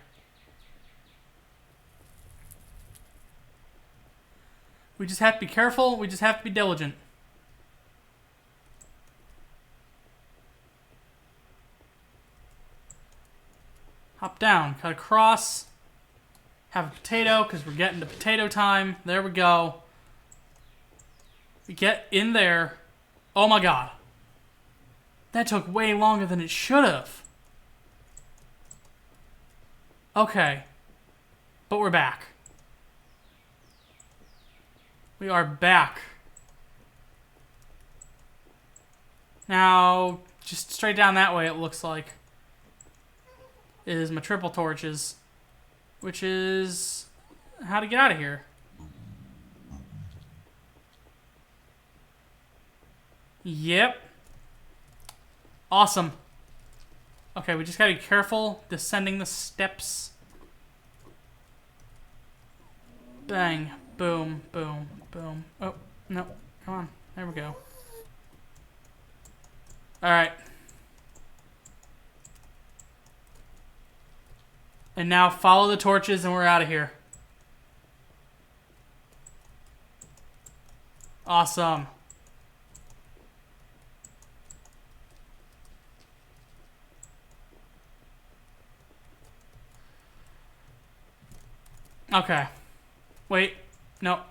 We just have to be careful. We just have to be diligent. Hop down. Cut across. Have a potato, because we're getting to potato time. There we go. We get in there. Oh my god. That took way longer than it should have. Okay. But we're back. We are back. Now, just straight down that way, it looks like, is my triple torches. Which is how to get out of here. Yep. Awesome. Okay, we just gotta be careful descending the steps. Bang. Boom. Boom. Boom. Oh, no. Come on. There we go. Alright. And now follow the torches and we're out of here. Awesome. Okay. Wait. No.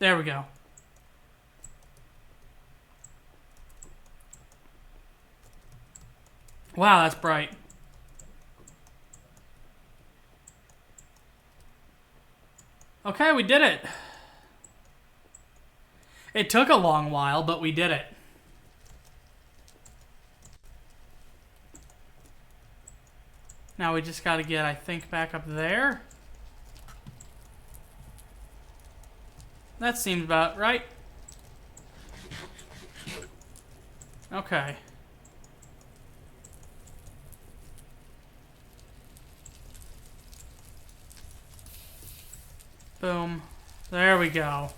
There we go. Wow, that's bright. Okay, we did it. It took a long while, but we did it. Now we just gotta get, I think, back up there. That seems about right. Okay. Boom. There we go.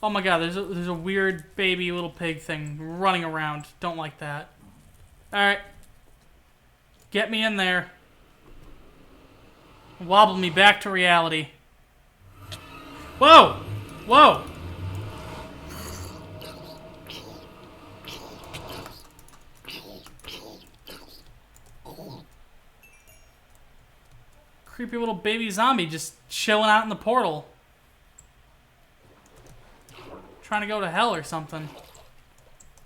Oh my god, there's a weird baby little pig thing running around. Don't like that. Alright. Get me in there. Wobble me back to reality. Whoa! Whoa! Creepy little baby zombie just chilling out in the portal. Trying to go to hell or something.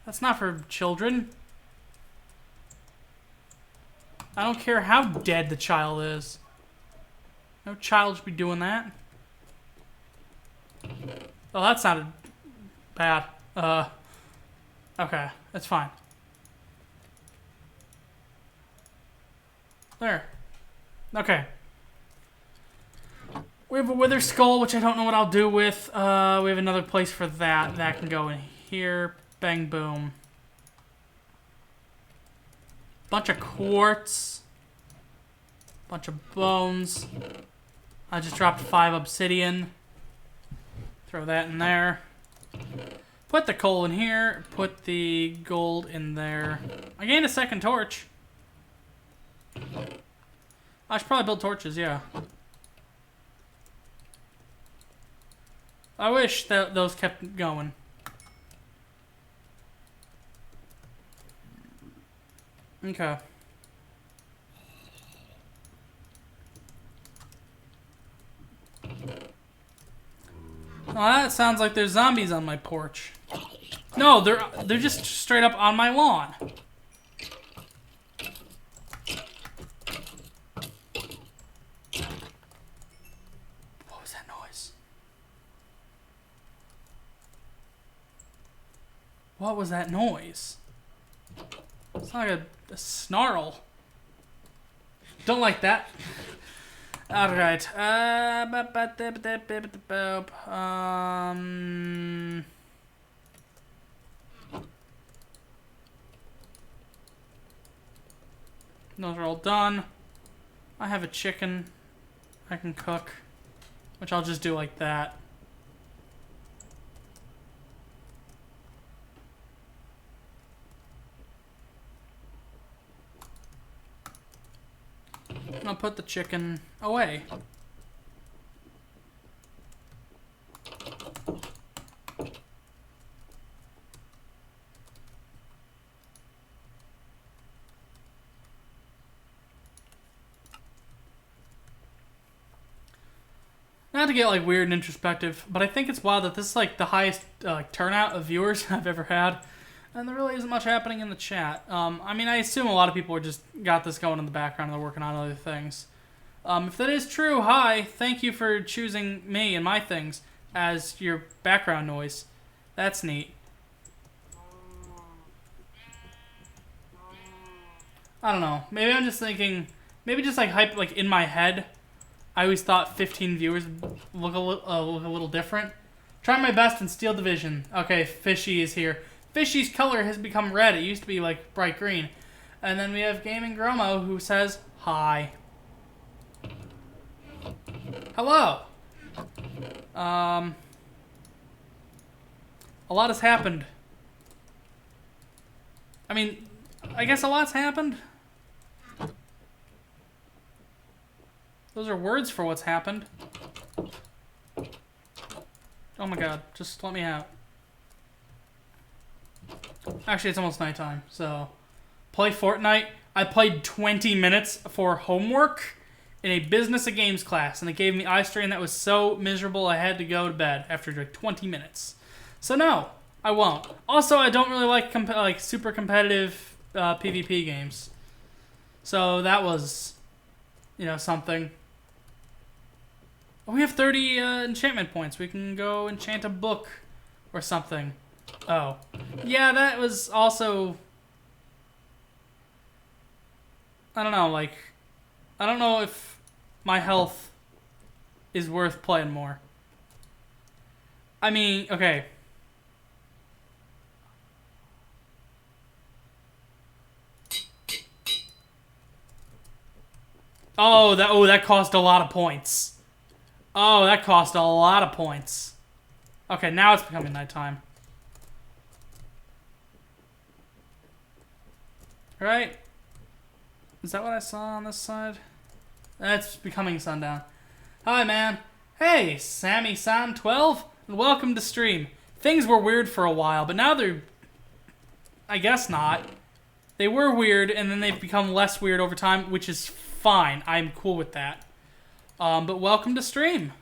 That's not for children. I don't care how dead the child is. No child should be doing that. Oh, that sounded bad. Okay, that's fine. There. Okay. We have a wither skull, which I don't know what I'll do with. We have another place for that. That can go in here. Bang, boom. Bunch of quartz. Bunch of bones. I just dropped 5 obsidian. Throw that in there. Put the coal in here. Put the gold in there. I gained a second torch. I should probably build torches, yeah. I wish that those kept going. Okay. that sounds like there's zombies on my porch. No, they're just straight up on my lawn. What was that noise? What was that noise? It's like a snarl. Don't like that. Alright. Those are all done. I have a chicken I can cook, which I'll just do like that. I'll put the chicken away. Not to get like weird and introspective, but I think it's wild that this is like the highest turnout of viewers I've ever had. And there really isn't much happening in the chat. I mean, I assume a lot of people are just got this going in the background and they're working on other things. If that is true, hi. Thank you for choosing me and my things as your background noise. That's neat. I don't know. Maybe I'm just thinking... Maybe just like hype, like in my head, I always thought 15 viewers would look a little different. Try my best in Steel Division. Okay, Fishy is here. Fishy's color has become red. It used to be like bright green. And then we have Gaming Gromo who says hi. Hello. A lot has happened. I mean, I guess a lot's happened. Those are words for what's happened. Oh my god, just let me out. Actually, it's almost nighttime, so... Play Fortnite. I played 20 minutes for homework in a business of games class, and it gave me eye strain that was so miserable I had to go to bed after like 20 minutes. So no, I won't. Also, I don't really like super competitive PvP games. So that was, you know, something. Oh, we have 30 enchantment points. We can go enchant a book or something. Oh. Yeah, that was also... I don't know, like... I don't know if my health is worth playing more. I mean, okay. Oh, that cost a lot of points. Oh, that cost a lot of points. Okay, now it's becoming nighttime. Right? Is that what I saw on this side? That's becoming sundown. Hi, man. Hey, Sammy-san12, and welcome to stream. Things were weird for a while, but now they're... I guess not. They were weird, and then they've become less weird over time, which is fine. I'm cool with that. But welcome to stream.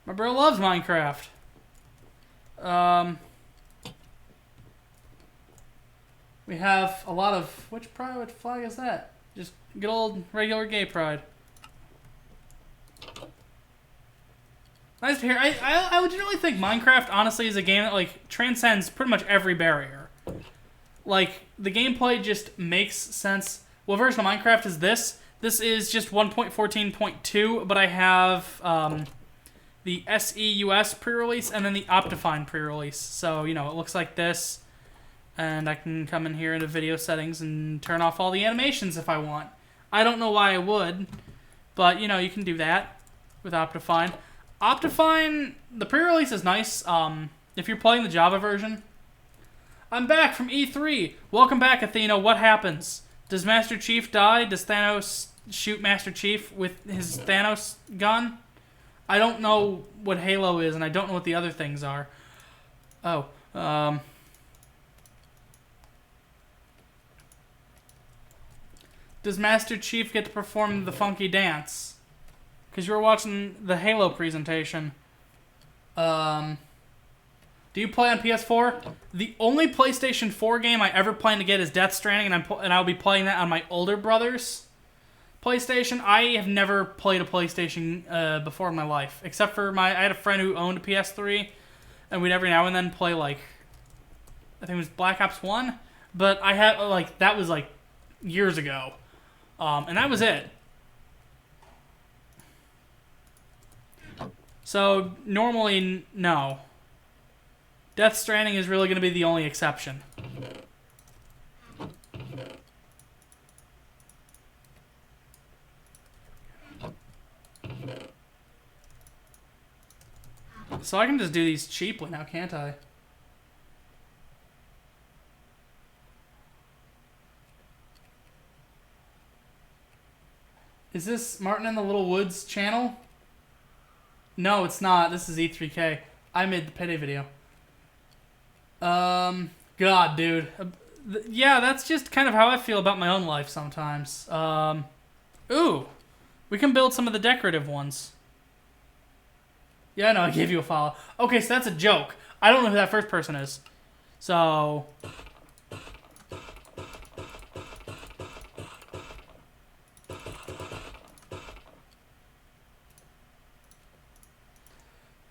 My bro loves Minecraft. We have a lot of... Which flag is that? Just good old regular gay pride. Nice to hear. I legitimately think Minecraft, honestly, is a game that, like, transcends pretty much every barrier. Like, the gameplay just makes sense. What version of Minecraft is this? This is just 1.14.2, but I have the SEUS pre-release and then the Optifine pre-release. So, you know, it looks like this. And I can come in here into video settings and turn off all the animations if I want. I don't know why I would, but, you know, you can do that with Optifine. Optifine, the pre-release is nice if you're playing the Java version. I'm back from E3. Welcome back, Athena. What happens? Does Master Chief die? Does Thanos shoot Master Chief with his Thanos gun? I don't know what Halo is, and I don't know what the other things are. Oh, Does Master Chief get to perform the funky dance? because you were watching the Halo presentation. Do you play on PS4? The only PlayStation 4 game I ever plan to get is Death Stranding, and I'll be playing that on my older brother's PlayStation. I have never played a PlayStation before in my life, except for I had a friend who owned a PS3, and we'd every now and then play, like, I think it was Black Ops 1, but I had, like, that was, like, years ago, and that was it. So, normally, no. Death Stranding is really going to be the only exception. So I can just do these cheaply now, can't I? Is this Martin in the Little Woods channel? No, it's not. This is E3K. I made the Payday video. God, dude. Yeah, that's just kind of how I feel about my own life sometimes. Ooh. We can build some of the decorative ones. Yeah, no, I gave you a follow. Okay, so that's a joke. I don't know who that first person is. So...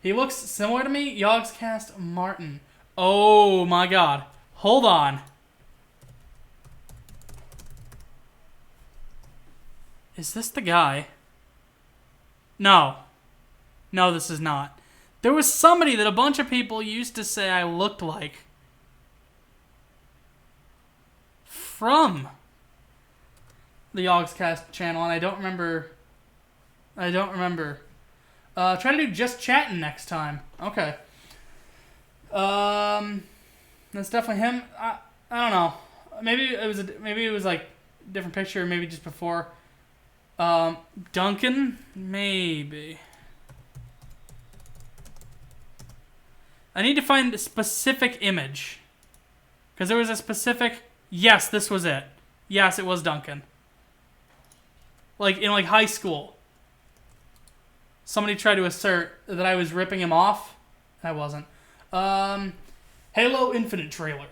He looks similar to me. Yogscast Martin. Oh my god. Hold on. Is this the guy? No. No, this is not. There was somebody that a bunch of people used to say I looked like. From the Yogscast channel, and I don't remember. Try to do just chatting next time. Okay. That's definitely him. I don't know. Maybe it was like a different picture. Maybe just before. Duncan, maybe. I need to find a specific image, because there was a specific. Yes, this was it. Yes, it was Duncan. Like in high school. Somebody tried to assert that I was ripping him off. I wasn't. Halo Infinite trailer.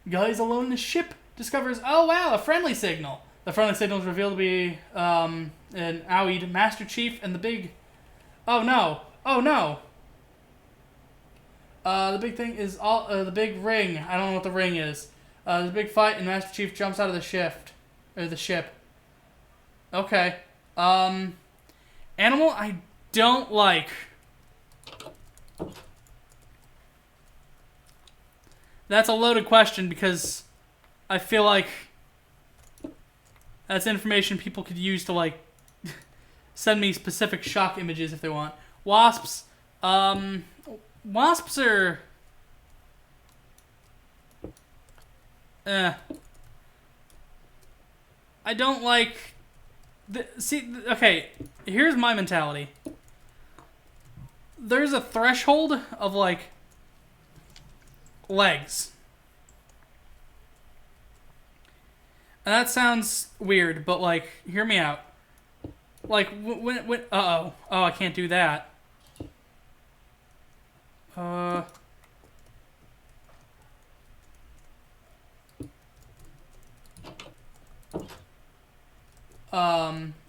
Guys alone in the ship discovers, oh wow, a friendly signal. The friendly signal is revealed to be an Oid, Master Chief, and the big... Oh no. Oh no. The big thing is the big ring. I don't know what the ring is. There's a big fight and Master Chief jumps out of the ship. Okay. Animal I don't like. That's a loaded question because I feel like that's information people could use to like send me specific shock images if they want. Wasps. Wasps are... I don't like... Okay, here's my mentality. There's a threshold of, like, legs. And that sounds weird, but, like, hear me out. Like, when uh-oh. Oh, I can't do that.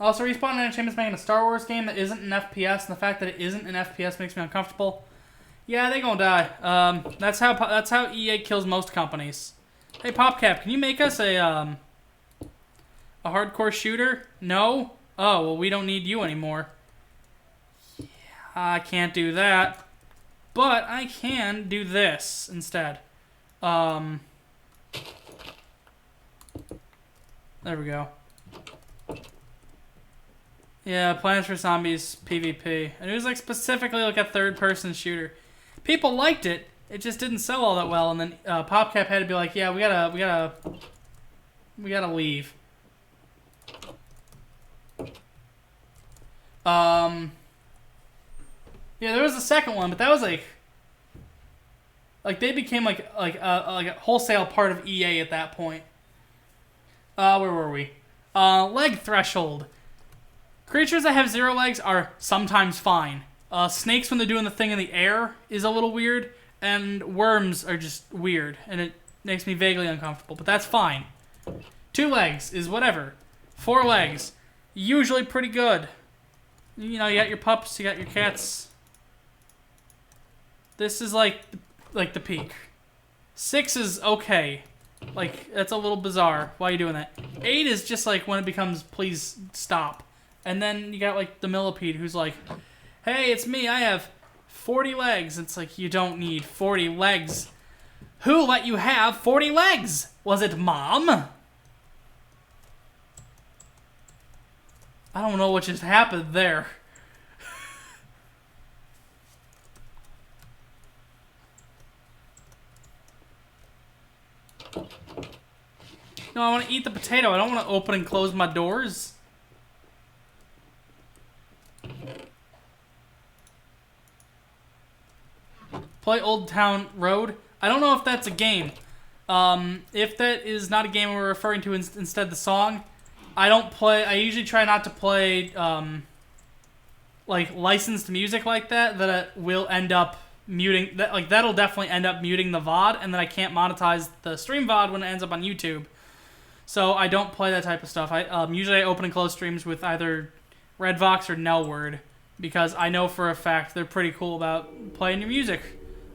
Also, Respawn Entertainment's making a Star Wars game that isn't an FPS, and the fact that it isn't an FPS makes me uncomfortable. Yeah, they gonna die. That's how EA kills most companies. Hey, PopCap, can you make us a hardcore shooter? No? Oh, well, we don't need you anymore. Yeah, I can't do that. But I can do this instead. There we go. Yeah, Plants vs. Zombies PvP. And it was like specifically like a third-person shooter. People liked it. It just didn't sell all that well. And then PopCap had to be like, yeah, we gotta leave. Yeah, there was a second one, but that was like they became like a wholesale part of EA at that point. Where were we? Leg threshold. Creatures that have 0 legs are sometimes fine. Snakes, when they're doing the thing in the air, is a little weird. And worms are just weird. And it makes me vaguely uncomfortable. But that's fine. 2 legs is whatever. 4 legs, usually pretty good. You know, you got your pups, you got your cats. This is like the peak. 6 is okay. Like, that's a little bizarre. Why are you doing that? 8 is just like when it becomes, please stop. And then you got like the millipede who's like, hey, it's me, I have 40 legs. It's like, you don't need 40 legs. Who let you have 40 legs? Was it Mom? I don't know what just happened there. No, I want to eat the potato. I don't want to open and close my doors. Play Old Town Road. I don't know if that's a game. If that is not a game we're referring to instead the song, I usually try not to play, like, licensed music like that, that will end up muting, that'll definitely end up muting the VOD, and then I can't monetize the stream VOD when it ends up on YouTube. So I don't play that type of stuff. Usually I open and close streams with either Redvox or Nelword, because I know for a fact they're pretty cool about playing your music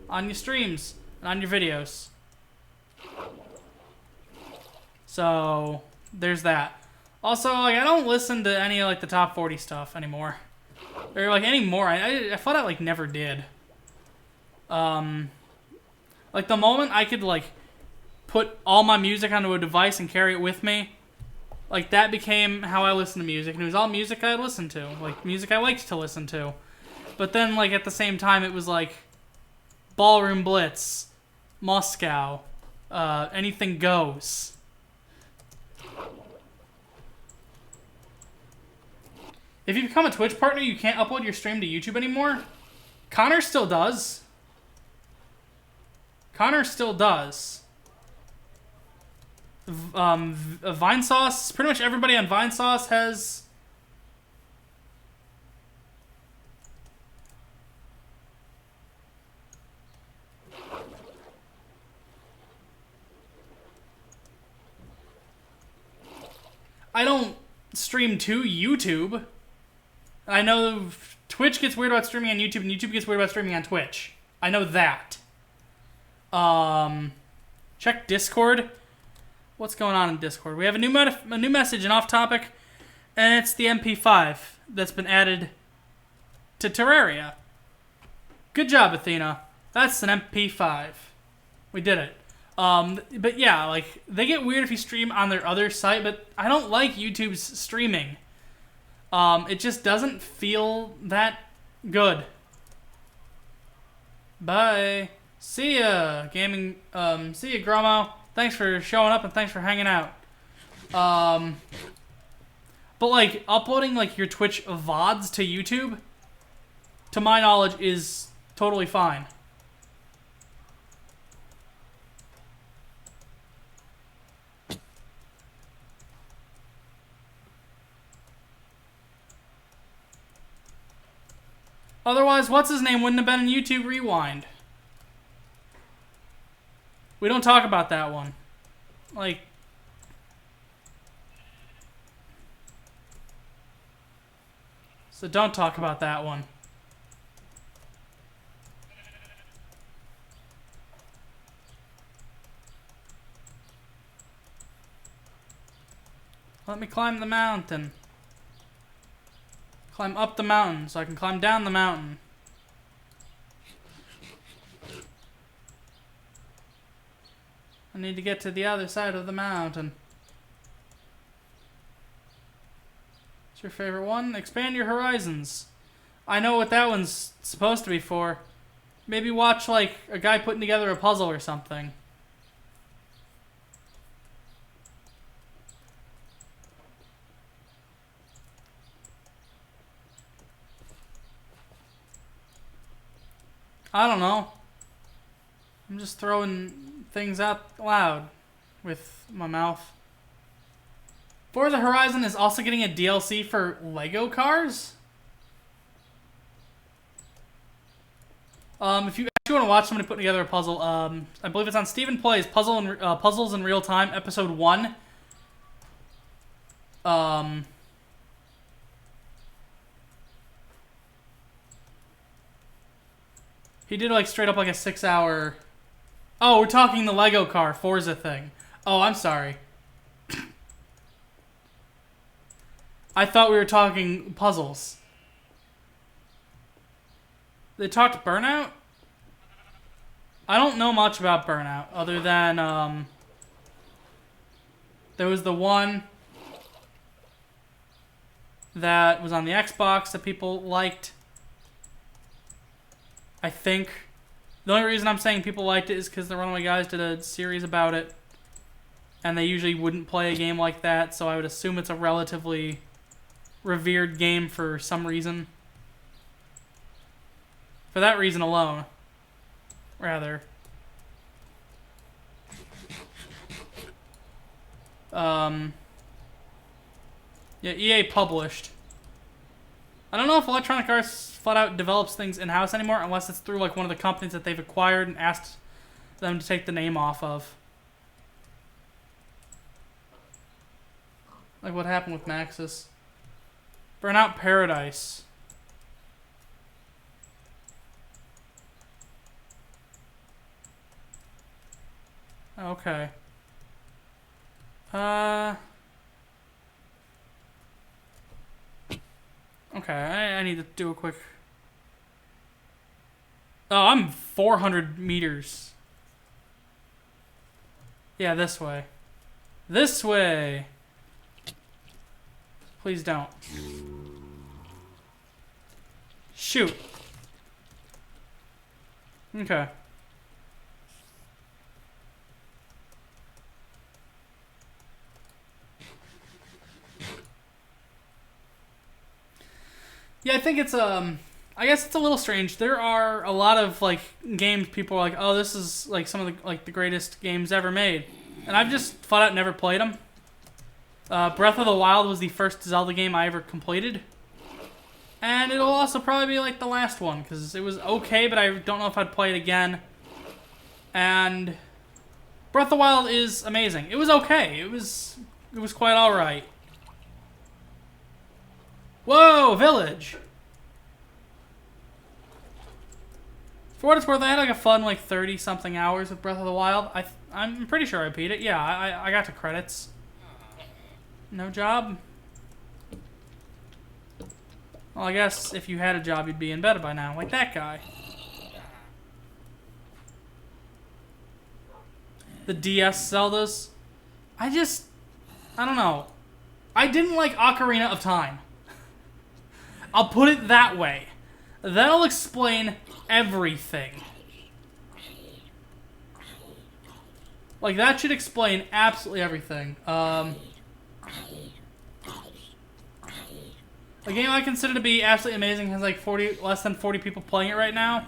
on your streams and on your videos. So there's that. Also, like, I don't listen to any of, like, the top 40 stuff anymore. Or, like, anymore. I thought I, like, never did. Like, the moment I could, like, put all my music onto a device and carry it with me, like, that became how I listen to music. And it was all music I listened to. Like, music I liked to listen to. But then, like, at the same time, it was, like, Ballroom Blitz, Moscow, Anything Goes. If you become a Twitch partner, you can't upload your stream to YouTube anymore. Connor still does. Vinesauce, pretty much everybody on Vinesauce has... I don't stream to YouTube. I know Twitch gets weird about streaming on YouTube, and YouTube gets weird about streaming on Twitch. I know that. Check Discord. What's going on in Discord? We have a new message, and off topic, and it's the MP5 that's been added to Terraria. Good job, Athena. That's an MP5. We did it. But yeah, like, they get weird if you stream on their other site, but I don't like YouTube's streaming. It just doesn't feel that good. Bye. See ya, gaming, see ya, Gromo. Thanks for showing up and thanks for hanging out. But, like, uploading, like, your Twitch VODs to YouTube, to my knowledge, is totally fine. Otherwise, what's his name wouldn't have been in YouTube Rewind. We don't talk about that one. Like... So don't talk about that one. Let me climb the mountain. Climb up the mountain so I can climb down the mountain. I need to get to the other side of the mountain. What's your favorite one? Expand your horizons. I know what that one's supposed to be for. Maybe watch, like, a guy putting together a puzzle or something. I don't know. I'm just throwing things out loud with my mouth. Forza Horizon is also getting a DLC for Lego cars. If you actually want to watch somebody put together a puzzle, I believe it's on Stephen Plays Puzzles in Real Time, episode 1. He did like straight up like a 6-hour. Oh, we're talking the Lego car Forza thing. Oh, I'm sorry. I thought we were talking puzzles. They talked Burnout? I don't know much about Burnout other than there was the one that was on the Xbox that people liked. I think. The only reason I'm saying people liked it is because one of my guys did a series about it. And they usually wouldn't play a game like that, so I would assume it's a relatively revered game for some reason. For that reason alone. Rather. Yeah, EA published. I don't know if Electronic Arts flat out develops things in-house anymore, unless it's through like one of the companies that they've acquired and asked them to take the name off of. Like what happened with Maxis. Burnout Paradise. Okay. Okay, I need to do a quick... Oh, I'm 400 meters. Yeah, this way. This way! Please don't. Shoot. Okay. Yeah, I think it's I guess it's a little strange. There are a lot of like games people are like, "Oh, this is like some of the like the greatest games ever made." And I've just flat out never played them. Breath of the Wild was the first Zelda game I ever completed. And it'll also probably be like the last one cuz it was okay, but I don't know if I'd play it again. And Breath of the Wild is amazing. It was okay. It was quite all right. Whoa, village! For what it's worth, I had like a fun like 30-something hours with Breath of the Wild. I'm pretty sure I beat it. Yeah, I got to credits. No job? Well, I guess if you had a job, you'd be in bed by now, like that guy. The DS Zeldas. I don't know. I didn't like Ocarina of Time. I'll put it that way. That'll explain everything. Like, that should explain absolutely everything. A game I consider to be absolutely amazing has like less than 40 people playing it right now.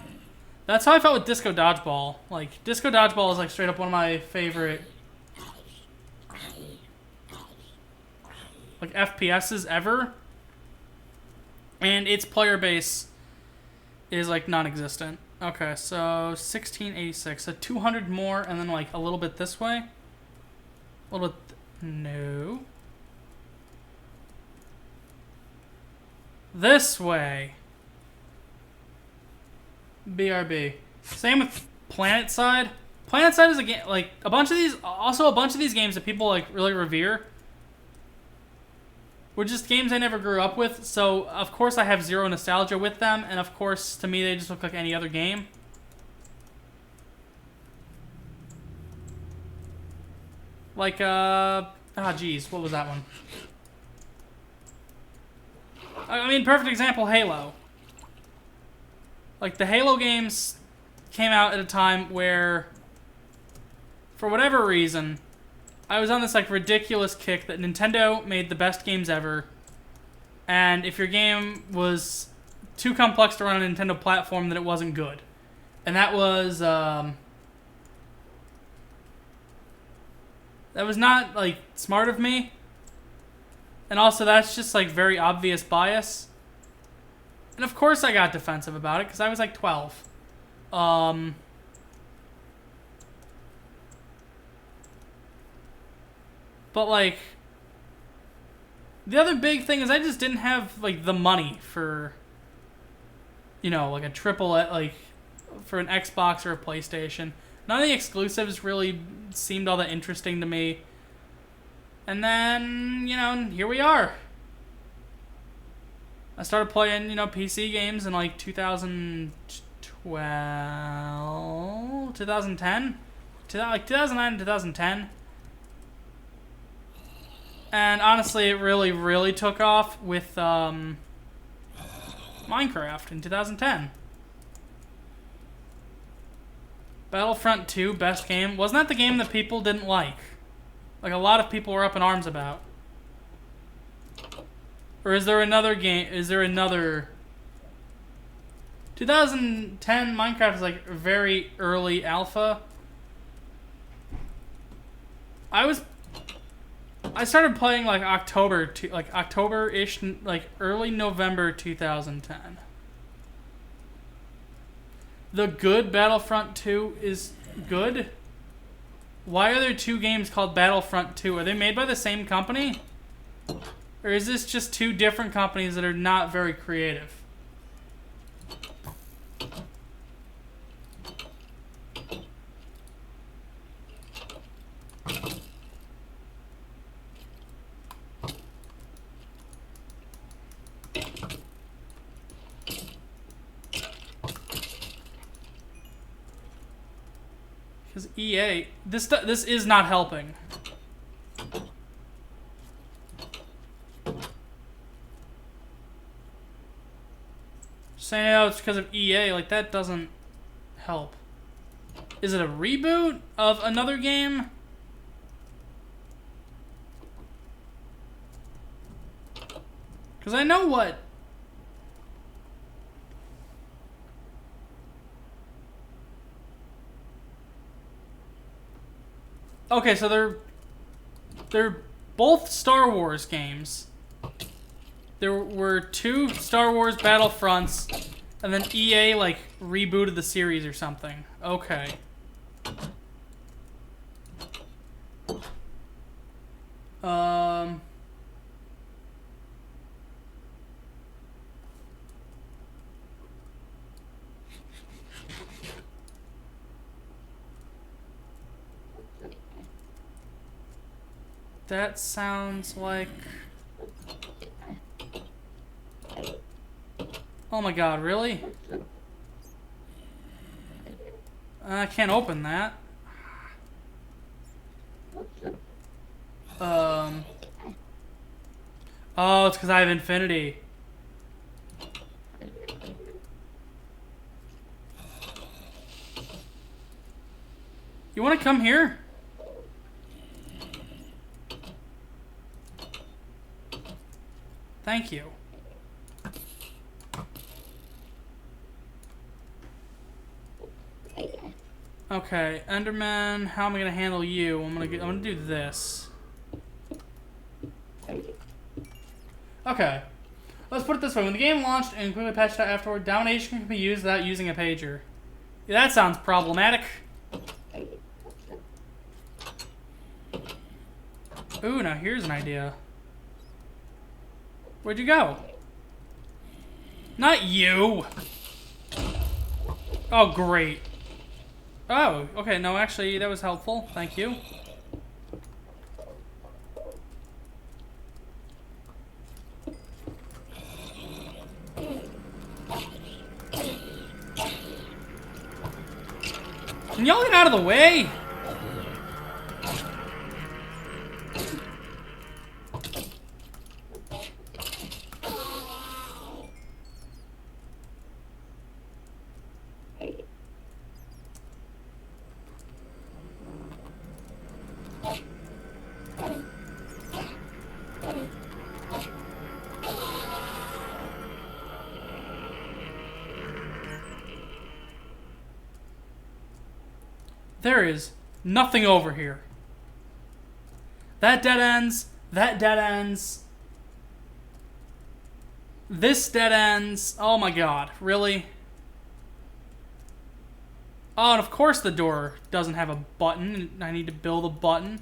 That's how I felt with Disco Dodgeball. Like, Disco Dodgeball is like straight up one of my favorite like FPSs ever. And its player base is like non-existent. Okay, so 1686. So 200 more and then like a little bit this way. A little bit... No. This way. BRB. Same with Planet Side. Planet Side is a game, like a bunch of these games that people like really revere were just games I never grew up with, so of course I have zero nostalgia with them, and of course to me they just look like any other game. Like geez, what was that one? I mean, perfect example, Halo. Like, the Halo games came out at a time where, for whatever reason, I was on this, like, ridiculous kick that Nintendo made the best games ever, and if your game was too complex to run on a Nintendo platform, then it wasn't good. And that was, that was not, like, smart of me, And also, that's just, like, very obvious bias. And of course I got defensive about it, because I was, like, 12. But, like, the other big thing is I just didn't have, like, the money for, you know, like, a triple, like, for an Xbox or a PlayStation. None of the exclusives really seemed all that interesting to me. And then, you know, here we are. I started playing, you know, PC games in, like, 2012, 2010? Like, 2009, 2010. And honestly, it really, really took off with, Minecraft in 2010. Battlefront 2, best game. Wasn't that the game that people didn't like? Like, a lot of people were up in arms about. Or is there another game? Is there another... 2010 Minecraft is like very early alpha. I started playing like October-ish, like early November 2010. The good Battlefront 2 is good. Why are there two games called Battlefront 2? Are they made by the same company? Or is this just two different companies that are not very creative? Because EA, this is not helping. Saying, oh, it's because of EA, like, that doesn't help. Is it a reboot of another game? Because I know what... Okay, so they're both Star Wars games. There were two Star Wars Battlefronts, and then EA, like, rebooted the series or something. Okay. That sounds like... Oh my god, really? I can't open that. Oh, it's because I have infinity. You want to come here? Thank you. Okay, Enderman, how am I gonna handle you? I'm gonna do this. Okay. Let's put it this way. When the game launched and quickly patched out afterward, domination can be used without using a pager. Yeah, that sounds problematic. Ooh, now here's an idea. Where'd you go? Not you! Oh, great. Oh, okay, no, actually, that was helpful. Thank you. Can y'all get out of the way? There is nothing over here. That dead ends. That dead ends. This dead ends. Oh my god, really? Oh, and of course the door doesn't have a button. I need to build a button.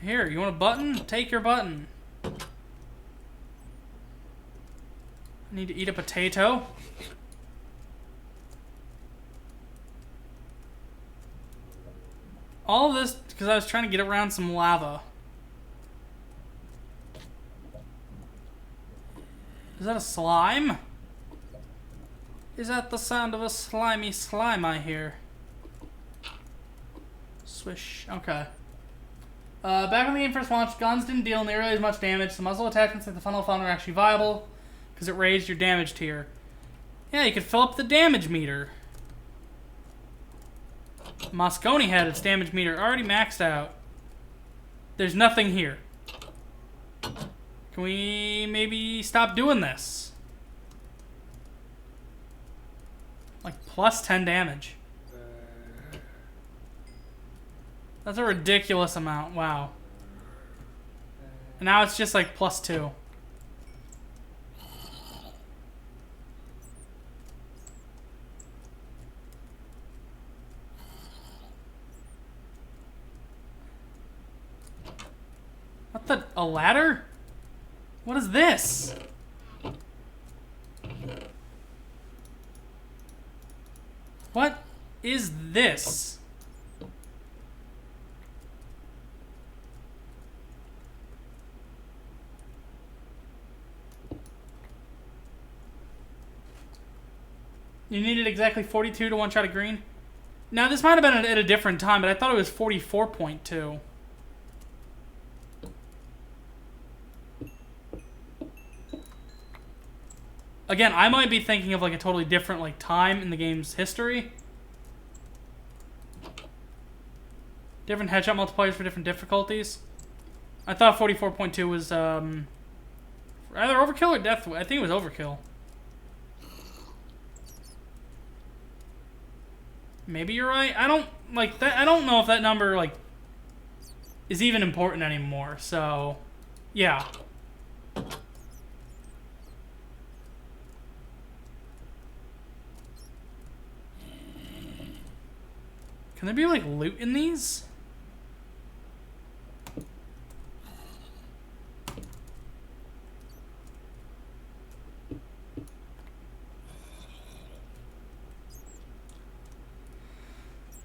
Here, you want a button? Take your button. I need to eat a potato. All of this because I was trying to get around some lava. Is that a slime? Is that the sound of a slimy slime I hear? Swish. Okay. Back when the game first launched, guns didn't deal nearly as much damage. The muzzle attachments like the funnel fun were actually viable because it raised your damage tier. Yeah, you could fill up the damage meter. Moscone had its damage meter already maxed out. There's nothing here. Can we maybe stop doing this? Like plus 10 damage. That's a ridiculous amount. Wow. And now it's just like plus 2. What the? A ladder? What is this? What is this? You needed exactly 42 to one shot of green? Now, this might have been at a different time, but I thought it was 44.2. Again, I might be thinking of like a totally different like time in the game's history. Different headshot multipliers for different difficulties. I thought 44.2 was either overkill or death. I think it was overkill. Maybe you're right. I don't like that. I don't know if that number like is even important anymore. So, yeah. Can there be like loot in these?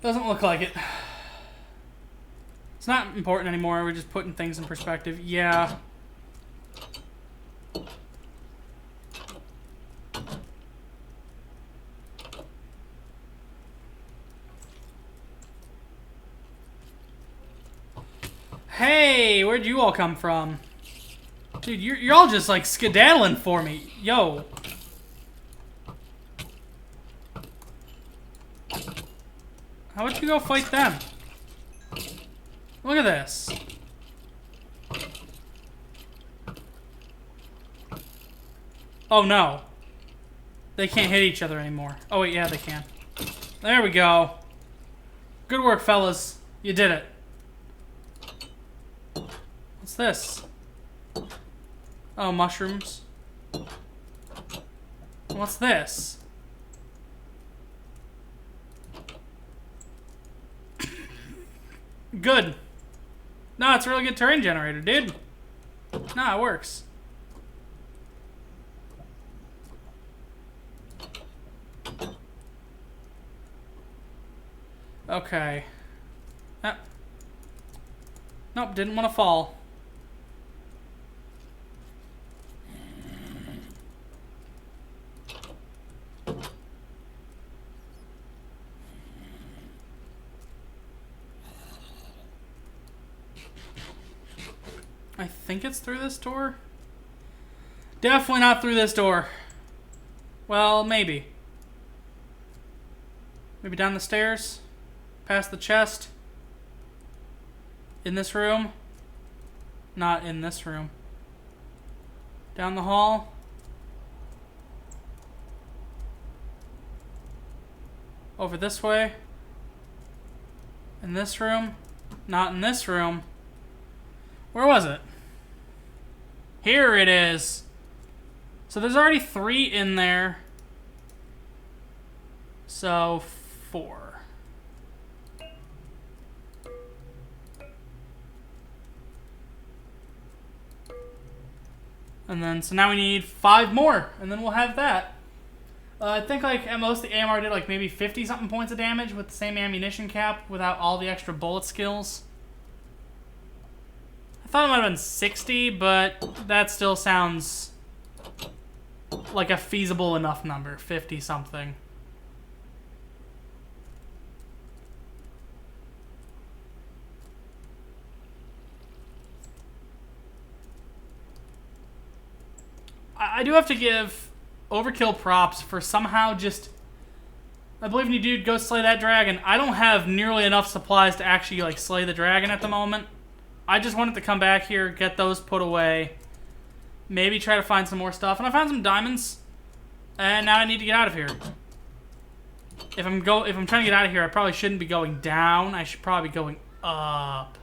Doesn't look like it. It's not important anymore. We're just putting things in perspective. Yeah. Hey, where'd you all come from? Dude, you're all just like skedaddling for me. Yo. How about you go fight them? Look at this. Oh no. They can't hit each other anymore. Oh wait, yeah they can. There we go. Good work, fellas. You did it. What's this? Oh, mushrooms. What's this? Good. No, it's a really good terrain generator, dude. No, it works. Okay. Nope, didn't want to fall. I think it's through this door. Definitely not through this door. Well, maybe. Maybe down the stairs? Past the chest? In this room? Not in this room. Down the hall? Over this way? In this room? Not in this room. Where was it? Here it is. So So there's already 3 in there. So 4. And then, so now we need 5 more, and then we'll have that. I think like at most the AMR did like maybe 50 something points of damage with the same ammunition cap without all the extra bullet skills. I thought it might have been 60, but that still sounds like a feasible enough number, 50 something. I do have to give Overkill props for somehow just... I believe you do go slay that dragon. I don't have nearly enough supplies to actually like slay the dragon at the moment. I just wanted to come back here, get those put away, maybe try to find some more stuff. And I found some diamonds, and now I need to get out of here. If I'm trying to get out of here, I probably shouldn't be going down. I should probably be going up.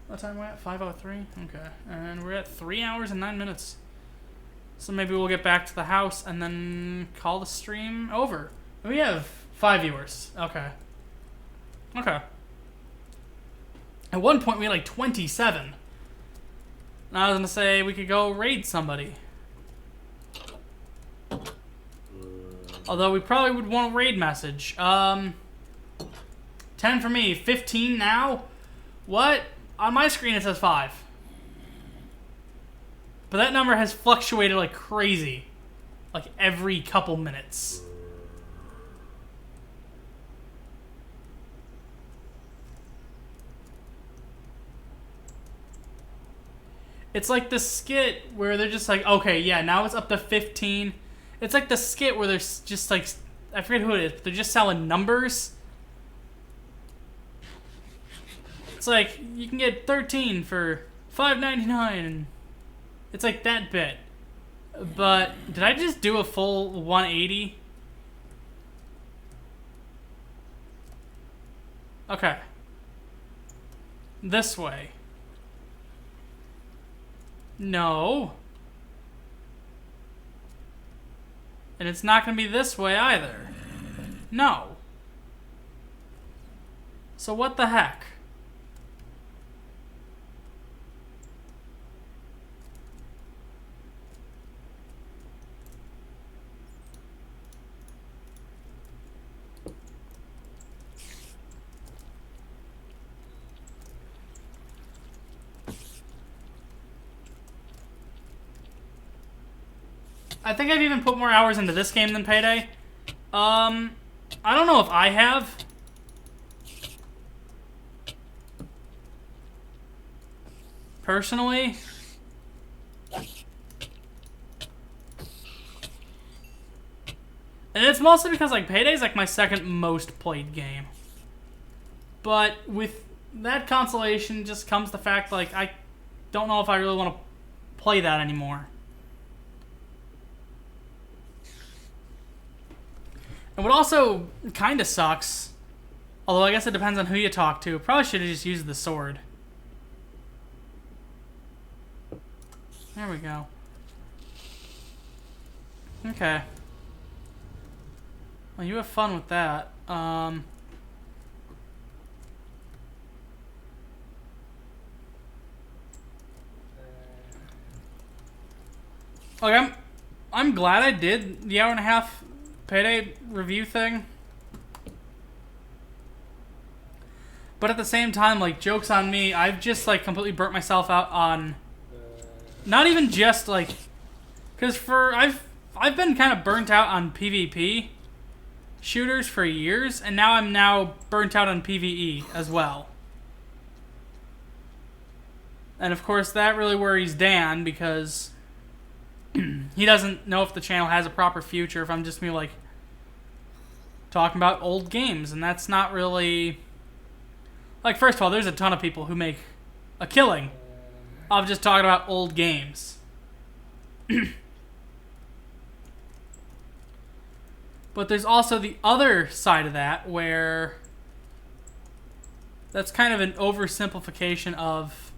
What time are we at? 5:03? Okay. And we're at 3 hours and 9 minutes. So maybe we'll get back to the house and then call the stream over. We have 5 viewers. Okay. Okay. At one point we had like 27. And I was gonna say we could go raid somebody. Although we probably would want a raid message. 10 for me, 15 now? What? On my screen it says 5. But that number has fluctuated like crazy. Like every couple minutes. It's like the skit where they're just like, okay, yeah, now it's up to 15. It's like the skit where there's just like, I forget who it is, but they're just selling numbers. It's like, you can get 13 for $5.99, and it's like that bit. But, did I just do a full 180? Okay. This way. No. And it's not going to be this way either. No. So what the heck? I think I've even put more hours into this game than Payday. I don't know if I have. Personally. And it's mostly because like Payday's like my second most played game. But with that consolation just comes the fact like I don't know if I really want to play that anymore. And what also kind of sucks, although I guess it depends on who you talk to, probably should have just used the sword. There we go. Okay. Well, you have fun with that. Like, I'm glad I did the hour and a half Payday review thing. But at the same time, like, joke's on me, I've just, like, completely burnt myself out on... Not even just, like... Because I've been kind of burnt out on PvP shooters for years, and now I'm burnt out on PvE as well. And of course, that really worries Dan, because... he doesn't know if the channel has a proper future if I'm just me like talking about old games, and that's not really like, first of all, there's a ton of people who make a killing of just talking about old games. But there's also the other side of that where that's kind of an oversimplification of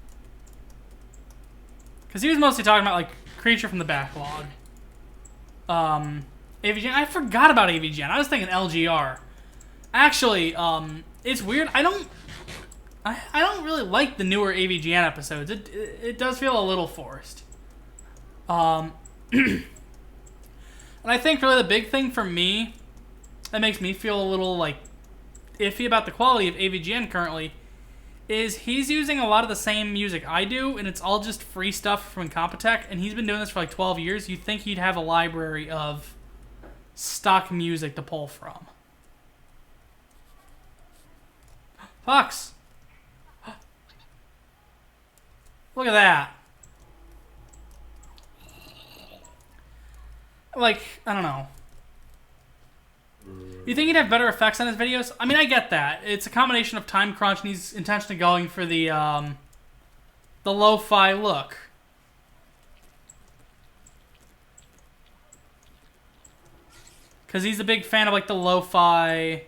Because he was mostly talking about, like, Creature from the Backlog. AVGN. I forgot about AVGN. I was thinking LGR. Actually, it's weird. I don't really like the newer AVGN episodes. It does feel a little forced. And I think really the big thing for me that makes me feel a little, like, iffy about the quality of AVGN currently is he's using a lot of the same music I do, and it's all just free stuff from Incompetech, and he's been doing this for like 12 years. You'd think he'd have a library of stock music to pull from. Fox! Look at that. Like, I don't know. You think he'd have better effects on his videos? I mean, I get that. It's a combination of time crunch, and he's intentionally going for the lo-fi look. Because he's a big fan of, like, the lo-fi,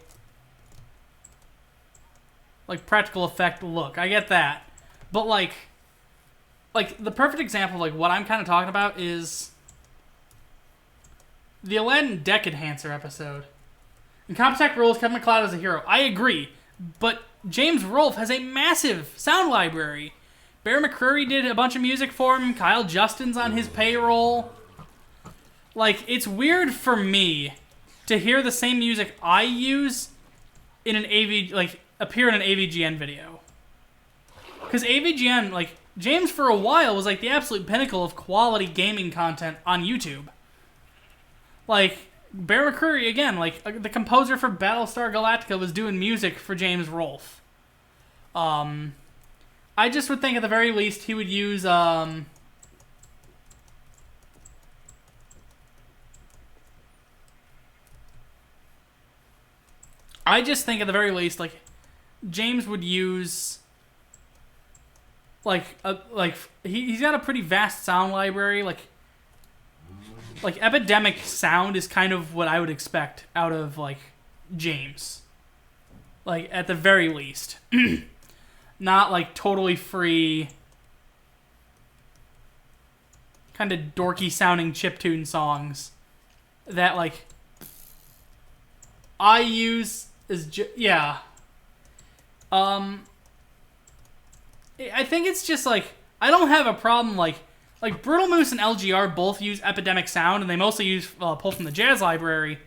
like, practical effect look. I get that. But, like, the perfect example of, like, what I'm kind of talking about is the Aladdin Deck Enhancer episode. Incompetech rules Kevin MacLeod as a hero. I agree, but James Rolfe has a massive sound library. Bear McCreary did a bunch of music for him. Kyle Justin's on his payroll. Like, it's weird for me to hear the same music I use in an appear in an AVGN video. Because AVGN, like, James for a while was like the absolute pinnacle of quality gaming content on YouTube. Like, Bear McCreary, again, like, the composer for Battlestar Galactica was doing music for James Rolfe. I just would think at the very least he would use, I just think at the very least, like, James would use, he's got a pretty vast sound library, like, Epidemic sound is kind of what I would expect out of, like, James. Like, at the very least. Not, like, totally free, kind of dorky-sounding chiptune songs that, like, I use as... yeah. I think it's just, like, I don't have a problem, like, Brutal Moose and LGR both use Epidemic sound, and they mostly use pull from the jazz library.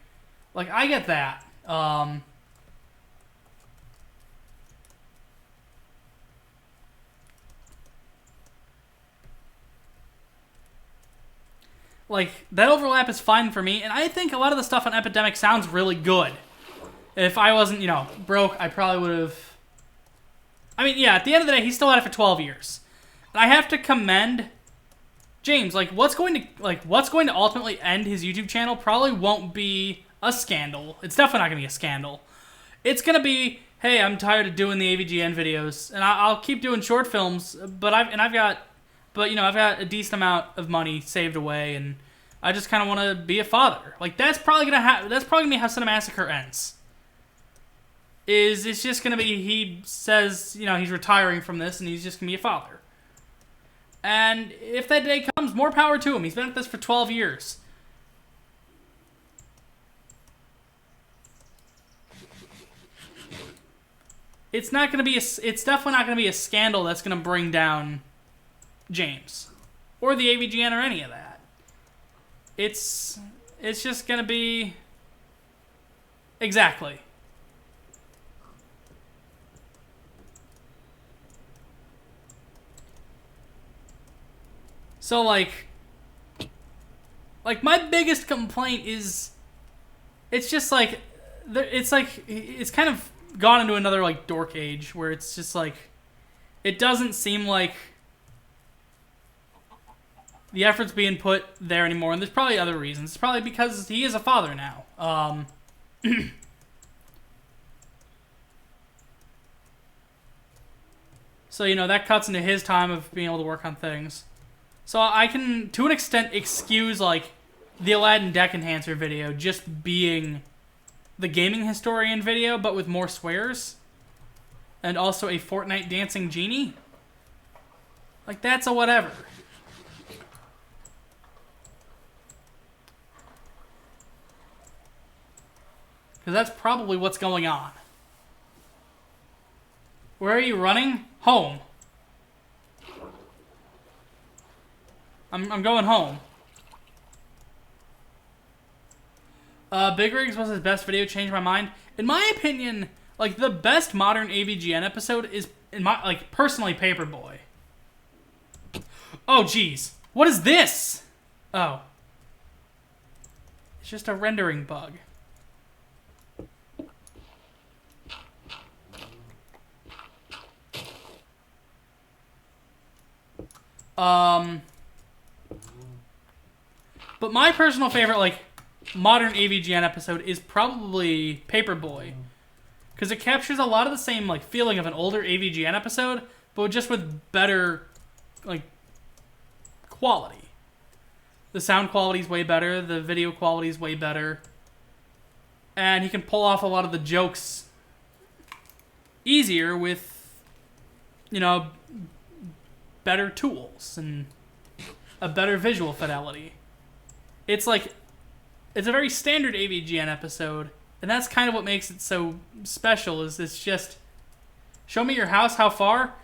Like, I get that. Like, that overlap is fine for me, and I think a lot of the stuff on Epidemic sounds really good. If I wasn't, you know, broke, I probably would have... I mean, yeah, at the end of the day, he still had it for 12 years. And I have to commend... James, like, what's going to ultimately end his YouTube channel probably won't be a scandal. It's definitely not going to be a scandal. It's going to be, hey, I'm tired of doing the AVGN videos, and I'll keep doing short films, but I've got a decent amount of money saved away, and I just kind of want to be a father. Like, that's probably gonna be how Cinemassacre ends. It's just gonna be, he says, you know, he's retiring from this, and he's just gonna be a father. And if that day comes, more power to him. He's been at this for 12 years. It's definitely not going to be a scandal that's going to bring down James. Or the AVGN or any of that. It's just going to be... Exactly. So, like, my biggest complaint is, it's just, like, it's kind of gone into another, like, dork age, where it's just, like, it doesn't seem like the effort's being put there anymore, and there's probably other reasons. It's probably because he is a father now. So, you know, that cuts into his time of being able to work on things. So I can, to an extent, excuse, like, the Aladdin Deck Enhancer video just being the gaming historian video, but with more swears. And also a Fortnite dancing genie. Like, that's a whatever. Because that's probably what's going on. Where are you running? Home. I'm going home. Big Rigs was his best video, changed my mind. In my opinion, like, the best modern AVGN episode is, in my, like, personally, Paperboy. Oh, jeez. What is this? Oh. It's just a rendering bug. But my personal favorite, like, modern AVGN episode is probably Paperboy. Because it captures a lot of the same, like, feeling of an older AVGN episode, but just with better, like, quality. The sound quality is way better, the video quality is way better. And he can pull off a lot of the jokes easier with, you know, better tools and a better visual fidelity. It's like, it's a very standard AVGN episode, and that's kind of what makes it so special, is it's just, show me your house, how far?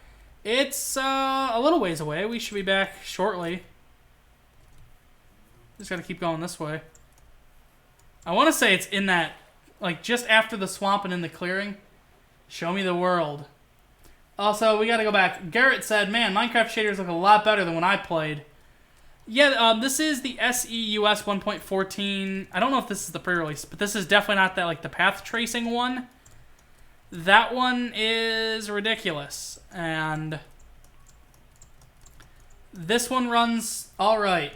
It's a little ways away. We should be back shortly. Just gotta keep going this way. I want to say it's in that, like, just after the swamp and in the clearing. Show me the world. Also, we gotta go back. Garrett said, man, Minecraft shaders look a lot better than when I played. Yeah, this is the SEUS 1.14. I don't know if this is the pre-release, but this is definitely not that, like, the path tracing one. That one is ridiculous. And this one runs alright.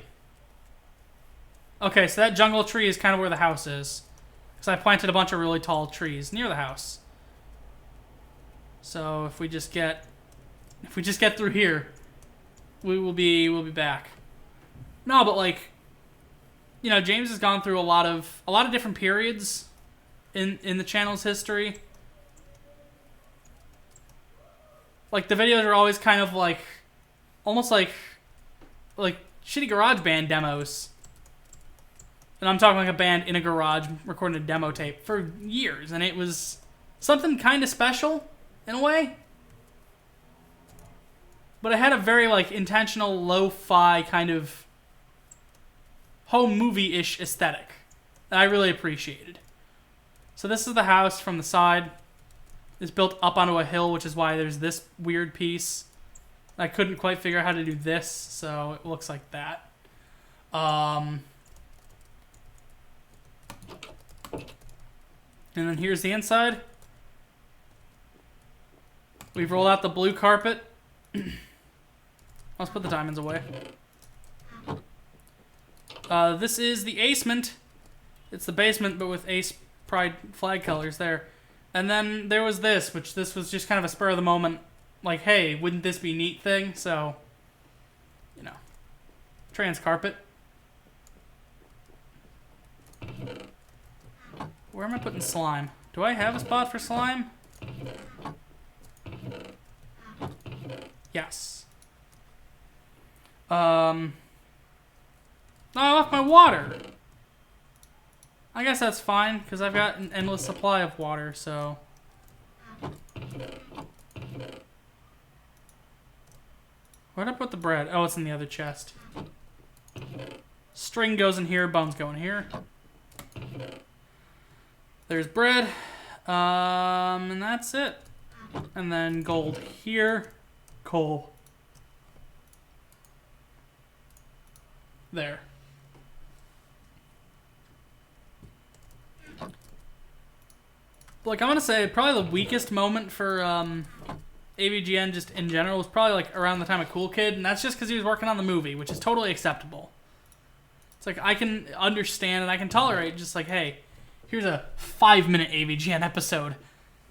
Okay, so that jungle tree is kind of where the house is. Because I planted a bunch of really tall trees near the house. So if we just get through here, we'll be back. No, but, like, you know, James has gone through a lot of different periods in the channel's history. Like, the videos are always kind of like, almost like shitty garage band demos. And I'm talking like a band in a garage recording a demo tape for years, and it was something kind of special in a way. But it had a very, like, intentional lo-fi kind of home movie-ish aesthetic that I really appreciated. So this is the house from the side. It's built up onto a hill, which is why there's this weird piece. I couldn't quite figure out how to do this, so it looks like that. And then here's the inside. We've rolled out the blue carpet. Let's put the diamonds away. This is the basement. It's the basement, but with Ace Pride flag colors there. And then there was this, which this was just kind of a spur of the moment, like, hey, wouldn't this be a neat thing? So, you know, trans carpet. Where am I putting slime? Do I have a spot for slime? Yes. Oh, I left my water. I guess that's fine, because I've got an endless supply of water, so... Where'd I put the bread? Oh, it's in the other chest. String goes in here, bones go in here. There's bread. And that's it. And then gold here. Coal. There. Like, I'm gonna say probably the weakest moment for AVGN just in general was probably like around the time of Cool Kid, and that's just because he was working on the movie, which is totally acceptable. It's like, I can understand and I can tolerate just like, hey, here's a 5-minute AVGN episode,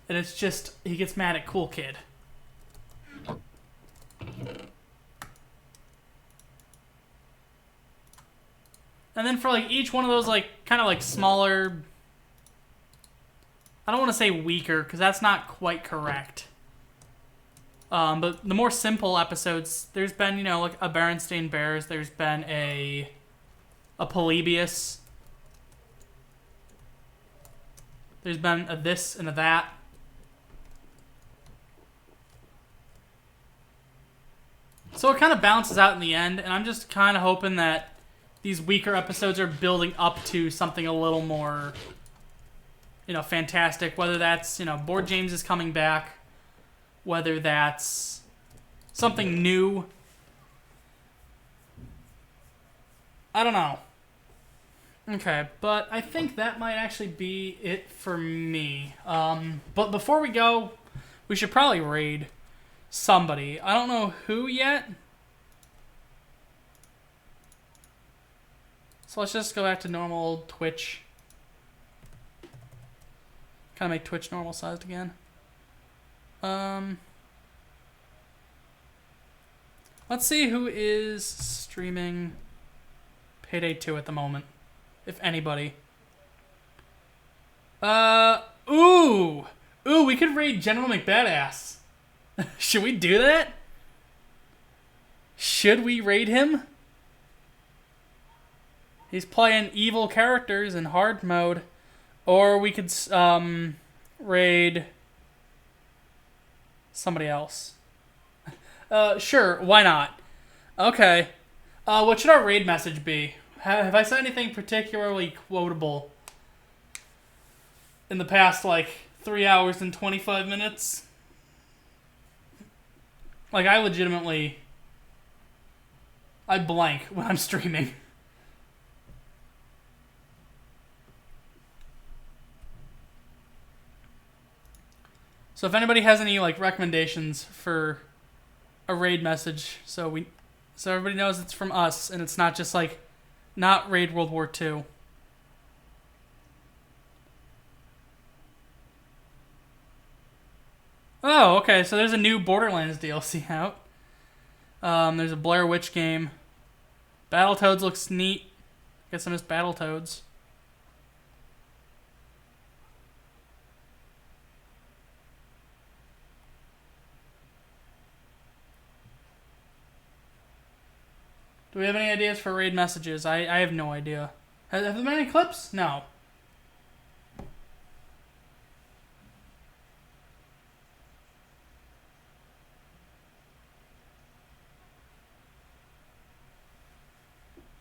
and it's just, he gets mad at Cool Kid. And then for like each one of those like kind of like smaller, I don't want to say weaker, because that's not quite correct. But the more simple episodes, there's been, you know, like a Berenstain Bears, there's been a Polybius. There's been a this and a that. So it kind of balances out in the end, and I'm just kind of hoping that these weaker episodes are building up to something a little more, fantastic. Whether that's, Board James is coming back, whether that's something new. I don't know. Okay, but I think that might actually be it for me. But before we go, we should probably raid somebody. I don't know who yet. So let's just go back to normal Twitch. Kind of make Twitch normal sized again. Let's see who is streaming Payday 2 at the moment. If anybody. Ooh, we could raid General McBadass. Should we do that? Should we raid him? He's playing evil characters in hard mode. Or we could, raid somebody else. Sure, why not? Okay. What should our raid message be? Have I said anything particularly quotable in the past, 3 hours and 25 minutes? I legitimately... I blank when I'm streaming. So if anybody has any, recommendations for a raid message, so everybody knows it's from us, and it's not just, not Raid World War II. Oh, okay, so there's a new Borderlands DLC out. There's a Blair Witch game. Battletoads looks neat. Guess I missed Battletoads. Do we have any ideas for raid messages? I have no idea. Have there been any clips? No.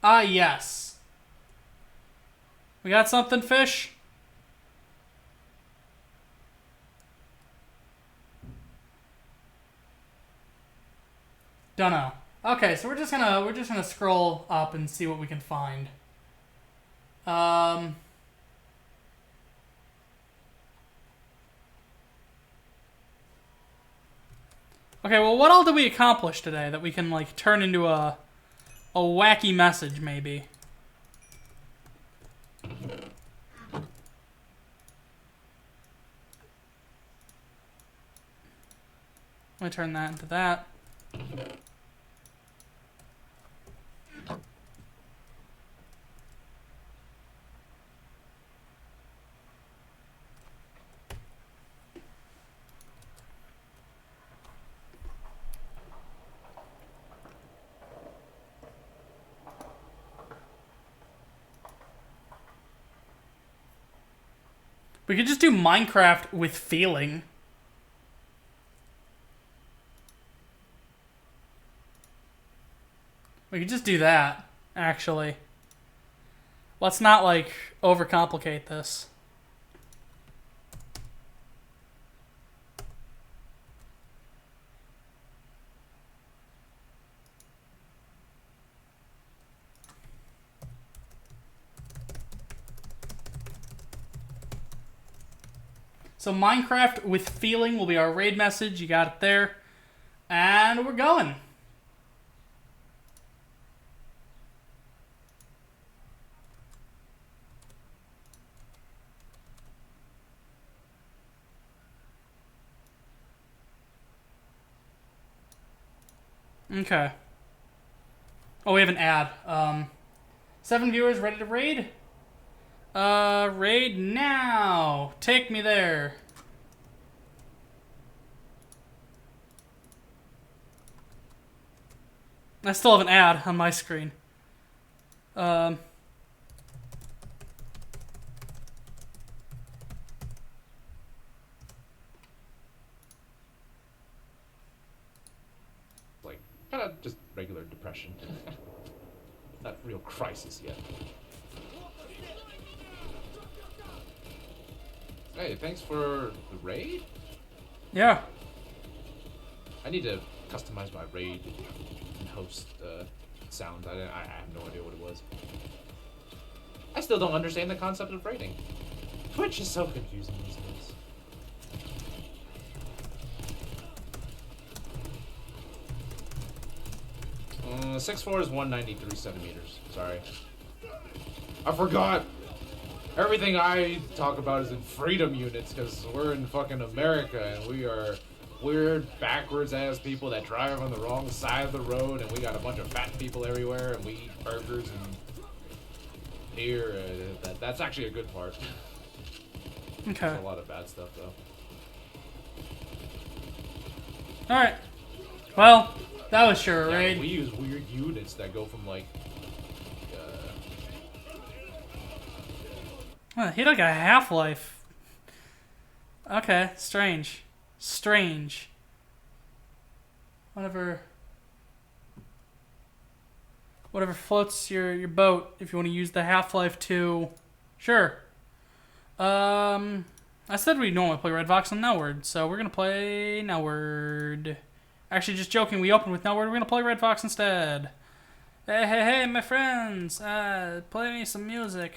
Ah, yes. We got something, fish? Dunno. Okay, so we're just gonna scroll up and see what we can find. Okay, well, what all did we accomplish today that we can turn into a wacky message, maybe? Let me turn that into that. We could just do Minecraft with feeling. We could just do that, actually. Let's not, overcomplicate this. So Minecraft with feeling will be our raid message. You got it there. And we're going. Okay. Oh, we have an ad. 7 viewers ready to raid? Raid now. Take me there. I still have an ad on my screen. just regular depression. Not real crisis yet. Hey, thanks for the raid? Yeah. I need to customize my raid and host sounds. I have no idea what it was. I still don't understand the concept of raiding. Twitch is so confusing these days. Uh, 6'4" is 193 centimeters. Sorry. I forgot! Everything I talk about is in freedom units, because we're in fucking America, and we are weird, backwards-ass people that drive on the wrong side of the road, and we got a bunch of fat people everywhere, and we eat burgers and beer. That's actually a good part. Okay. There's a lot of bad stuff, though. Alright. Well, that was sure, Yeah, right? we use weird units that go from, like, He like a half-life. Okay, strange. Strange. Whatever floats your boat, if you want to use the half-life too. Sure. I said we normally play Red Fox on Nelward, so we're gonna play Nelward. Actually, just joking, we opened with Nelward, we're gonna play Red Fox instead. Hey, my friends, play me some music.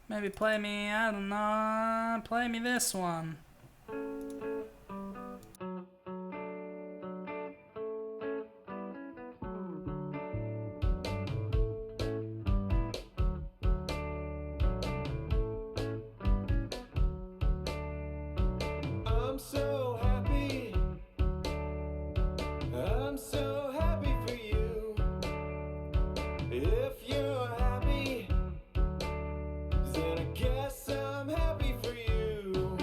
Maybe play me, I don't know, play me this one. I'm so happy. I'm so happy for you. If you're happy, then I guess I'm happy for you.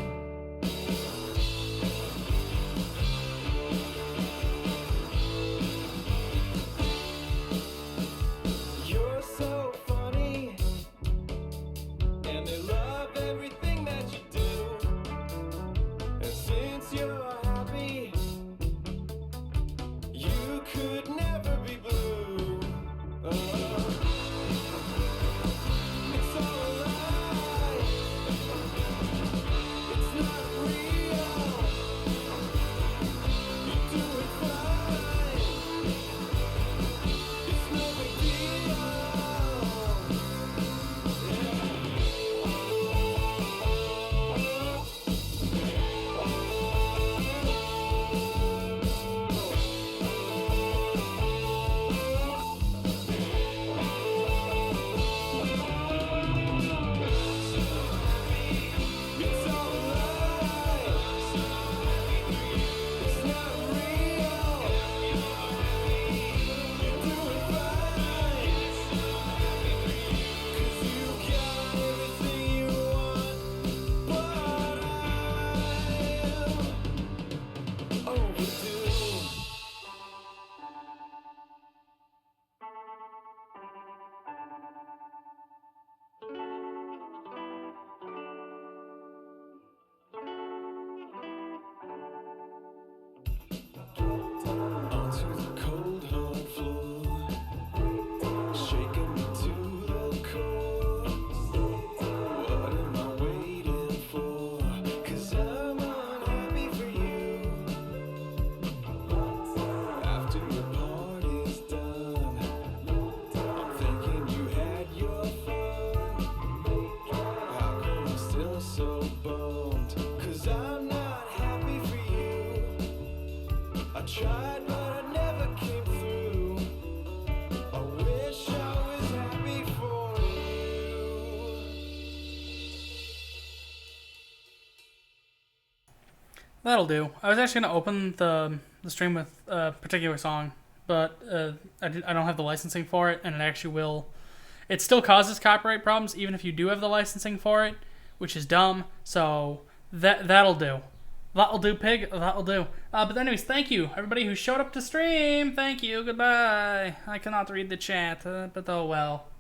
You're so funny, and they love everything that you do. And since you're happy, you could never be blue. It's alright. It's not real. You're doing fine. It's no big deal. It's alright. It's not real. You're doing fine. 'Cause you got everything you want, but I'm overdue. Onto the cold hard floor, shaking me to the core. What am I waiting for? 'Cause I'm unhappy for you. After your party's done, I'm thinking you had your fun. How come I'm still so bummed? 'Cause I'm not happy for you. I tried, but I never came through. I wish I was happy for you. That'll do. I was actually gonna open the stream with a particular song, but I don't have the licensing for it, and it actually will. It still causes copyright problems even if you do have the licensing for it, which is dumb. So that'll do. That'll do, pig. That'll do. But anyways, thank you everybody who showed up to stream. Thank you. Goodbye. I cannot read the chat, but oh well.